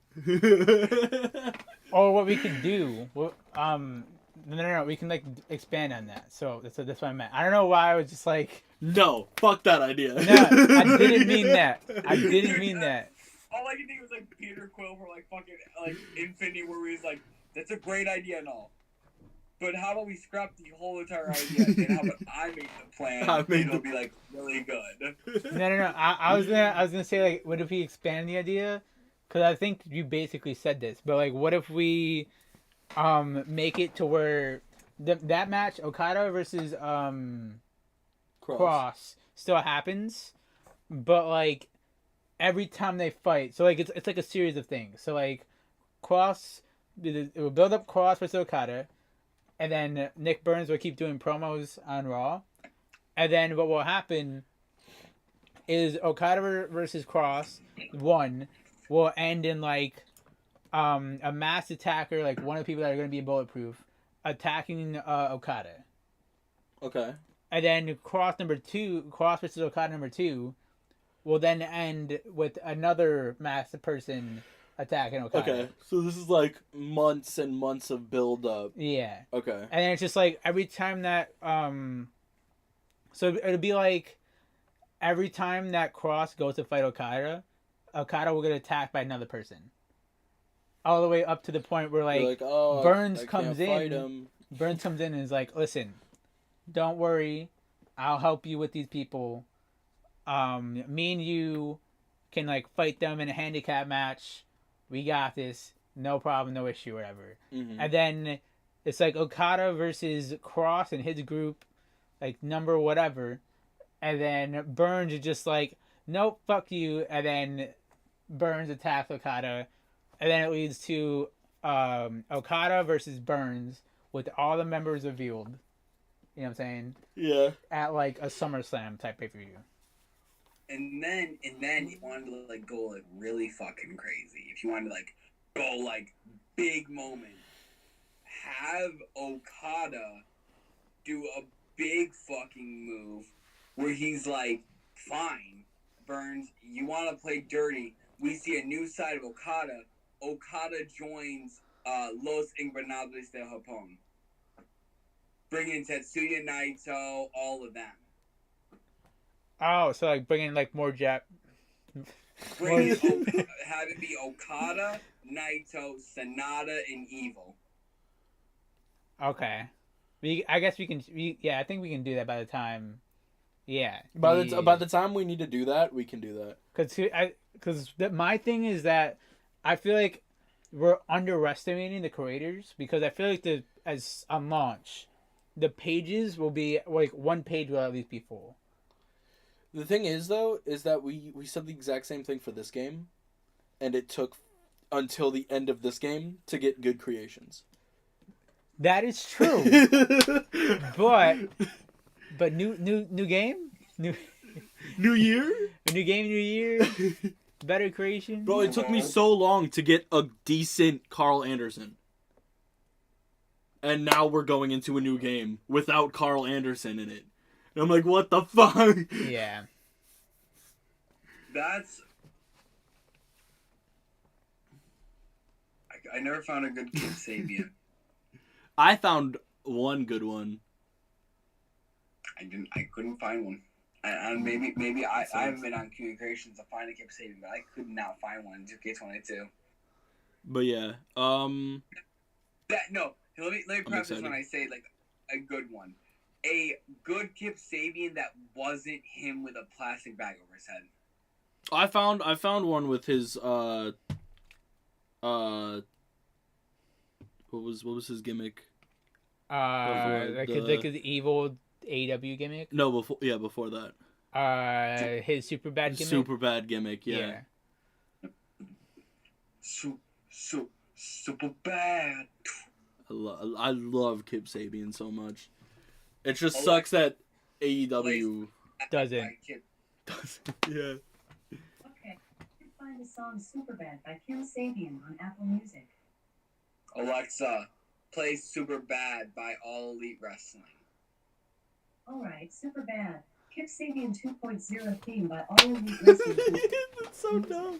Or what we could do, no, we can like expand on that. So that's what I meant. I don't know why I was just like, No, fuck that idea. no, I didn't mean that. I didn't mean that. All I can think was like Peter Quill for like fucking like Infinity, where he's like, that's a great idea and all, but how about we scrap the whole entire idea and how about I make the plan and it'll be like really good. No. I was gonna say like, what if we expand the idea? Because I think you basically said this, but like, what if we make it to where that match Okada versus Cross still happens, but like every time they fight, so like it's like a series of things. So like Cross, it will build up Cross versus Okada, and then Nick Burns will keep doing promos on Raw, and then what will happen is Okada versus Cross will end in like a mass attacker, like one of the people that are going to be Bulletproof, attacking Okada. Okay. And then Cross versus Okada number 2 will then end with another masked person attacking Okada. Okay. So this is like months and months of build up. Yeah. Okay. And then it's just like every time that so it'll be like every time that Cross goes to fight Okada will get attacked by another person. All the way up to the point where like oh, Burns I comes can't fight in. him. Burns comes in and is like, listen, don't worry, I'll help you with these people. Me and you can like fight them in a handicap match. We got this. No problem, no issue, whatever. Mm-hmm. And then it's like Okada versus Cross and his group, like number whatever. And then Burns is just like, nope, fuck you. And then Burns attacks Okada. And then it leads to Okada versus Burns with all the members revealed. You know what I'm saying? Yeah. At like a SummerSlam type pay-per-view. And then you wanted to like go like really fucking crazy. If you wanted to like go like big moment, have Okada do a big fucking move where he's like, fine, Burns, you want to play dirty. We see a new side of Okada. Okada joins Los Ingobernables de Japón. Bring in Tetsuya Naito, all of them. Oh, so like bringing like more Have it be Okada, Naito, Sonata, and Evil. Okay. I guess we can. I think we can do that by the time. Yeah. By the time we need to do that, we can do that. Because my thing is that I feel like we're underestimating the creators, because I feel like as on launch, the pages will be like one page will at least be full. The thing is, though, is that we said the exact same thing for this game, and it took until the end of this game to get good creations. That is true. but new game, New year, new game, new year, better creation. bro. It took me so long to get a decent Carl Anderson, and now we're going into a new game without Carl Anderson in it. I'm like, what the fuck? Yeah. That's I never found a good Kip Sabian. I found one good one. I couldn't find one. And maybe I haven't been on communications to find a Kip Sabian, but I could not find one in 2K22. But yeah, No, let me preface excited. when I say like a good one. A good Kip Sabian that wasn't him with a plastic bag over his head. I found one with his what was his gimmick? Like the evil AEW gimmick. No, before that. His super bad gimmick. Super bad gimmick, yeah. Super bad. I love Kip Sabian so much. It just sucks that AEW Doesn't. doesn't. Yeah. Okay, you can find the song Superbad by Kim Sabian on Apple Music. Alexa, play Super Bad by All Elite Wrestling. Alright, Superbad. Kim Sabian 2.0 theme by All Elite Wrestling. That's so dumb.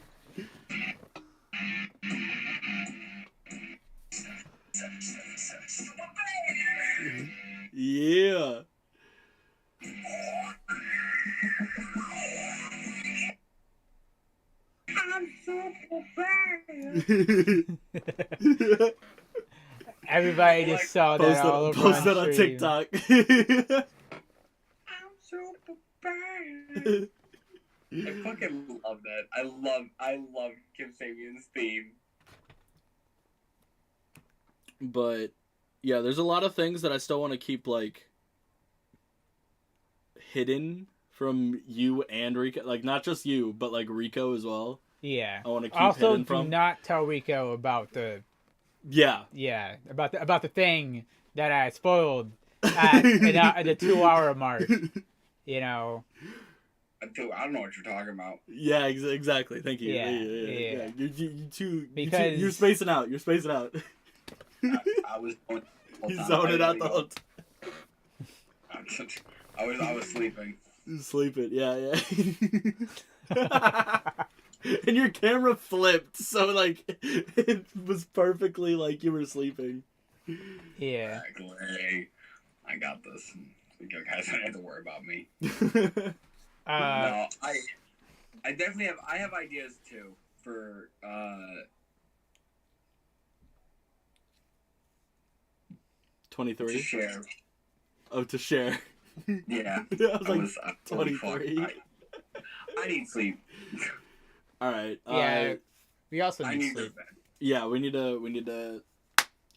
Yeah. I'm super bad. Everybody just saw that all over Post that on stream. TikTok. I'm super bad. I fucking love that. I love Kim Sabian's theme. But yeah, there's a lot of things that I still want to keep like hidden from you and Rico. Like not just you, but like Rico as well. Yeah. I want to keep Also, hidden do from. not tell Rico about the Yeah. about the thing that I spoiled at the 2-hour mark. You know. I don't know what you're talking about. Yeah, exactly. Thank you. Yeah. You're spacing out. You're spacing out. I was He's zoning out the whole time. I was sleeping. Sleeping, yeah. And your camera flipped, so like it was perfectly like you were sleeping. Yeah. Exactly. I got this. You guys don't have to worry about me. Uh, No, I definitely have ideas too for 23. to share. Oh, to share. Yeah. I was like 23. I need sleep. All right. yeah. We also I need need sleep. sleep. Yeah, we need to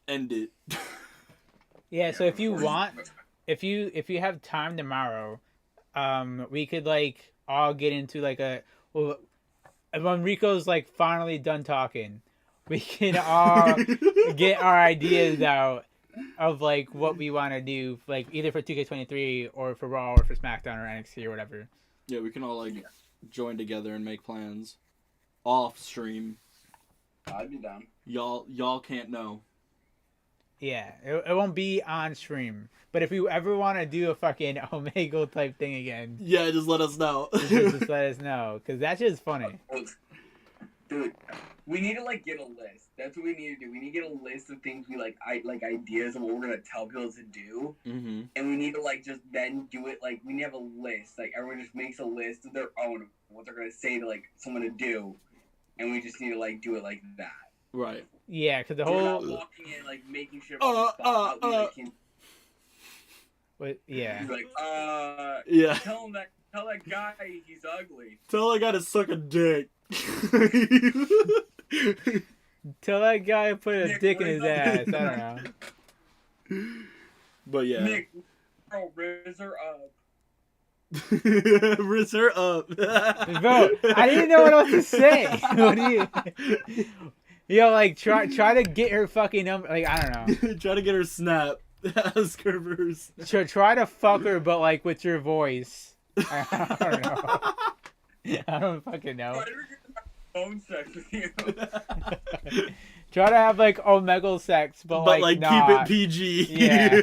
end it. Yeah. So if you want, if you have time tomorrow, we could like all get into like when Rico's like finally done talking, we can all get our ideas out of like what we want to do, like either for 2K23 or for Raw or for SmackDown or NXT or whatever. Yeah, we can all like join together and make plans off stream. I'd be down. Y'all can't know. Yeah, it won't be on stream. But if you ever want to do a fucking Omegle type thing again, Yeah, just let us know. just let us know, because that's just funny. Dude, we need to like get a list. That's what we need to do. We need to get a list of things we like ideas of what we're gonna tell people to do. Mm-hmm. And we need to like just then do it like we need to have a list. Like everyone just makes a list of their own of what they're gonna say to like someone to do, and we just need to like do it like that. Right. Yeah, because the We're not whole walking in like making shit on the spot. yeah. He's like, Yeah. tell that guy he's ugly. Tell that guy to suck a dick. Tell that guy to put a Nick, dick in his where's ass. I don't know. But yeah. Nick, girl, raise her up. Riz her up. Bro, I didn't know what else to say. What do you? Like try to get her fucking number. Like I don't know. Try to get her snap. Ask her for her snap. Try to fuck her, but like with your voice. I don't know. I don't fucking know. Try to get phone sex with you. Try to have like Omegle sex, but like keep not. it PG. Yeah.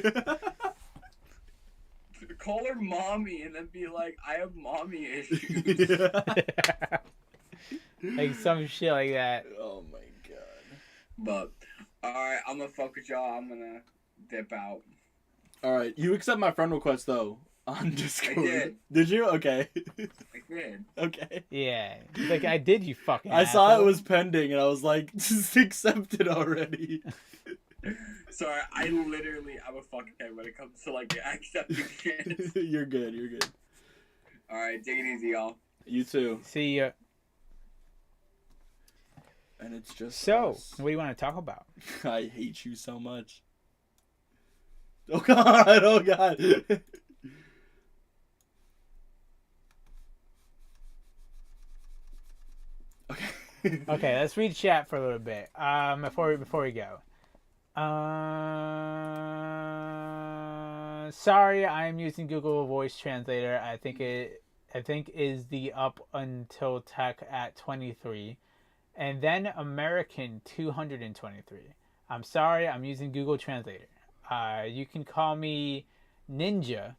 Call her mommy and then be like, I have mommy issues. Yeah. Like some shit like that. Oh my god. But alright, I'm gonna fuck with y'all. I'm gonna dip out. All right, you accept my friend request though on Discord. I did. Did you? Okay. I did. Okay. Yeah. He's like, I did, you fucking I saw it asshole. was pending, and I was like, just accept it already. Sorry, I'm a fuckhead when it comes to like accepting shit. You're good. You're good. Alright, take it easy, y'all. You too. See ya. And it's just So, us. what do you want to talk about? I hate you so much. Oh god! Oh god! Okay. Okay, let's read chat for a little bit. Before we go. Sorry, I'm using Google Voice Translator. I think is the up until tech at 23, and then American 223. I'm sorry, I'm using Google Translator. You can call me Ninja,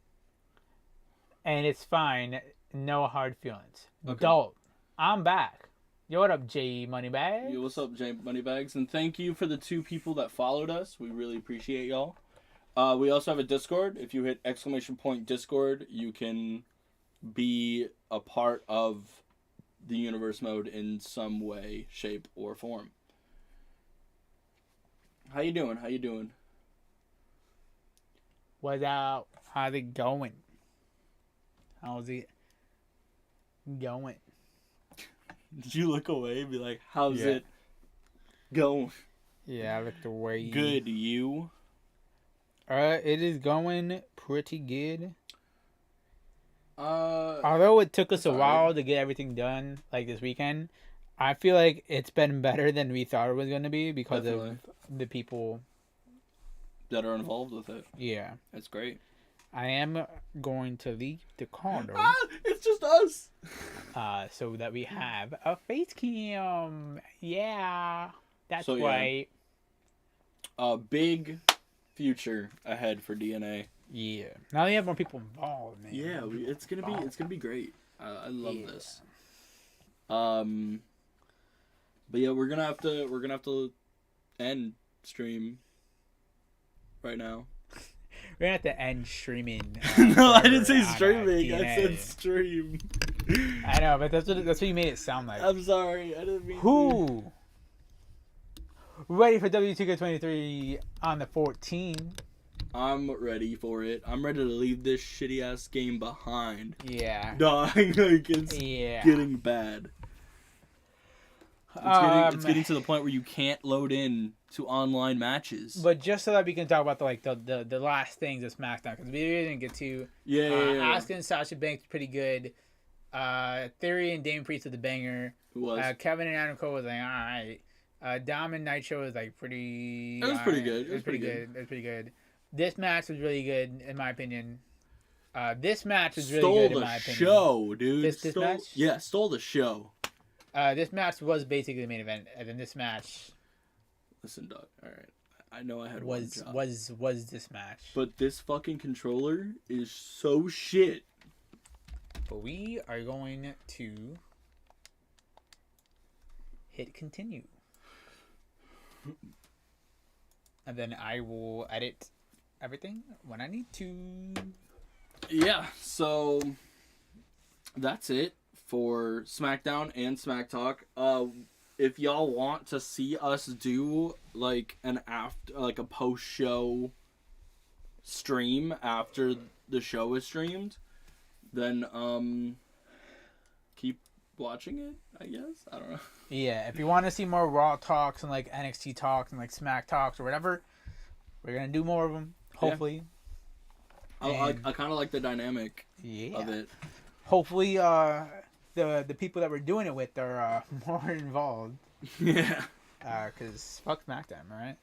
and it's fine. No hard feelings. Okay. Adult, I'm back. Yo, what up, J Moneybags? Yo, what's up, Jay Moneybags? And thank you for the 2 people that followed us. We really appreciate y'all. We also have a Discord. If you hit !Discord, you can be a part of the universe mode in some way, shape, or form. How you doing? How you doing? What's up? How's it going? How's it going? Did you look away and be like, how's Yeah. it going? Yeah, I looked away. Good, you? It is going pretty good. Uh, Although it took us a sorry. while to get everything done, like this weekend, I feel like it's been better than we thought it was going to be because Definitely. of the people. that are involved with it. Yeah. That's great. I am going to leave the condo It's just us. so that we have a face cam. Yeah. That's So, yeah. right. Big future ahead for DNA. Yeah. Now we have more people involved, man. Yeah, it's gonna be great. I love Yeah. this. But yeah, we're gonna have to end stream right now. We're gonna have to end streaming. No, I didn't say forever on, streaming. I DNA. said stream. I know, but that's what you made it sound like. I'm sorry. I didn't mean to. Who? Ready for W2K23 on the 14? I'm ready for it. I'm ready to leave this shitty ass game behind. Yeah. Dog, like it's Yeah. getting bad. It's getting to the point where you can't load in to online matches. But just so that we can talk about the last things of Smackdown, because we didn't get to. yeah. Asuka and Sasha Banks pretty good. Theory and Dame Priest with the banger. Who was? Kevin and Adam Cole was like alright. Dom and Nitro was like pretty. It was pretty good. It was pretty good. This match was really good in my opinion. This match was really Stole good in my the opinion. show, dude. This match? Yeah, stole the show. This match was basically the main event, and then this match Listen, Doug. All right, I know I had was one job, this match. but this fucking controller is so shit. But we are going to hit continue, and then I will edit everything when I need to. Yeah, so that's it for SmackDown and Smack Talk. If y'all want to see us do like a post show stream after the show is streamed, then keep watching it, I guess. I don't know. Yeah, if you want to see more Raw talks and like NXT talks and like Smack talks or whatever, we're gonna do more of them. Hopefully. I kind of like the dynamic Yeah. of it. Hopefully, the people that we're doing it with are more involved. Yeah. Cause fuck SmackDown, right?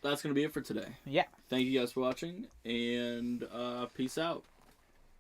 That's gonna be it for today. Yeah. Thank you guys for watching, and peace out.